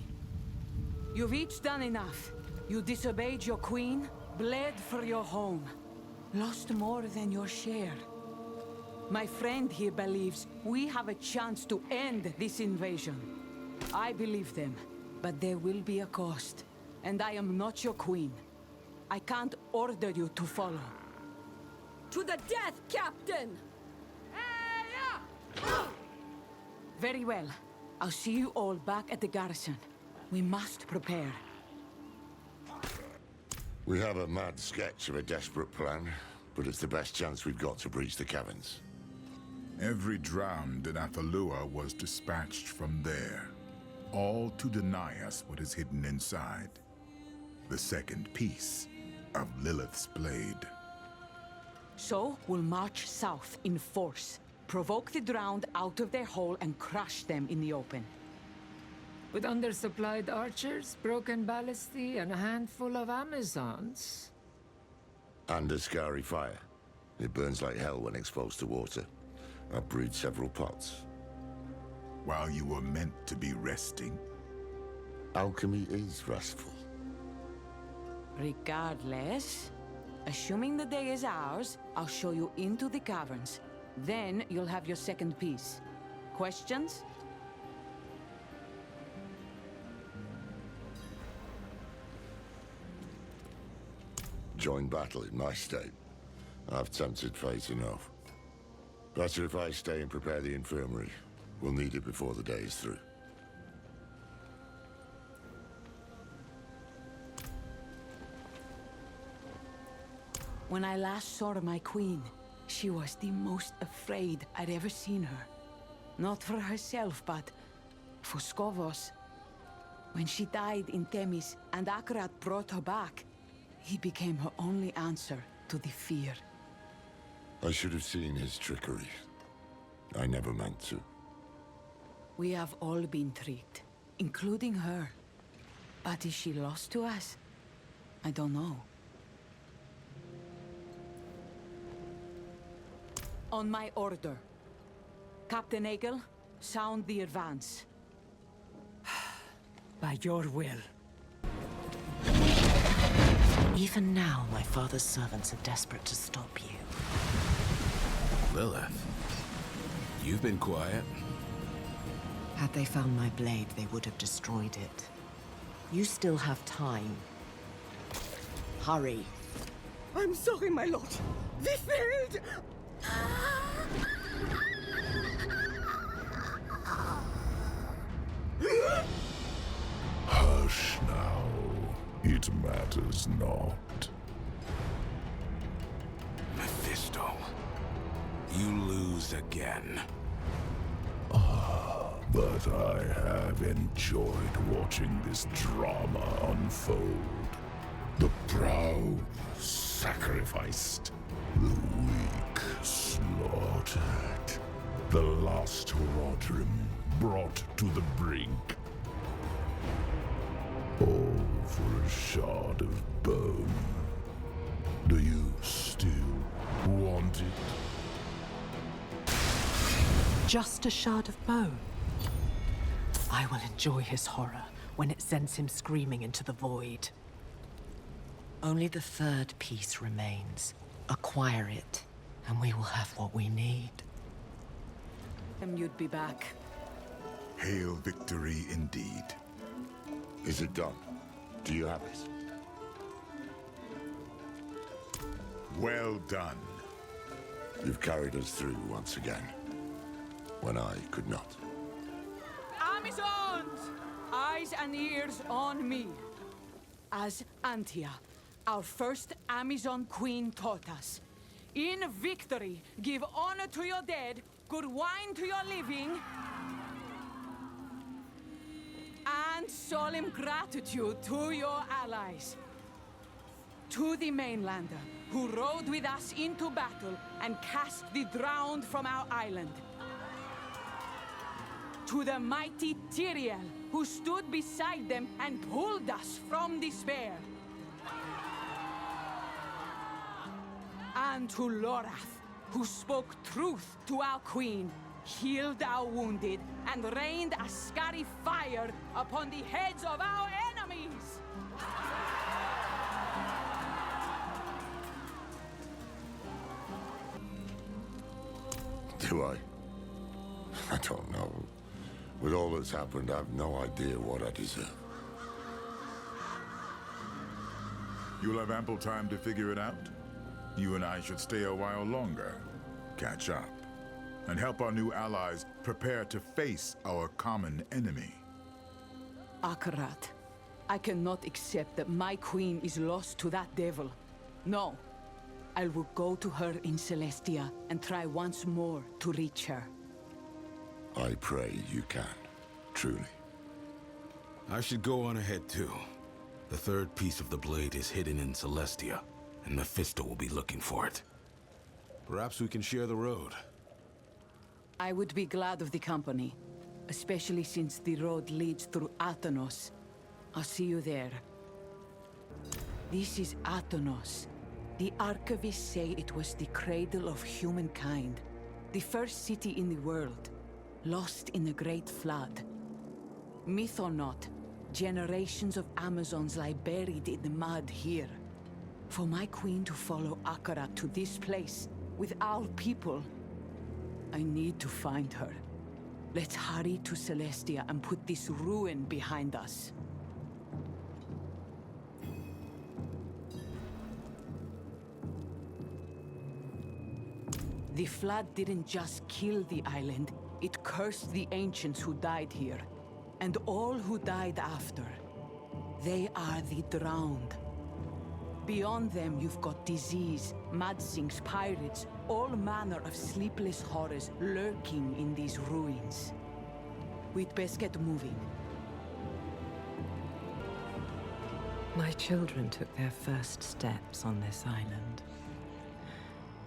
You've each done enough. You disobeyed your queen, bled for your home, lost more than your share. My friend here believes we have a chance to end this invasion. I believe them, but there will be a cost. And I am not your queen. I can't order you to follow. To the death, Captain! Very well. I'll see you all back at the garrison. We must prepare. We have a mad sketch of a desperate plan, but it's the best chance we've got to breach the caverns. Every Drowned in Athalua was dispatched from there, all to deny us what is hidden inside. The second piece of Lilith's blade. So, we'll march south in force, provoke the Drowned out of their hole and crush them in the open. With undersupplied archers, broken ballistae, and a handful of Amazons. And a scary fire. It burns like hell when exposed to water. I've brewed several pots. While you were meant to be resting. Alchemy is restful. Regardless, assuming the day is ours, I'll show you into the caverns. Then you'll have your second piece. Questions? Join battle in my state. I've tempted fate enough. Better if I stay and prepare the infirmary. We'll need it before the day is through. When I last saw my queen, she was the most afraid I'd ever seen her. Not for herself, but for Skovos. When she died in Themis and Akarat brought her back, he became her only answer to the fear. I should have seen his trickery. I never meant to. We have all been tricked, including her. But is she lost to us? I don't know. On my order. Captain Egel, sound the advance. By your will. Even now, my father's servants are desperate to stop you. Lilith, you've been quiet. Had they found my blade, they would have destroyed it. You still have time. Hurry. I'm sorry, my lord. We failed! Hush now. It matters not. Mephisto, you lose again. But I have enjoyed watching this drama unfold. The proud sacrificed, the weak slaughtered, the lost Rodrim brought to the brink. All for a shard of bone. Do you still want it? Just a shard of bone. I will enjoy his horror when it sends him screaming into the void. Only the third piece remains. Acquire it, and we will have what we need. And you'd be back. Hail victory indeed. Is it done? Do you have it? Well done. You've carried us through once again, when I could not. Amazons! Eyes and ears on me. As Antia, our first Amazon queen, taught us. In victory, give honor to your dead, good wine to your living, and solemn gratitude to your allies. To the mainlander, who rode with us into battle and cast the drowned from our island. To the mighty Tyrael, who stood beside them and pulled us from despair. And to Lorath, who spoke truth to our queen, healed our wounded, and rained a scary fire upon the heads of our enemies! Do I? I don't know. With all that's happened, I have no idea what I deserve. You'll have ample time to figure it out. You and I should stay a while longer, catch up, and help our new allies prepare to face our common enemy. Akarat, I cannot accept that my queen is lost to that devil. No. I will go to her in Celestia and try once more to reach her. I pray you can, truly. I should go on ahead too. The third piece of the blade is hidden in Celestia, and Mephisto will be looking for it. Perhaps we can share the road. I would be glad of the company, especially since the road leads through Athenos. I'll see you there. This is Athenos. The archivists say it was the cradle of humankind, the first city in the world, lost in the Great Flood. Myth or not, generations of Amazons lie buried in the mud here. For my queen to follow Akarat to this place, with our people, I need to find her. Let's hurry to Celestia and put this ruin behind us. The flood didn't just kill the island, it cursed the ancients who died here, and all who died after. They are the drowned. Beyond them, you've got disease, mudsings, pirates, all manner of sleepless horrors lurking in these ruins. We'd best get moving. My children took their first steps on this island.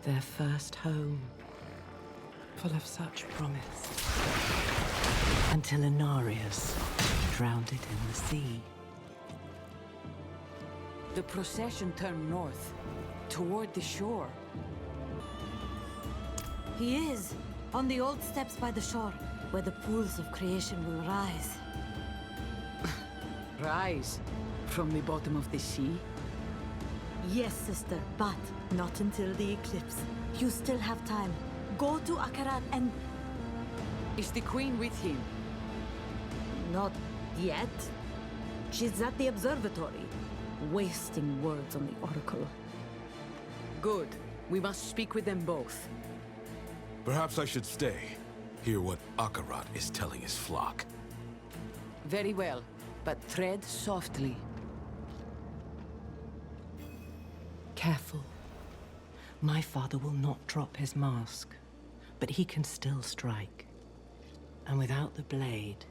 Their first home, full of such promise. Until Inarius drowned it in the sea. The procession turned north, toward the shore. He is, on the old steps by the shore, where the pools of creation will rise. Rise? From the bottom of the sea? Yes, sister, but not until the eclipse. You still have time. Go to Akarat and... Is the Queen with him? Not yet. She's at the observatory, wasting words on the Oracle. Good. We must speak with them both. Perhaps I should stay. Hear what Akarat is telling his flock. Very well, but tread softly. Careful. My father will not drop his mask, but he can still strike. And without the blade,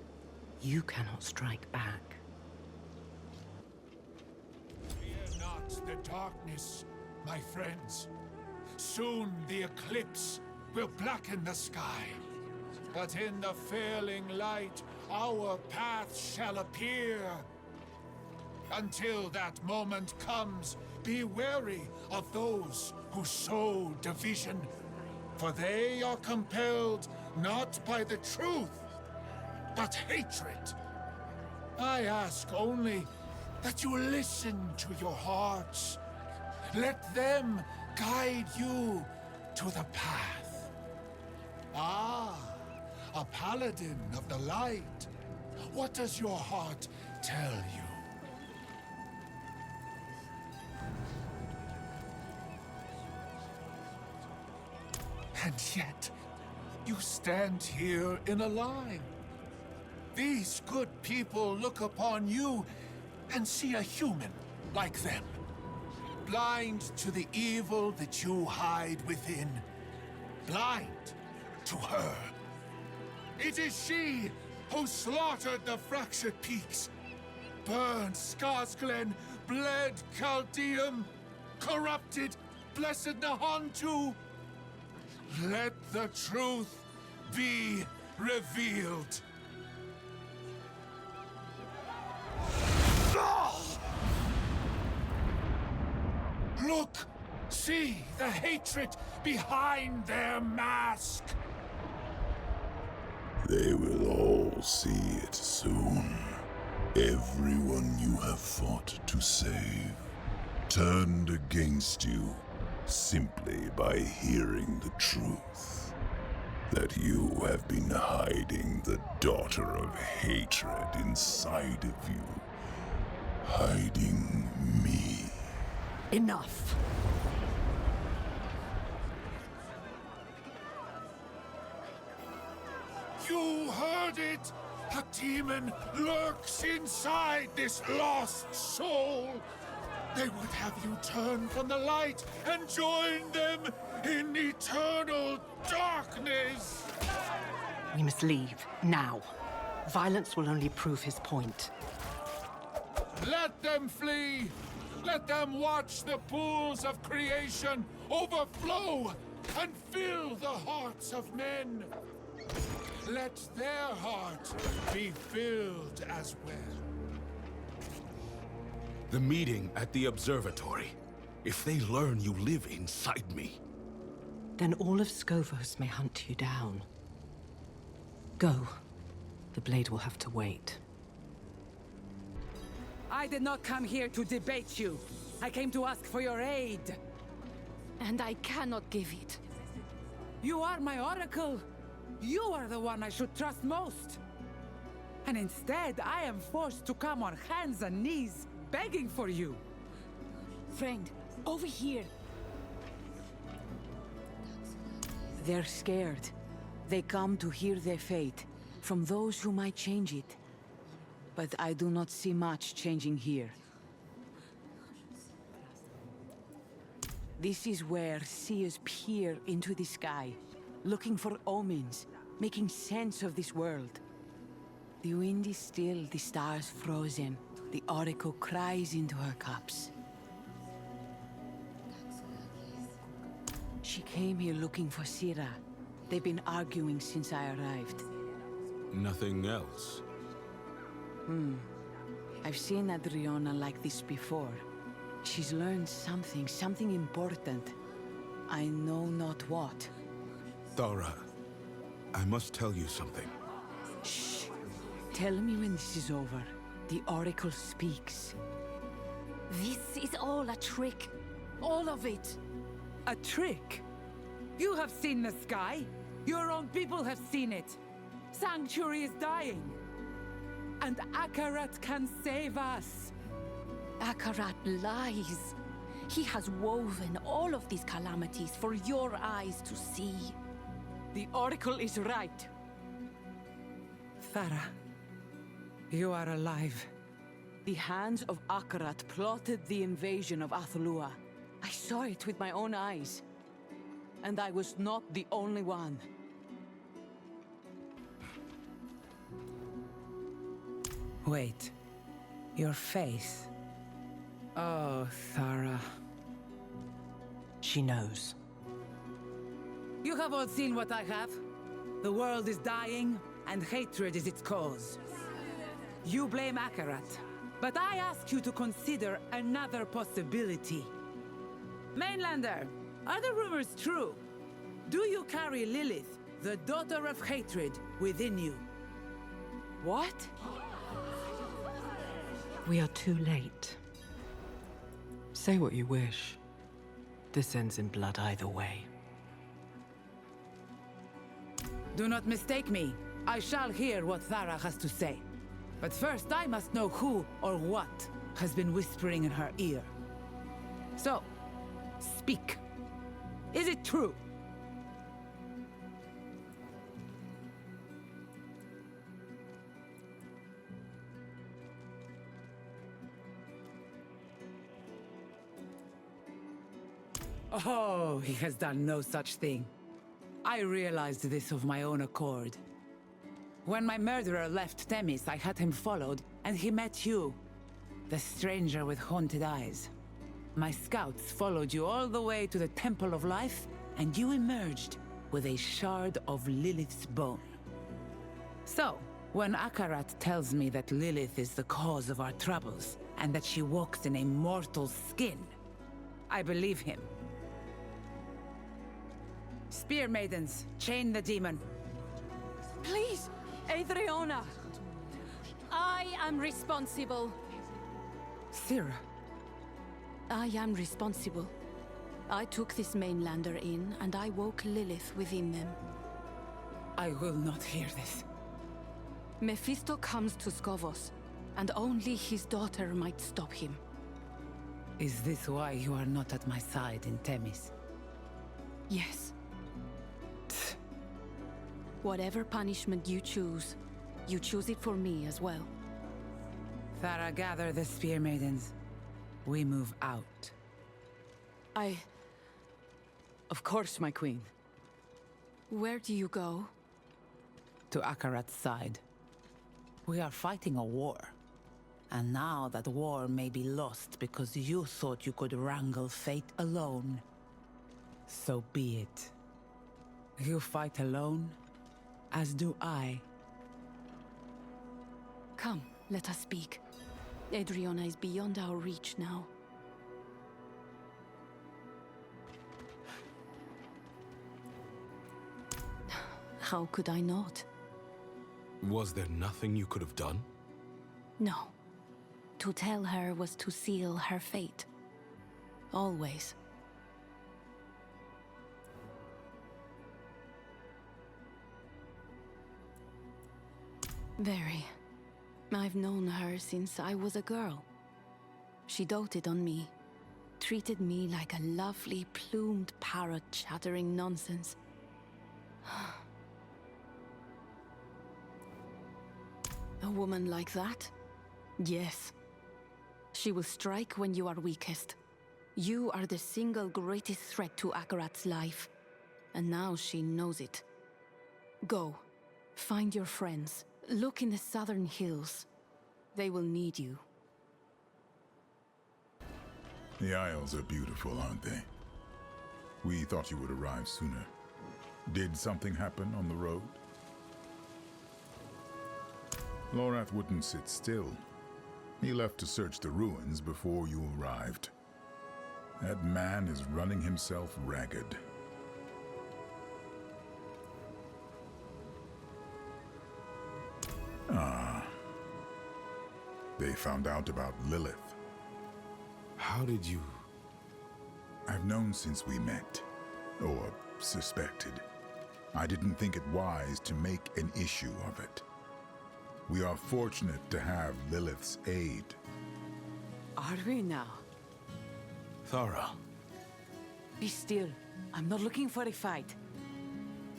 you cannot strike back. Fear not the darkness, my friends. Soon the eclipse will blacken the sky. But in the failing light, our path shall appear. Until that moment comes, be wary of those who sow division. For they are compelled not by the truth, but hatred. I ask only that you listen to your hearts. Let them guide you to the path. Ah, a Paladin of the light. What does your heart tell you? And yet, you stand here in a line. These good people look upon you and see a human like them. Blind to the evil that you hide within. Blind to her. It is she who slaughtered the fractured peaks, burned Skarsglen, bled Chaldeum, corrupted blessed Nahontu. Let the truth be revealed. Look! See the hatred behind their mask! They will all see it soon. Everyone you have fought to save turned against you simply by hearing the truth. That you have been hiding the daughter of hatred inside of you. Hiding me. Enough! You heard it! A demon lurks inside this lost soul! They would have you turn from the light and join them in eternal darkness! We must leave, now. Violence will only prove his point. Let them flee! Let them watch the pools of creation overflow and fill the hearts of men! Let their heart be filled as well. The meeting at the observatory. If they learn you live inside me... Then all of Scovos may hunt you down. Go. The blade will have to wait. I did not come here to debate you. I came to ask for your aid. And I cannot give it. You are my oracle. You are the one I should trust most. And instead, I am forced to come on hands and knees, begging for you. Friend, over here. They're scared. They come to hear their fate from those who might change it. But I do not see much changing here. This is where seers peer into the sky, looking for omens, making sense of this world. The wind is still, the stars frozen. The Oracle cries into her cups. She came here looking for Sira. They've been arguing since I arrived. Nothing else? I've seen Adriana like this before. She's learned something important. I know not what. Thara, I must tell you something. Shh. Tell me when this is over. The Oracle speaks. This is all a trick. All of it. A trick? You have seen the sky. Your own people have seen it. Sanctuary is dying. And Akarat can save us. Akarat lies. He has woven all of these calamities for your eyes to see. The Oracle is right. Thara, you are alive. The hands of Akarat plotted the invasion of Athlua. I saw it with my own eyes. And I was not the only one. Wait. Your face. Oh, Thara. She knows. You have all seen what I have. The world is dying, and hatred is its cause. You blame Akarat, but I ask you to consider another possibility. Mainlander, are the rumors true? Do you carry Lilith, the daughter of hatred, within you? What? We are too late. Say what you wish. This ends in blood either way. Do not mistake me. I shall hear what Thara has to say. But first I must know who or what has been whispering in her ear. So, speak. Is it true? Oh, he has done no such thing. I realized this of my own accord. When my murderer left Themis, I had him followed, and he met you. The stranger with haunted eyes. My scouts followed you all the way to the Temple of Life, and you emerged with a shard of Lilith's bone. So, when Akarat tells me that Lilith is the cause of our troubles, and that she walks in a mortal skin, I believe him. Spear Maidens, chain the demon. Please, Adriana! I am responsible. Sira. I am responsible. I took this mainlander in, and I woke Lilith within them. I will not hear this. Mephisto comes to Skovos, and only his daughter might stop him. Is this why you are not at my side in Themis? Yes. Whatever punishment you choose it for me as well. Thara, gather the Spear Maidens. We move out. Of course, my queen. Where do you go? To Akarat's side. We are fighting a war. And now that war may be lost because you thought you could wrangle fate alone. So be it. You fight alone, as do I. Come, let us speak. Adriana is beyond our reach now. How could I not? Was there nothing you could have done? No. To tell her was to seal her fate. Always. Very. I've known her since I was a girl. She doted on me, treated me like a lovely plumed parrot chattering nonsense. A woman like that? Yes. She will strike when you are weakest. You are the single greatest threat to Akarat's life. And now she knows it. Go. Find your friends. Look in the southern hills. They will need you. The Isles are beautiful, aren't they? We thought you would arrive sooner. Did something happen on the road? Lorath wouldn't sit still. He left to search the ruins before you arrived. That man is running himself ragged. Ah. They found out about Lilith. How did you... I've known since we met. Or suspected. I didn't think it wise to make an issue of it. We are fortunate to have Lilith's aid. Are we now? Thara. Be still. I'm not looking for a fight.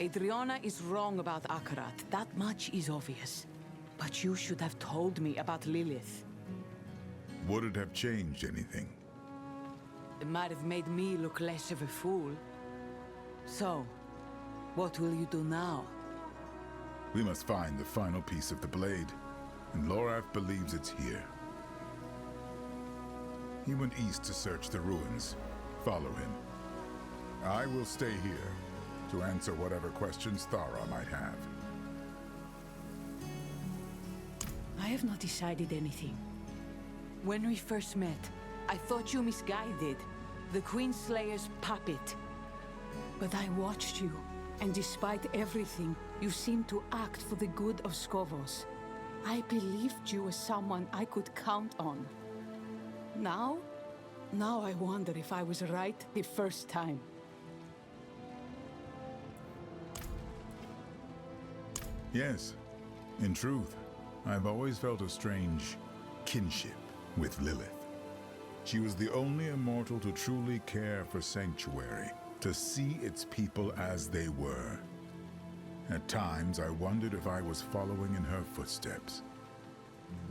Adriana is wrong about Akarat. That much is obvious. But you should have told me about Lilith. Would it have changed anything? It might have made me look less of a fool. So, what will you do now? We must find the final piece of the blade, and Lorath believes it's here. He went east to search the ruins. Follow him. I will stay here to answer whatever questions Thara might have. I have not decided anything. When we first met, I thought you misguided, the Queenslayer's puppet. But I watched you, and despite everything, you seemed to act for the good of Skovos. I believed you as someone I could count on. Now I wonder if I was right the first time. Yes, in truth, I've always felt a strange kinship with Lilith. She was the only immortal to truly care for Sanctuary, to see its people as they were. At times, I wondered if I was following in her footsteps.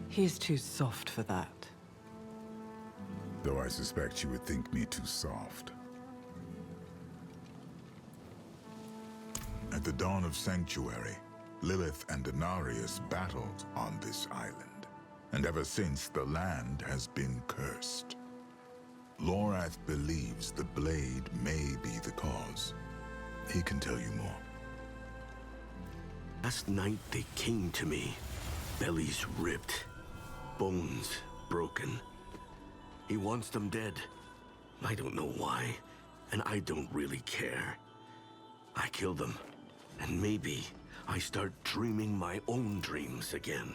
He's too soft for that. Though I suspect she would think me too soft. At the dawn of Sanctuary, Lilith and Inarius battled on this island, and ever since the land has been cursed. Lorath believes the blade may be the cause. He can tell you more. Last night they came to me, bellies ripped, bones broken. He wants them dead. I don't know why, and I don't really care. I kill them, and maybe I start dreaming my own dreams again.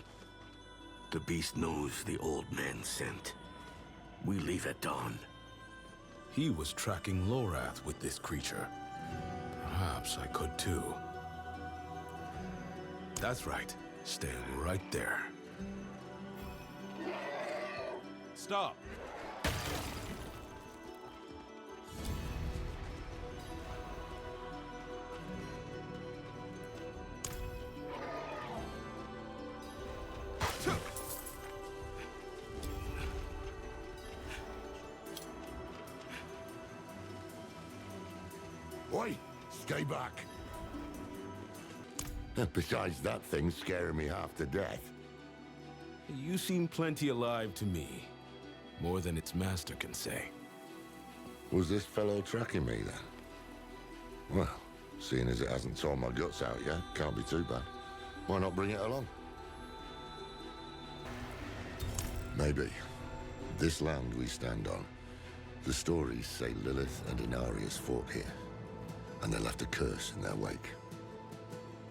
The beast knows the old man sent. We leave at dawn. He was tracking Lorath with this creature. Perhaps I could too. That's right. Stay right there. Stop! Oi! Stay back! Besides that thing scaring me half to death. You seem plenty alive to me. More than its master can say. Was this fellow tracking me then? Well, seeing as it hasn't torn my guts out yet, can't be too bad. Why not bring it along? Maybe. This land we stand on, the stories say Lilith and Inarius fought here, and they left a curse in their wake.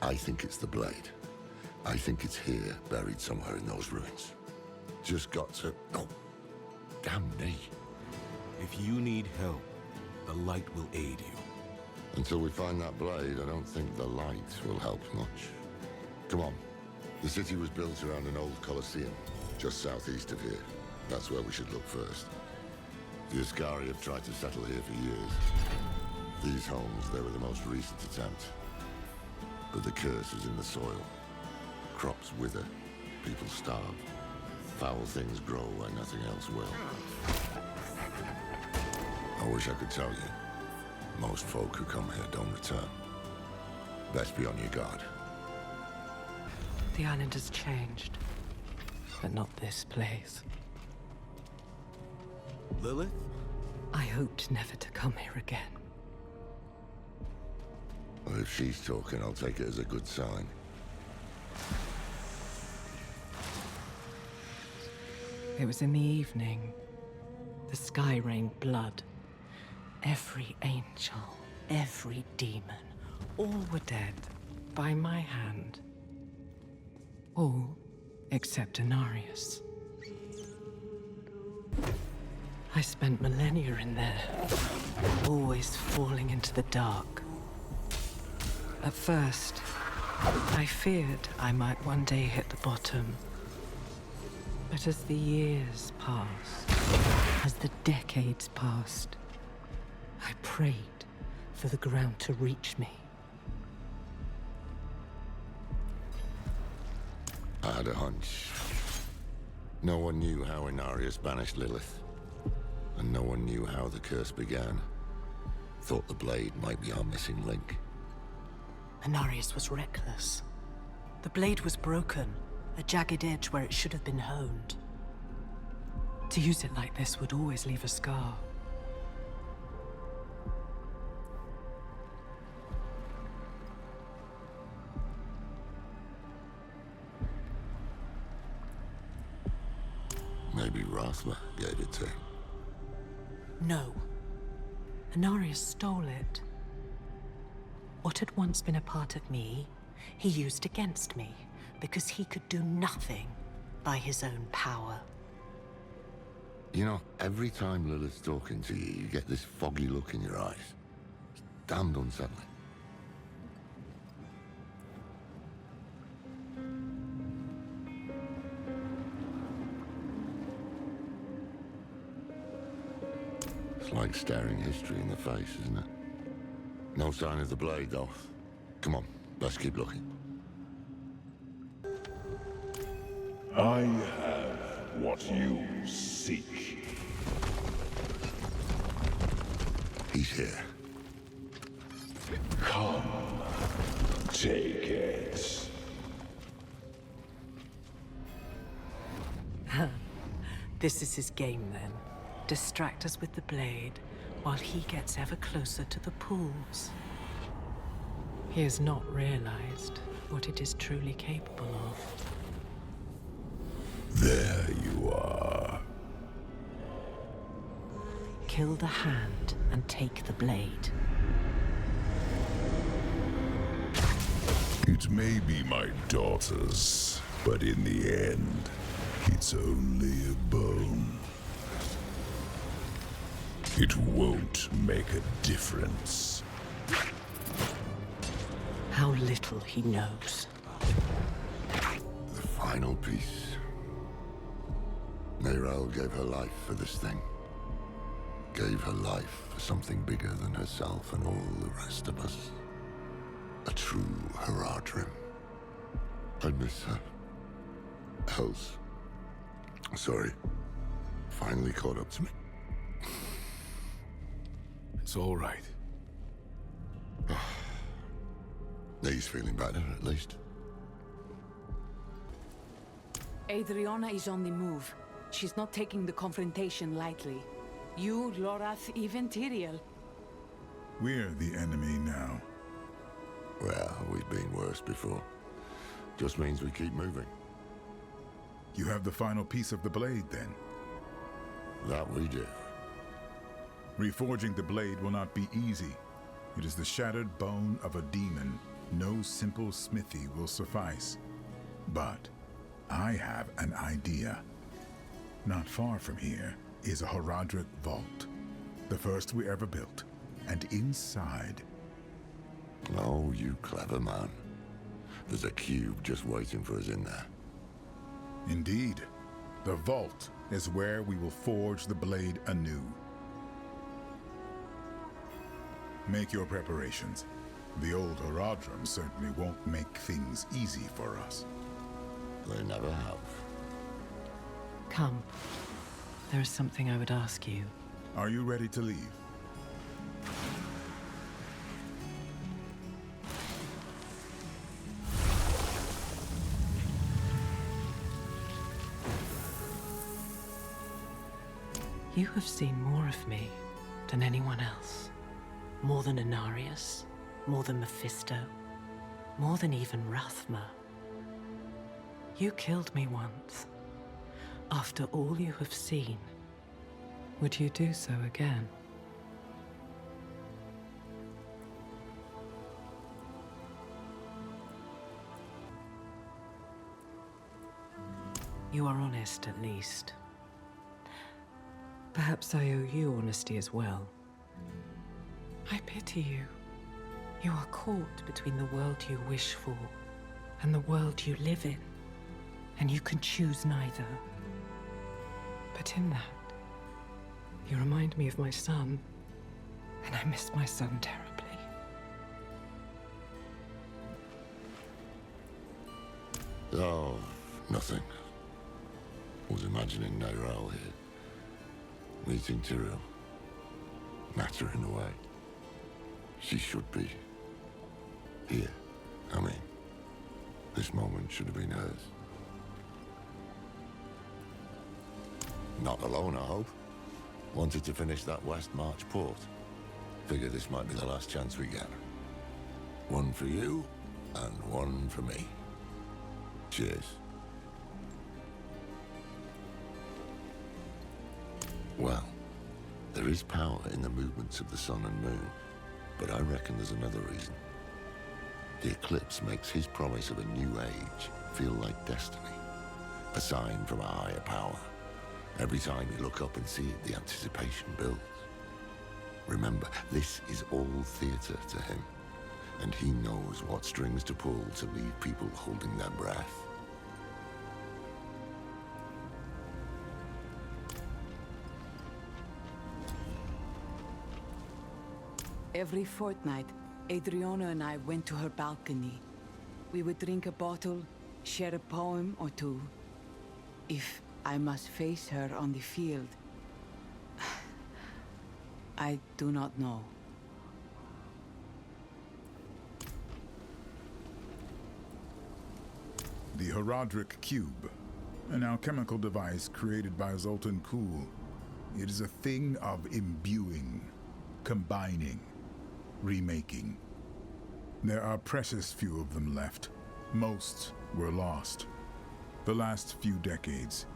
I think it's the blade. I think it's here, buried somewhere in those ruins. Just got to... Oh, damn me. If you need help, the light will aid you. Until we find that blade, I don't think the light will help much. Come on. The city was built around an old Colosseum, just southeast of here. That's where we should look first. The Ascari have tried to settle here for years. These homes, they were the most recent attempt. But the curse is in the soil. Crops wither, people starve. Foul things grow where nothing else will. I wish I could tell you. Most folk who come here don't return. Best be on your guard. The island has changed, but not this place. Lilith? I hoped never to come here again. Well, if she's talking, I'll take it as a good sign. It was in the evening. The sky rained blood. Every angel, every demon, all were dead by my hand. All except Inarius. I spent millennia in there, always falling into the dark, At first, I feared I might one day hit the bottom. But as the years passed, as the decades passed, I prayed for the ground to reach me. I had a hunch. No one knew how Inarius banished Lilith. And no one knew how the curse began. Thought the blade might be our missing link. Inarius was reckless. The blade was broken, a jagged edge where it should have been honed. To use it like this would always leave a scar. Maybe Rathma gave it to him. No. Inarius stole it. What had once been a part of me, he used against me, because he could do nothing by his own power. You know, every time Lilith's talking to you, you get this foggy look in your eyes. It's damned unsettling. It's like staring history in the face, isn't it? No sign of the blade, though. Come on, let's keep looking. I have what you seek. He's here. Come, take it. This is his game, then. Distract us with the blade, while he gets ever closer to the pools. He has not realized what it is truly capable of. There you are. Kill the hand and take the blade. It may be my daughter's, but in the end, it's only a bone. It won't make a difference. How little he knows. The final piece. Neyrelle gave her life for this thing. Gave her life for something bigger than herself and all the rest of us. A true Haradrim. I miss her. Else. Sorry. Finally caught up to me. It's all right. He's feeling better, at least. Adriana is on the move. She's not taking the confrontation lightly. You, Lorath, even Tyrael. We're the enemy now. Well, we've been worse before. Just means we keep moving. You have the final piece of the blade, then? That we do. Reforging the blade will not be easy. It is the shattered bone of a demon. No simple smithy will suffice. But I have an idea. Not far from here is a Haradric vault. The first we ever built. And inside... Oh, you clever man. There's a cube just waiting for us in there. Indeed. The vault is where we will forge the blade anew. Make your preparations. The old Haradrim certainly won't make things easy for us. They never have. Come. There is something I would ask you. Are you ready to leave? You have seen more of me than anyone else. More than Inarius, more than Mephisto, more than even Rathma. You killed me once. After all you have seen, would you do so again? You are honest, at least. Perhaps I owe you honesty as well. I pity you. You are caught between the world you wish for and the world you live in, and you can choose neither. But in that, you remind me of my son, and I miss my son terribly. Oh, nothing. Was imagining Nyrel here. Meeting Tyrell. Nattering away. She should be here. I mean, this moment should have been hers. Not alone, I hope. Wanted to finish that West March port. Figure this might be the last chance we get. One for you, and one for me. Cheers. Well, there is power in the movements of the sun and moon, but I reckon there's another reason. The eclipse makes his promise of a new age feel like destiny, a sign from a higher power. Every time you look up and see it, the anticipation builds. Remember, this is all theater to him, and he knows what strings to pull to leave people holding their breath. Every fortnight, Adriana and I went to her balcony. We would drink a bottle, share a poem or two. If I must face her on the field, I do not know. The Horadric Cube, an alchemical device created by Zoltan Kuhl. It is a thing of imbuing, combining, remaking. There are precious few of them left. Most were lost. The last few decades,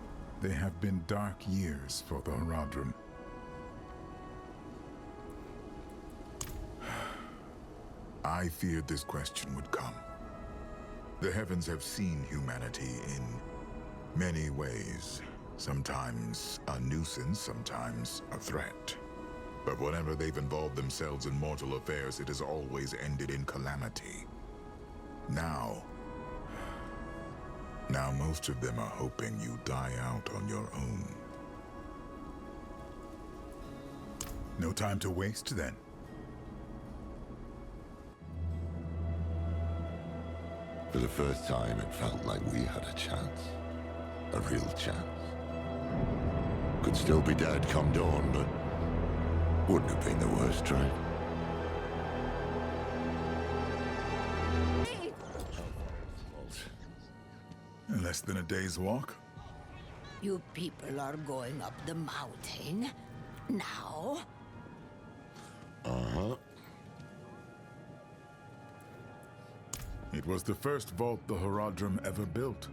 they have been dark years for the Horadrim. I feared this question would come. The heavens have seen humanity in many ways. Sometimes a nuisance, sometimes a threat. But whenever they've involved themselves in mortal affairs, it has always ended in calamity. Now most of them are hoping you die out on your own. No time to waste, then. For the first time, it felt like we had a chance. A real chance. Could still be dead come dawn, but wouldn't have been the worst try. Less than a day's walk? You people are going up the mountain? Now? Uh-huh. It was the first vault the Horadrim ever built.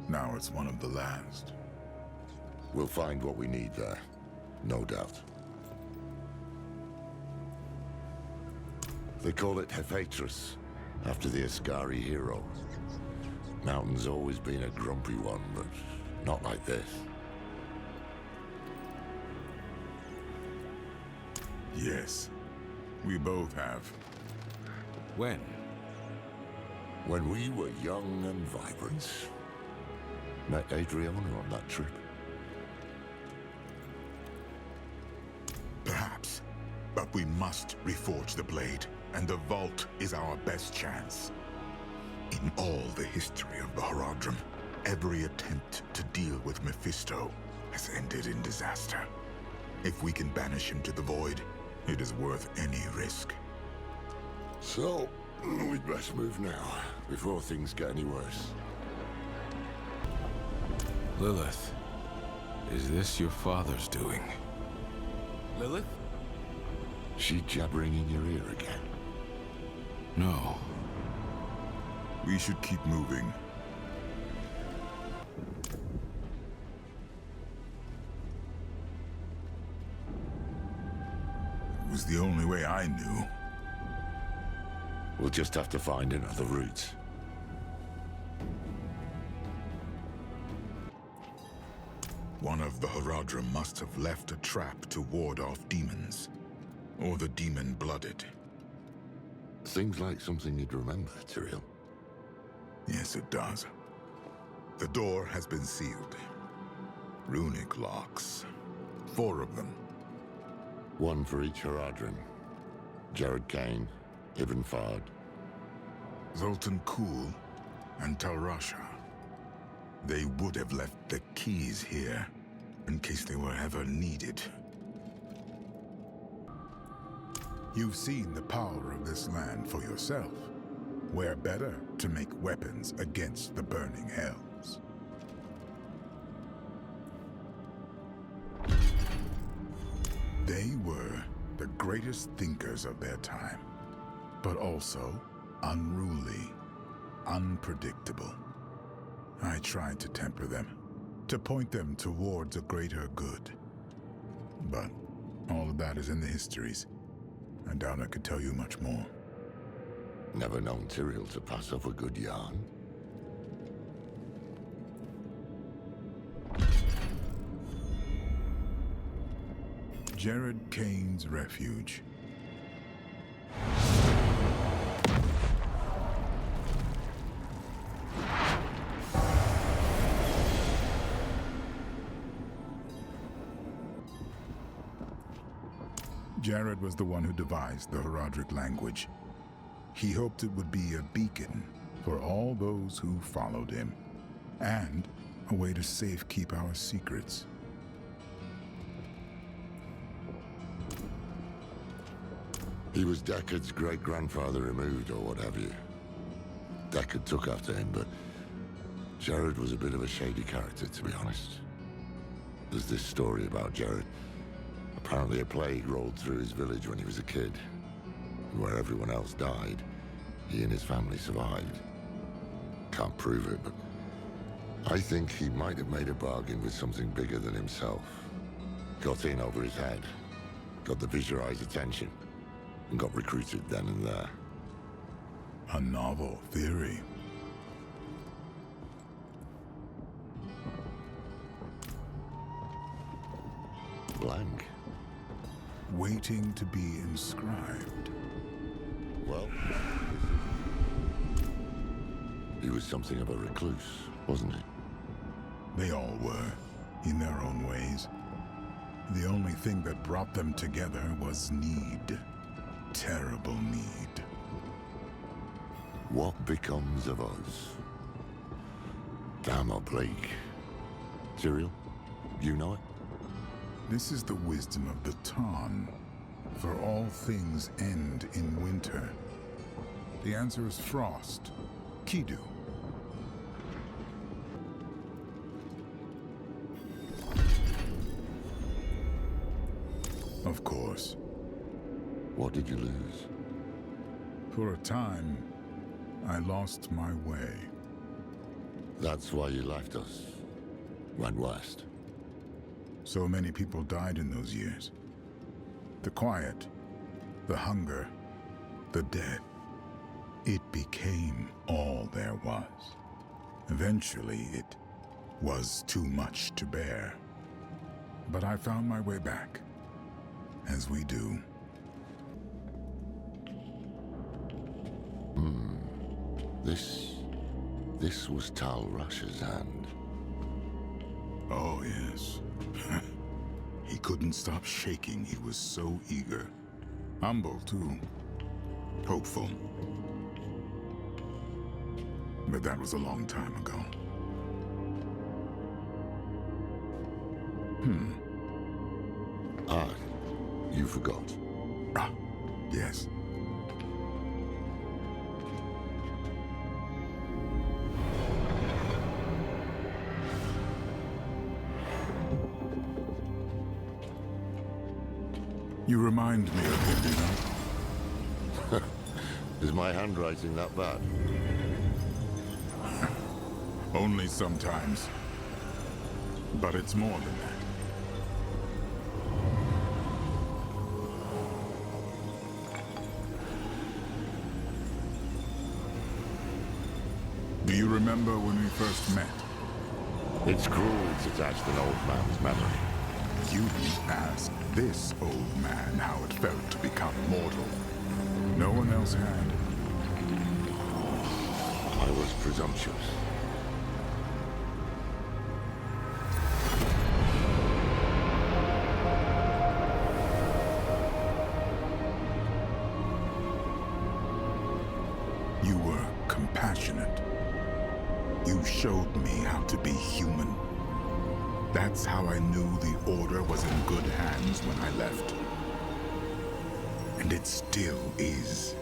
Now it's one of the last. We'll find what we need there. No doubt. They call it Hephaetrus, after the Ascari hero. Mountain's always been a grumpy one, but not like this. Yes, we both have. When? When we were young and vibrant. Met Adriana on that trip. Perhaps. But we must reforge the blade, and the vault is our best chance. In all the history of the Horadrim, every attempt to deal with Mephisto has ended in disaster. If we can banish him to the void, it is worth any risk. So, we'd best move now, before things get any worse. Lilith, is this your father's doing? Lilith? She jabbering in your ear again? No. We should keep moving. It was the only way I knew. We'll just have to find another route. One of the Horadrim must have left a trap to ward off demons. Or the demon-blooded. seems like something you'd remember, Tyrael. Yes, it does. The door has been sealed. Runic locks. 4 of them. One for each Haradrim. Jared Kane, Ibn Fard. Zoltan Kuhl and Tal Rasha. They would have left the keys here in case they were ever needed. You've seen the power of this land for yourself. Where better to make weapons against the burning hells? They were the greatest thinkers of their time, but also unruly, unpredictable. I tried to temper them, to point them towards a greater good. But all of that is in the histories. I doubt I could tell you much more. Never known Tyrael to pass off a good yarn. Jared Kane's refuge. Jared was the one who devised the Haradric language. He hoped it would be a beacon for all those who followed him, and a way to safekeep our secrets. He was Deckard's great-grandfather removed, or what have you. Deckard took after him, but Jared was a bit of a shady character, to be honest. There's this story about Jared. Apparently a plague rolled through his village when he was a kid. And where everyone else died, he and his family survived. Can't prove it, but I think he might have made a bargain with something bigger than himself. Got in over his head, got the Viserais' attention, and got recruited then and there. A novel theory. Blank. Waiting to be inscribed. Well, he was something of a recluse, wasn't he? They all were, in their own ways. The only thing that brought them together was need. Terrible need. What becomes of us? Damn oblique. Tyrael, you know it? This is the wisdom of the Tarn. For all things end in winter. The answer is frost. Kidu. Of course. What did you lose? For a time, I lost my way. That's why you left us. Went west. So many people died in those years. The quiet, the hunger, the dead. It became all there was. Eventually, it was too much to bear. But I found my way back, as we do. This was Tal Rasha's hand. Oh, yes. He couldn't stop shaking. He was so eager. Humble, too. Hopeful. But that was a long time ago. Ah, you forgot. Ah, yes. You remind me of him, you know? Is my handwriting that bad? Only sometimes. But it's more than that. Do you remember when we first met? It's cruel to touch an old man's memory. You asked this old man how it felt to become mortal. No one else had. I was presumptuous. You were compassionate. You showed me how to be human. That's how I knew the Order was in good hands when I left. And it still is.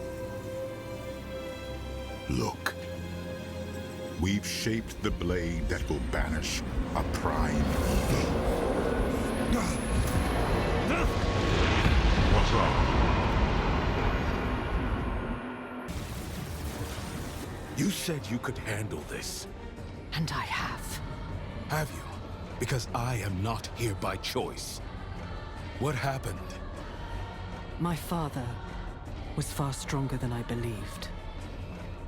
Look. We've shaped the blade that will banish a prime evil. What's wrong? You said you could handle this. And I have. Have you? Because I am not here by choice. What happened? My father was far stronger than I believed.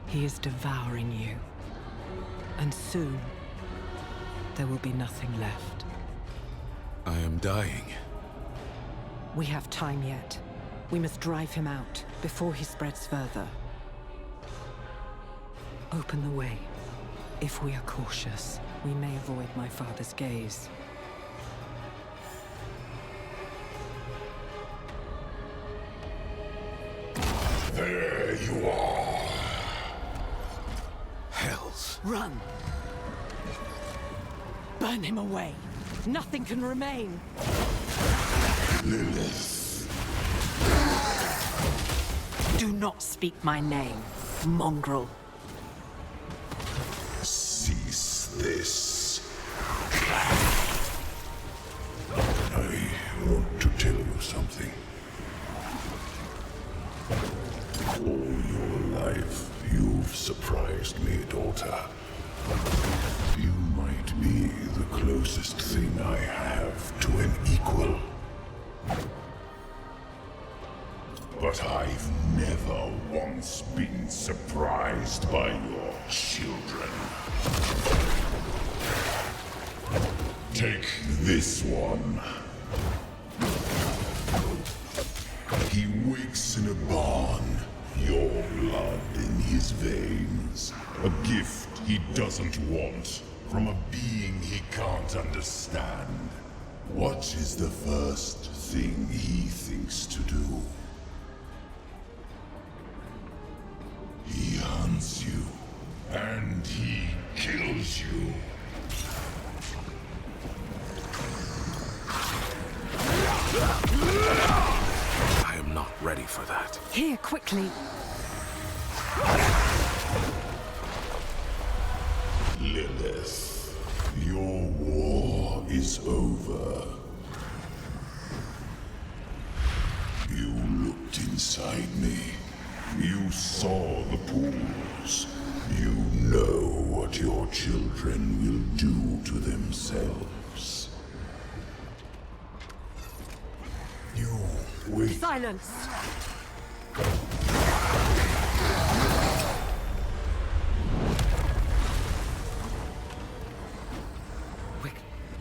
He is devouring you. And soon, there will be nothing left. I am dying. We have time yet. We must drive him out before he spreads further. Open the way. If we are cautious, we may avoid my father's gaze. There you are. Hells. Run! Burn him away. Nothing can remain. Lilith. Do not speak my name, mongrel. Cease this. I want to tell you something. All your life, you've surprised me, daughter. You might be the closest thing I have to an equal. But I've never once been surprised by your children. Take this one. He wakes in a barn, your blood in his veins. A gift he doesn't want, from a being he can't understand. What is the first thing he thinks to do? He hunts you, and he kills you. I am not ready for that. Here, quickly. Lilith, your war is over. You looked inside me. You saw the pools. You know what your children will do to themselves. You wait. Silence!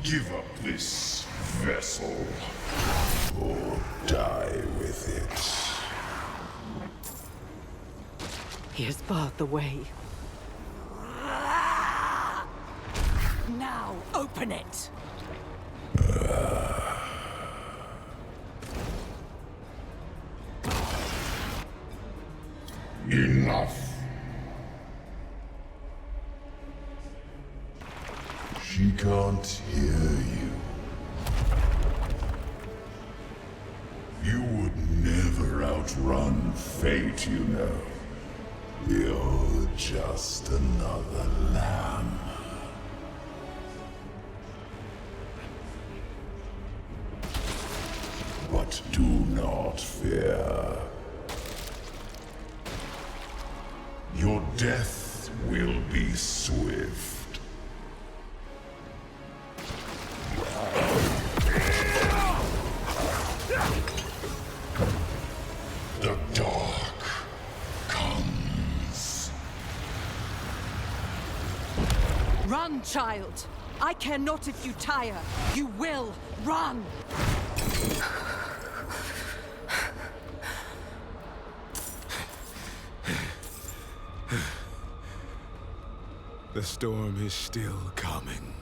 Give up this vessel, or die with it. He has barred the way. Now, open it! Enough! She can't hear you. You would never outrun fate, you know. You're just another lamb. But do not fear. Your death will be swift. The dark comes. Run, child! I care not if you tire. You will run! The storm is still coming.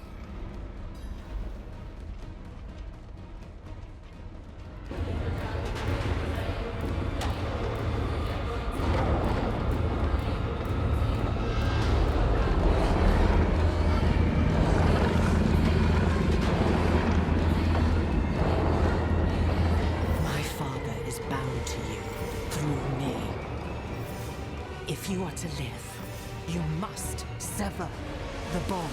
My father is bound to you through me. If you are to live, you must sever the bond.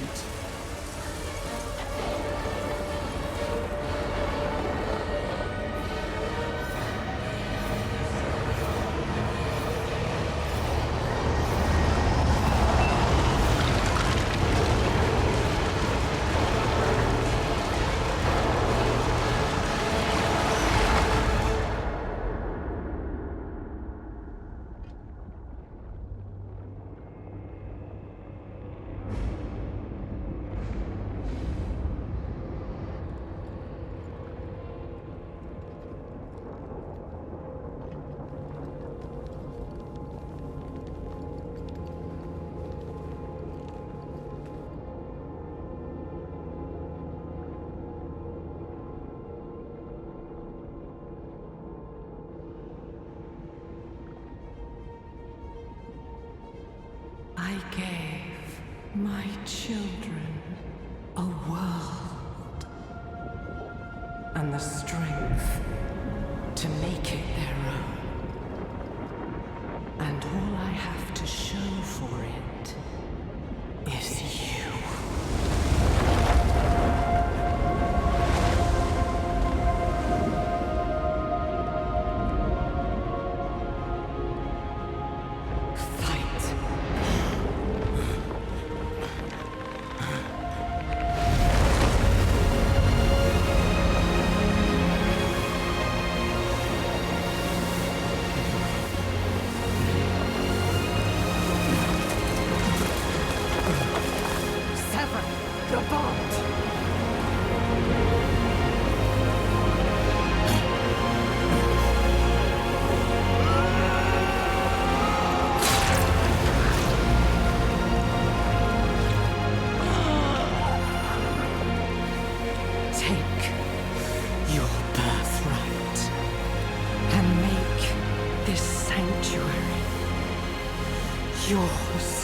I gave my children a world and the strength to make it their own. And all I have to show for it is you. Take your birthright and make this sanctuary yours.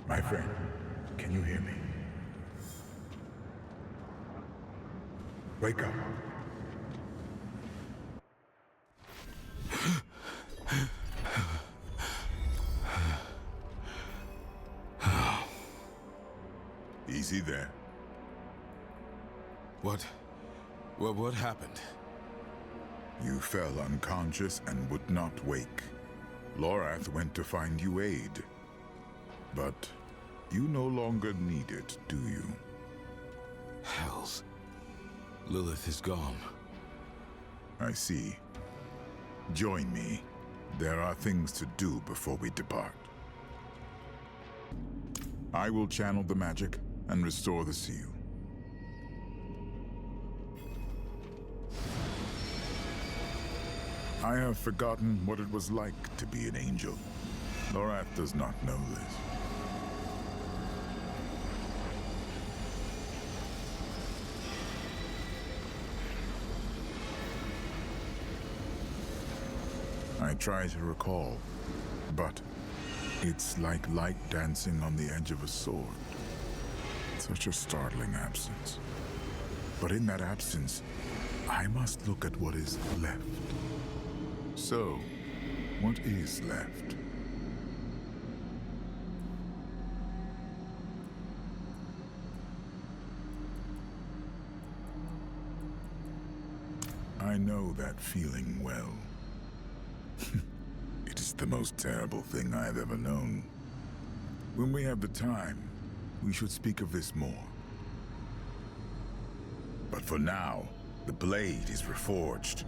My friend, can you hear me? Wake up. Easy there. What happened? You fell unconscious and would not wake. Lorath went to find you aid. But you no longer need it, do you? Hells. Lilith is gone. I see. Join me. There are things to do before we depart. I will channel the magic and restore the seal. I have forgotten what it was like to be an angel. Lorath does not know this. I try to recall, but it's like light dancing on the edge of a sword. Such a startling absence. But in that absence, I must look at what is left. So, what is left? I know that feeling well. It is the most terrible thing I have ever known. When we have the time, we should speak of this more. But for now, the blade is reforged.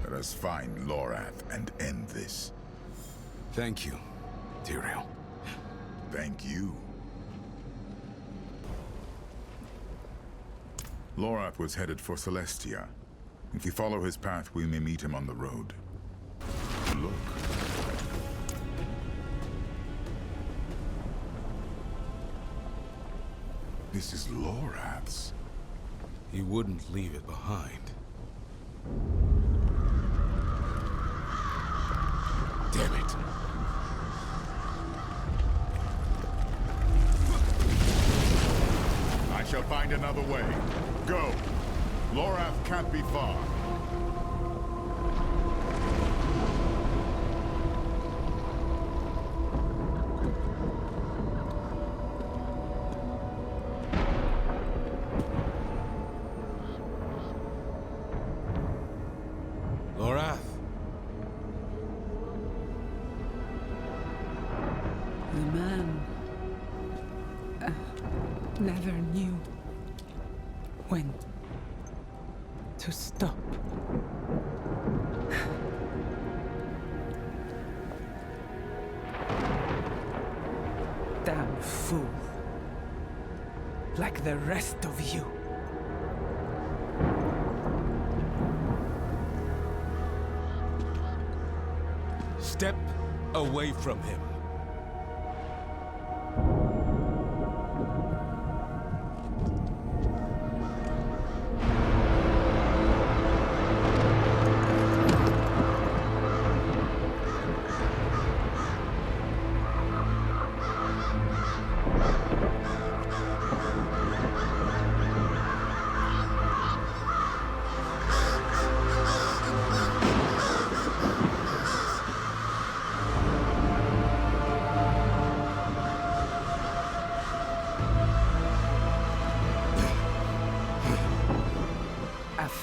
Let us find Lorath and end this. Thank you, Tyrael. Thank you. Lorath was headed for Celestia. If we follow his path, we may meet him on the road. Look. This is Lorath's. He wouldn't leave it behind. Damn it. I shall find another way. Go. Lorath can't be far. Lorath. The man never knew when to stop. Damn fool. Like the rest of you. Step away from him.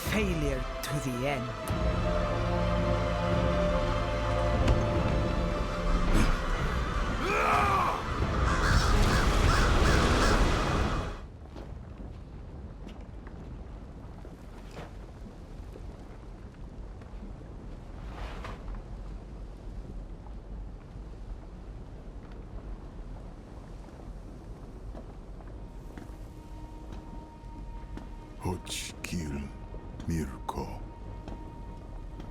Failure to the end. Hochkil Mirko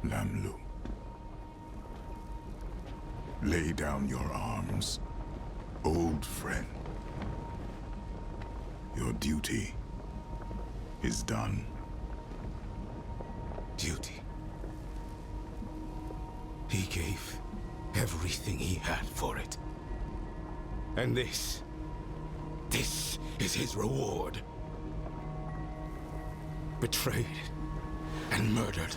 Lamlu. Lay down your arms, old friend. Your duty is done. Duty. He gave everything he had for it. And this is his reward. Betrayed and murdered.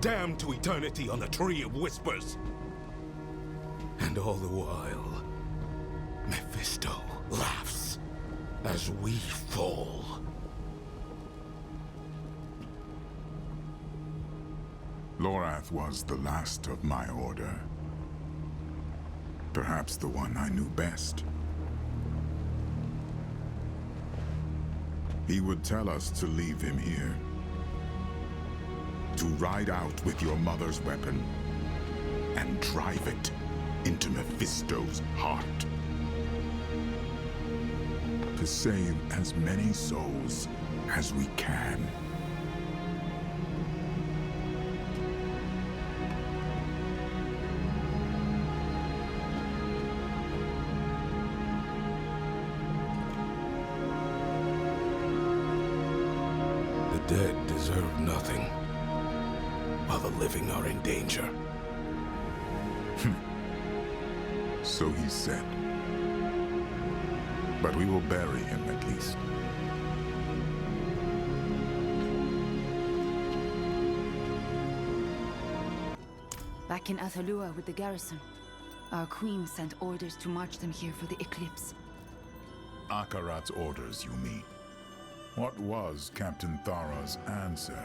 Damned to eternity on the Tree of Whispers. And all the while, Mephisto laughs as we fall. Lorath was the last of my order. Perhaps the one I knew best. He would tell us to leave him here. To ride out with your mother's weapon and drive it into Mephisto's heart. To save as many souls as we can. The dead deserve nothing. while the living are in danger. So he said. But we will bury him at least. Back in Athalua with the garrison, our queen sent orders to march them here for the eclipse. Akarat's orders, you mean? What was Captain Thara's answer?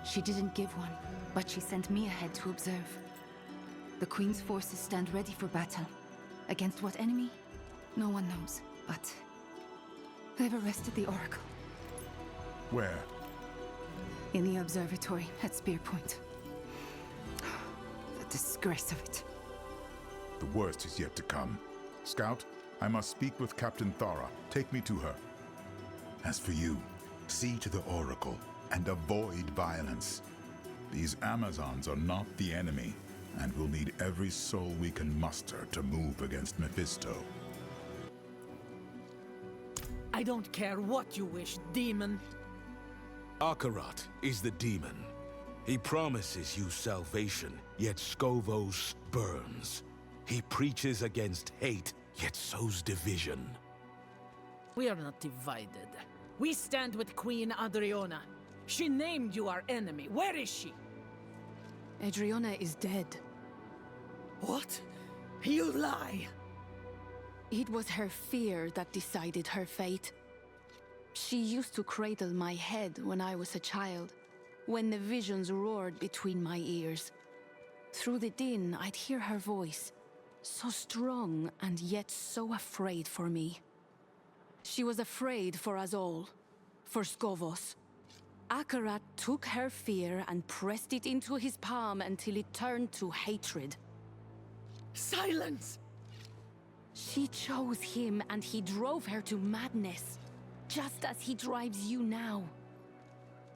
She didn't give one, but she sent me ahead to observe. The queen's forces stand ready for battle. Against what enemy? No one knows, but they've arrested the Oracle. Where? In the observatory at Spear Point. The disgrace of it. The worst is yet to come. Scout, I must speak with Captain Thara. Take me to her. As for you, see to the Oracle and avoid violence. These Amazons are not the enemy, and we'll need every soul we can muster to move against Mephisto. I don't care what you wish, demon. Akarat is the demon. He promises you salvation, yet Skovos spurns. He preaches against hate, yet sows division. We are not divided. We stand with Queen Adriona. She named you our enemy. Where is she? Adriona is dead. What? You lie! It was her fear that decided her fate. She used to cradle my head when I was a child, when the visions roared between my ears. Through the din, I'd hear her voice, so strong and yet so afraid for me. She was afraid for us all, for Skovos. Akarat took her fear and pressed it into his palm until it turned to hatred. Silence! She chose him and he drove her to madness, just as he drives you now.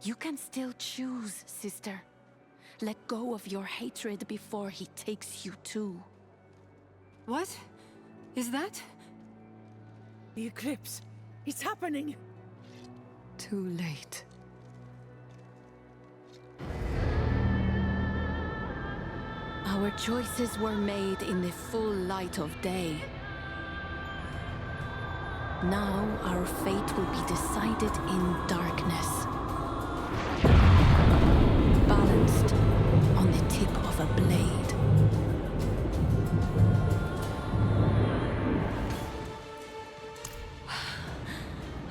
You can still choose, sister. Let go of your hatred before he takes you too. What? Is that? The eclipse. It's happening. Too late. Our choices were made in the full light of day. Now our fate will be decided in darkness. Balanced on the tip of a blade.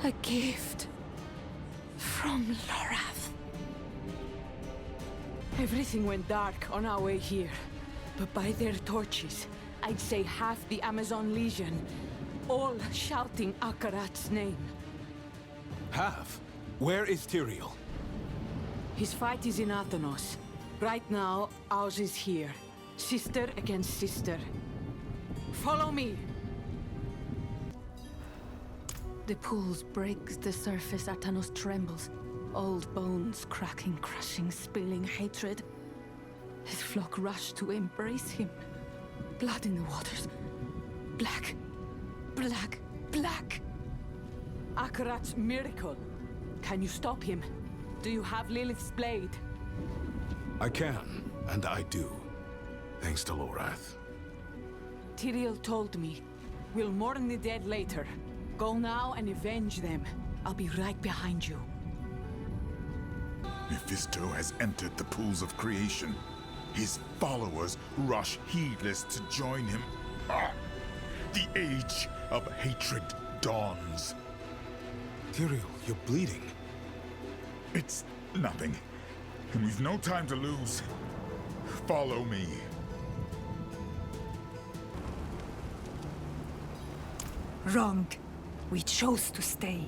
A gift from Lorath. Everything went dark on our way here. But by their torches, I'd say half the Amazon Legion, all shouting Akarat's name. Half? Where is Tyrael? His fight is in Athanos. Right now, ours is here. Sister against sister. Follow me! The pools break, the surface. Athanos trembles. Old bones cracking, crushing, spilling hatred. His flock rush to embrace him. Blood in the waters. Black. Black. Black. Akarat's miracle. Can you stop him? Do you have Lilith's blade? I can, and I do. Thanks to Lorath. Tyrael told me. We'll mourn the dead later. Go now and avenge them. I'll be right behind you. Mephisto has entered the pools of creation. His followers rush heedless to join him. The age of hatred dawns. Tyrael, you're bleeding. It's nothing. And we've no time to lose. Follow me. Wrong. We chose to stay,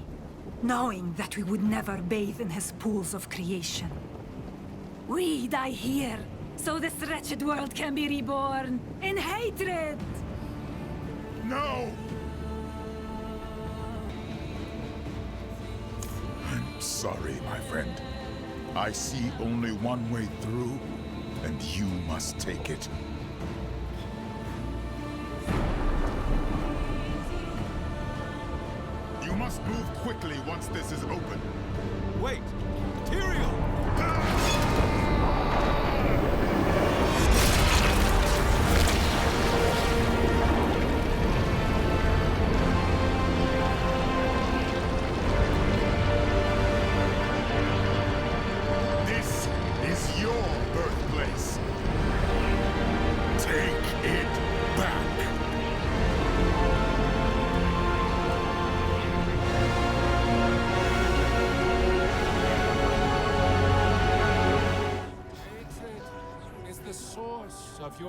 knowing that we would never bathe in his pools of creation. We die here, so this wretched world can be reborn in hatred! No! I'm sorry, my friend. I see only one way through, and you must take it. You must move quickly once this is open. Wait! Tyrael!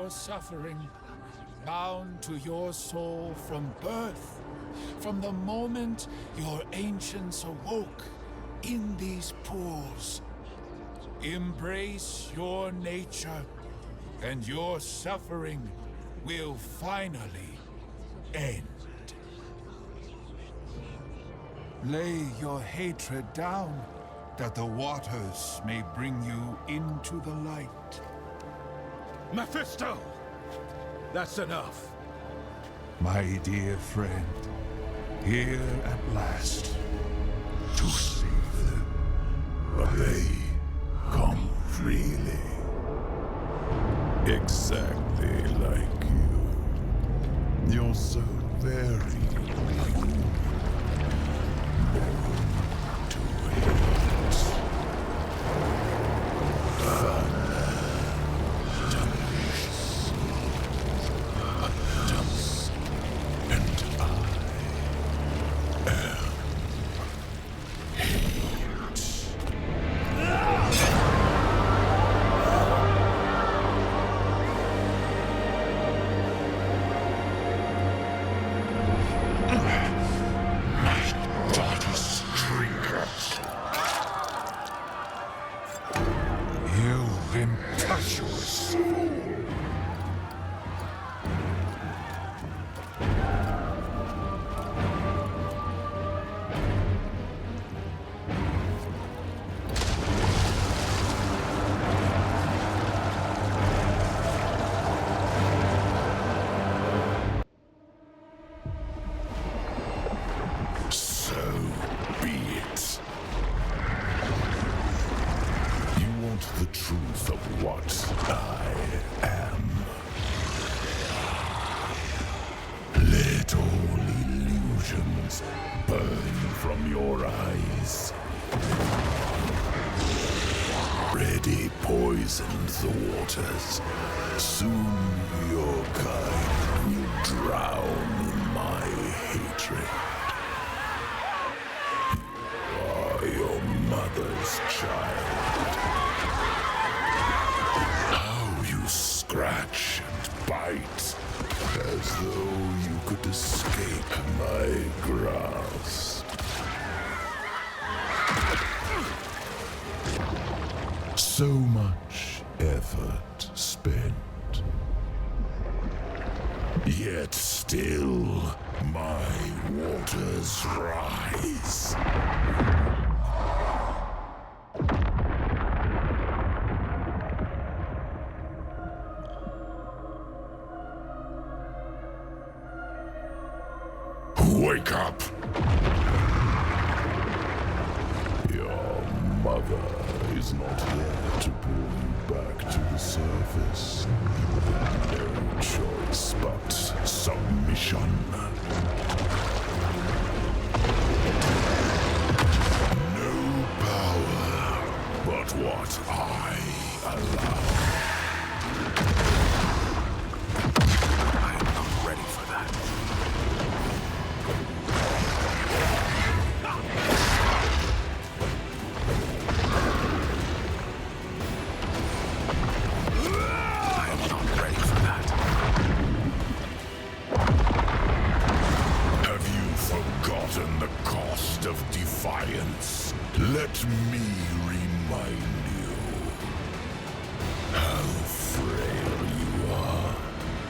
your suffering, bound to your soul from birth, from the moment your ancients awoke in these pools. Embrace your nature, and your suffering will finally end. Lay your hatred down, that the waters may bring you into the light. Mephisto! That's enough. My dear friend, here at last, to save them. But they come freely. Exactly like you. You're so very human. Born to hate. And I am impetuous fool. So be it. You want the truth of what I am. Let all illusions burn from your eyes. Already poisoned the waters. Soon your kind will drown in my hatred. You are your mother's child. How you scratch and bite, as though you could escape my grasp. So much effort spent. Yet still, my waters rise. Wake up! Your mother is not here to pull you back to the surface. No choice but submission. No power but what I allow. I am not ready for that. The cost of defiance. Let me remind you how frail you are,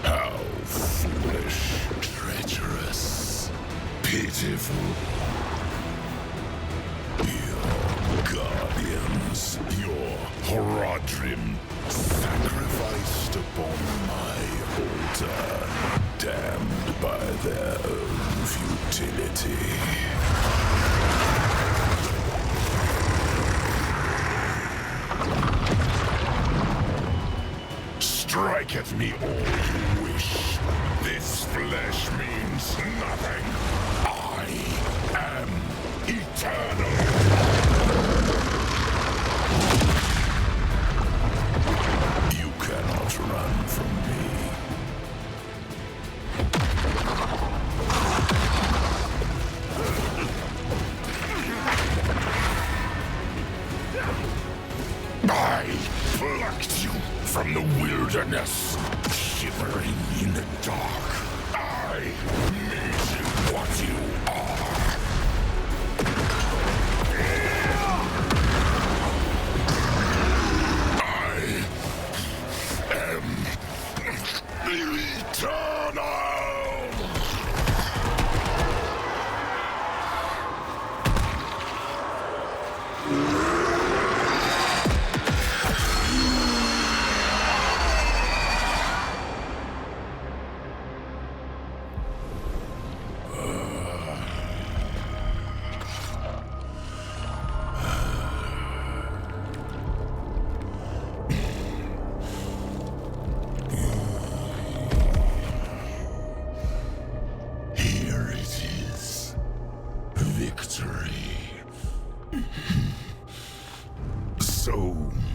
how foolish, treacherous, pitiful. Your guardians, your Horadrim, sacrificed upon my altar, damned by their own futility. Strike at me all you wish. This flesh means nothing. I am eternal. You cannot run from me. I plucked you from the wilderness. victory. So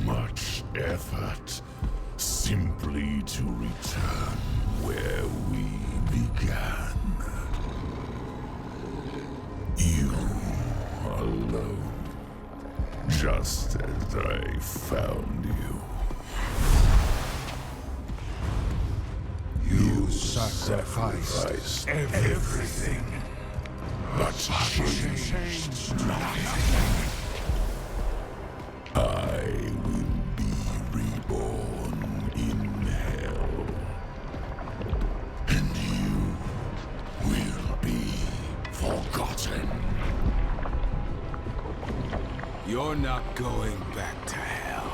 much effort, simply to return where we began. You alone, just as I found you. You sacrificed everything, but changed nothing. I will be reborn in hell, and you will be forgotten. You're not going back to hell.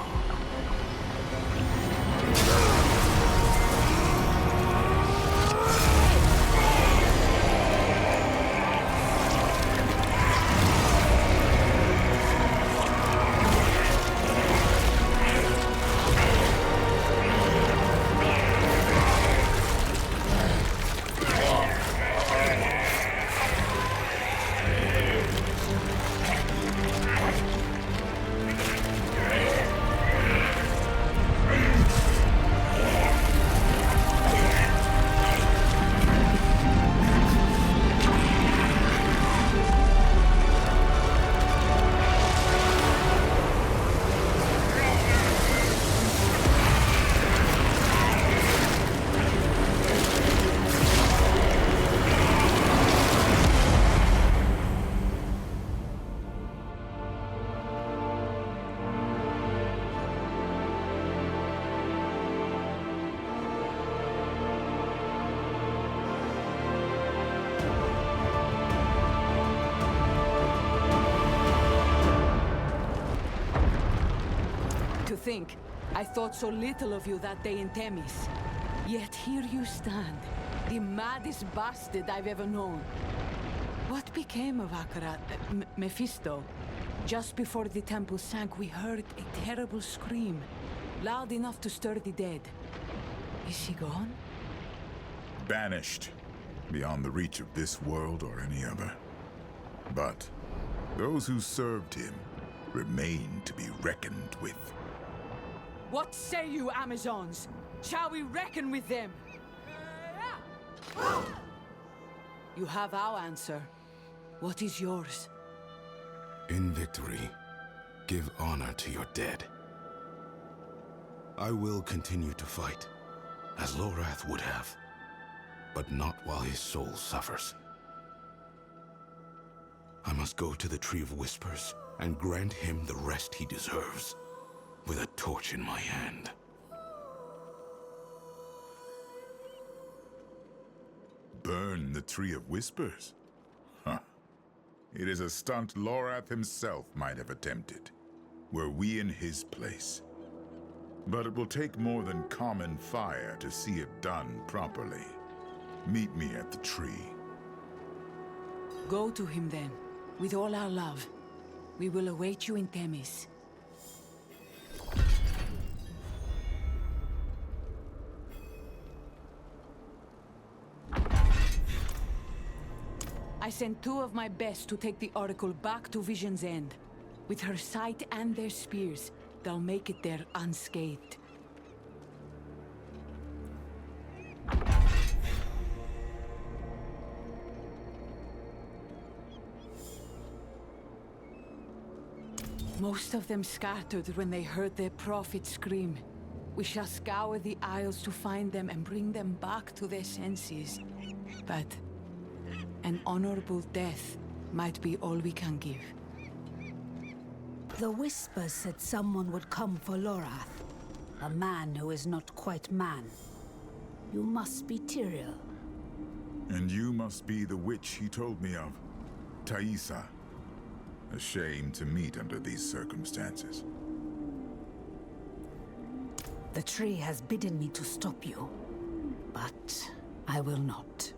To think, I thought so little of you that day in Themis. Yet here you stand, the maddest bastard I've ever known. What became of Mephisto? Just before the temple sank, we heard a terrible scream, loud enough to stir the dead. Is she gone? Banished, beyond the reach of this world or any other. But those who served him remain to be reckoned with. What say you, Amazons? Shall we reckon with them? You have our answer. What is yours? In victory, give honor to your dead. I will continue to fight, as Lorath would have, but not while his soul suffers. I must go to the Tree of Whispers and grant him the rest he deserves, with a torch in my hand. Burn the Tree of Whispers? Huh. It is a stunt Lorath himself might have attempted, were we in his place. But it will take more than common fire to see it done properly. Meet me at the tree. Go to him then, with all our love. We will await you in Themis. I sent 2 of my best to take the Oracle back to Vision's End. With her sight and their spears, they'll make it there unscathed. Most of them scattered when they heard their prophet scream. We shall scour the Isles to find them and bring them back to their senses. But an honorable death might be all we can give. The Whispers said someone would come for Lorath. A man who is not quite man. You must be Tyrael. And you must be the witch he told me of, Thaisa. A shame to meet under these circumstances. The tree has bidden me to stop you, but I will not.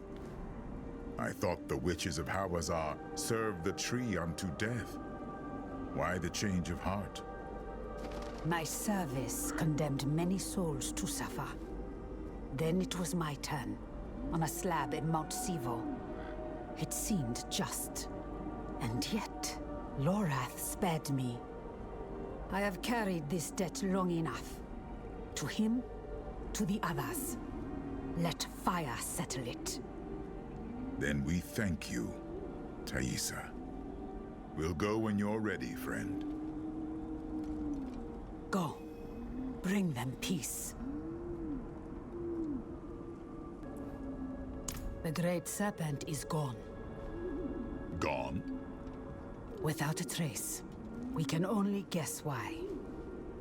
I thought the witches of Hawazar served the tree unto death. Why the change of heart? My service condemned many souls to suffer. Then it was my turn, on a slab in Mount Sivo. It seemed just, And yet, Lorath spared me. I have carried this debt long enough. To him, to the others. Let fire settle it. Then we thank you, Thaisa. We'll go when you're ready, friend. Go. Bring them peace. The Great Serpent is gone. Gone? Without a trace. We can only guess why.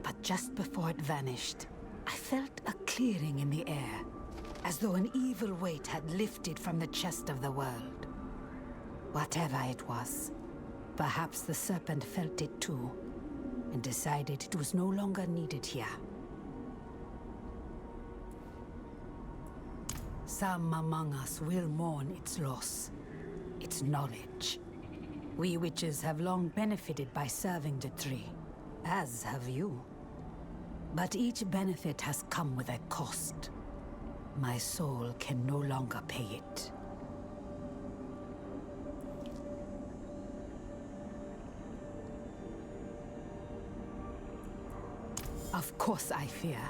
But just before it vanished, I felt a clearing in the air, as though an evil weight had lifted from the chest of the world. Whatever it was, perhaps the serpent felt it too, and decided it was no longer needed here. Some among us will mourn its loss, its knowledge. We witches have long benefited by serving the tree, as have you. But each benefit has come with a cost. My soul can no longer pay it. Of course I fear.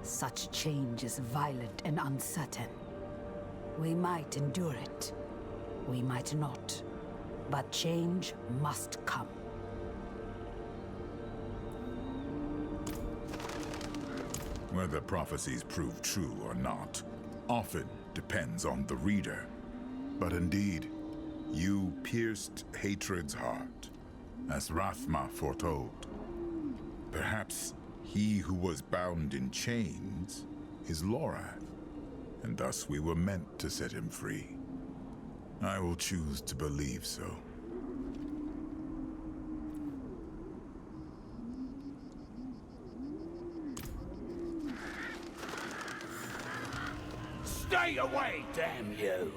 Such change is violent and uncertain. We might endure it. We might not. But change must come. Whether prophecies prove true or not, often depends on the reader. But indeed, you pierced hatred's heart, as Rathma foretold. Perhaps he who was bound in chains is Lorath, and thus we were meant to set him free. I will choose to believe so. Stay away, damn you!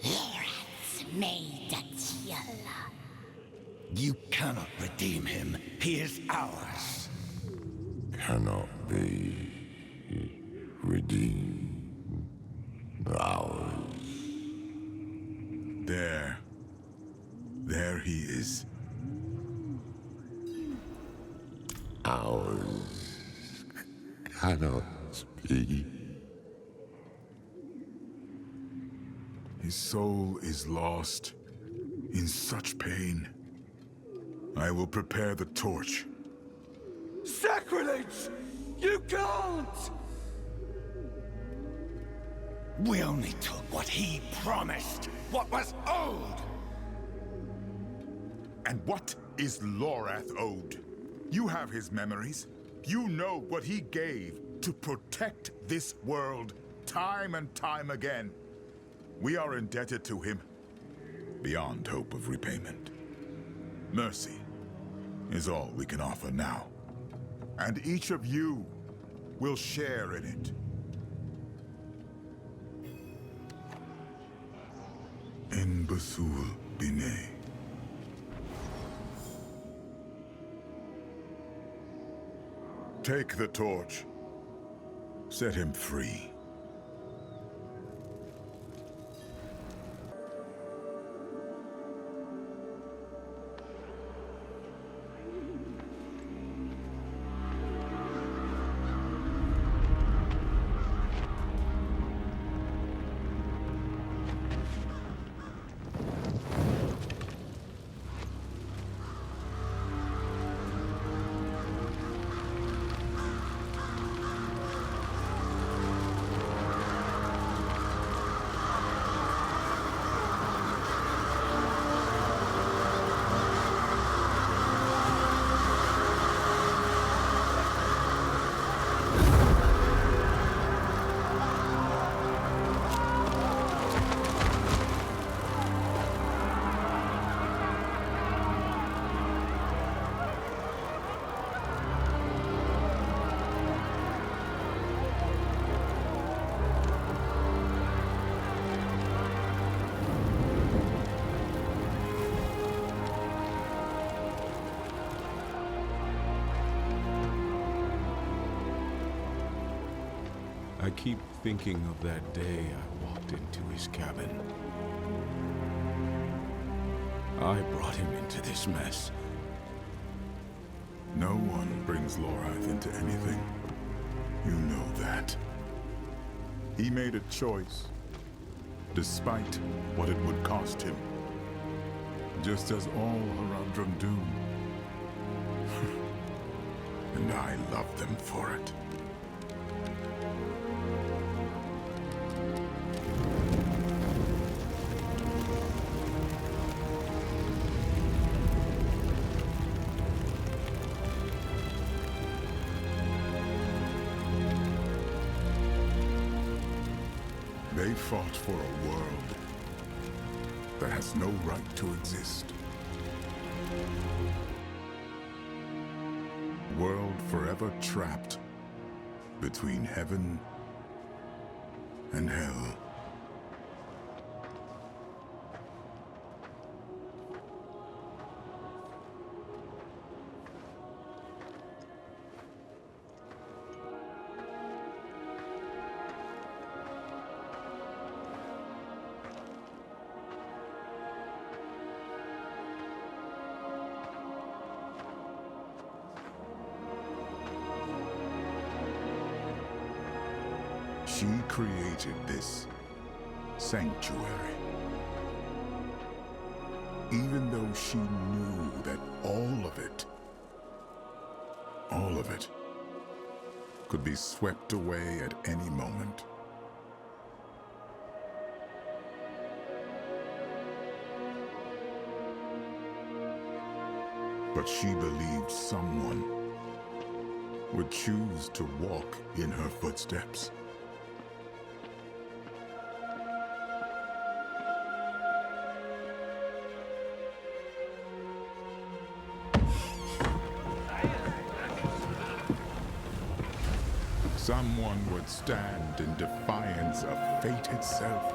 Lorath's made Attila. You cannot redeem him. He is ours. Cannot be redeemed. Ours. There he is. Ours cannot be. His soul is lost, in such pain. I will prepare the torch. Sacrilege! You can't! We only took what he promised, what was owed! And what is Lorath owed? You have his memories. You know what he gave to protect this world, time and time again. We are indebted to him, beyond hope of repayment. Mercy is all we can offer now. And each of you will share in it. En Basul Bine. Take the torch. Set him free. I keep thinking of that day I walked into his cabin. I brought him into this mess. No one brings Lorath into anything. You know that. He made a choice, despite what it would cost him. Just as all Haradrim do. And I love them for it. They fought for a world that has no right to exist. A world forever trapped between heaven and hell. She created this sanctuary. Even though she knew that all of it, could be swept away at any moment. But she believed someone would choose to walk in her footsteps. Someone would stand in defiance of fate itself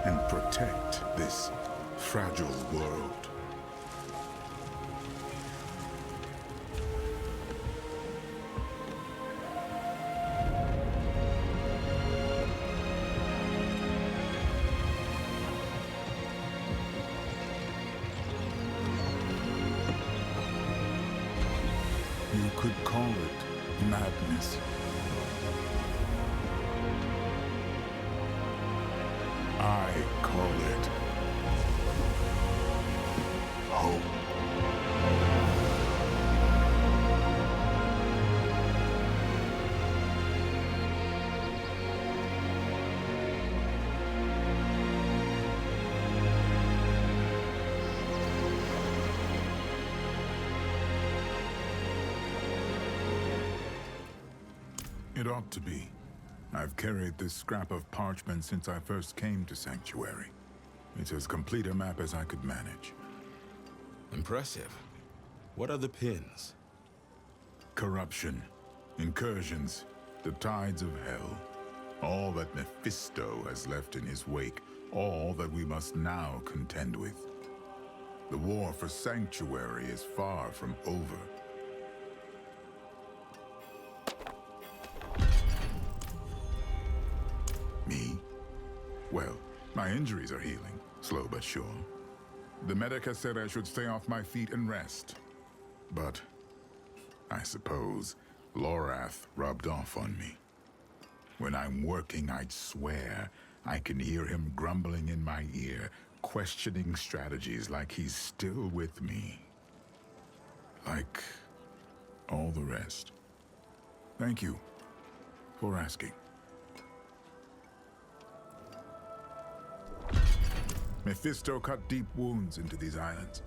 and protect this fragile world. You could call it madness. I call it hope. It ought to be. I've carried this scrap of parchment since I first came to Sanctuary. It's as complete a map as I could manage. Impressive. What are the pins? Corruption, incursions, the tides of hell. All that Mephisto has left in his wake. All that we must now contend with. The war for Sanctuary is far from over. Me? Well, my injuries are healing, slow but sure. The medic has said I should stay off my feet and rest. But I suppose Lorath rubbed off on me. When I'm working, I'd swear I can hear him grumbling in my ear, questioning strategies like he's still with me. Like all the rest. Thank you for asking. Mephisto cut deep wounds into these islands.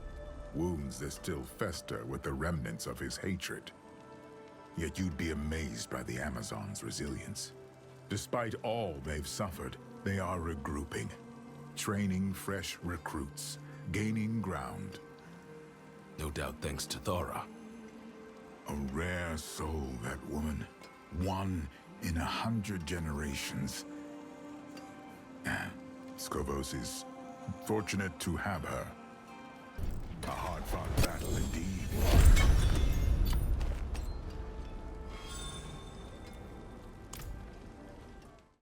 Wounds that still fester with the remnants of his hatred. Yet you'd be amazed by the Amazons' resilience. Despite all they've suffered, they are regrouping, training fresh recruits, gaining ground. No doubt thanks to Thora. A rare soul, that woman. One in 100 generations. Skovos is fortunate to have her. A hard-fought battle indeed.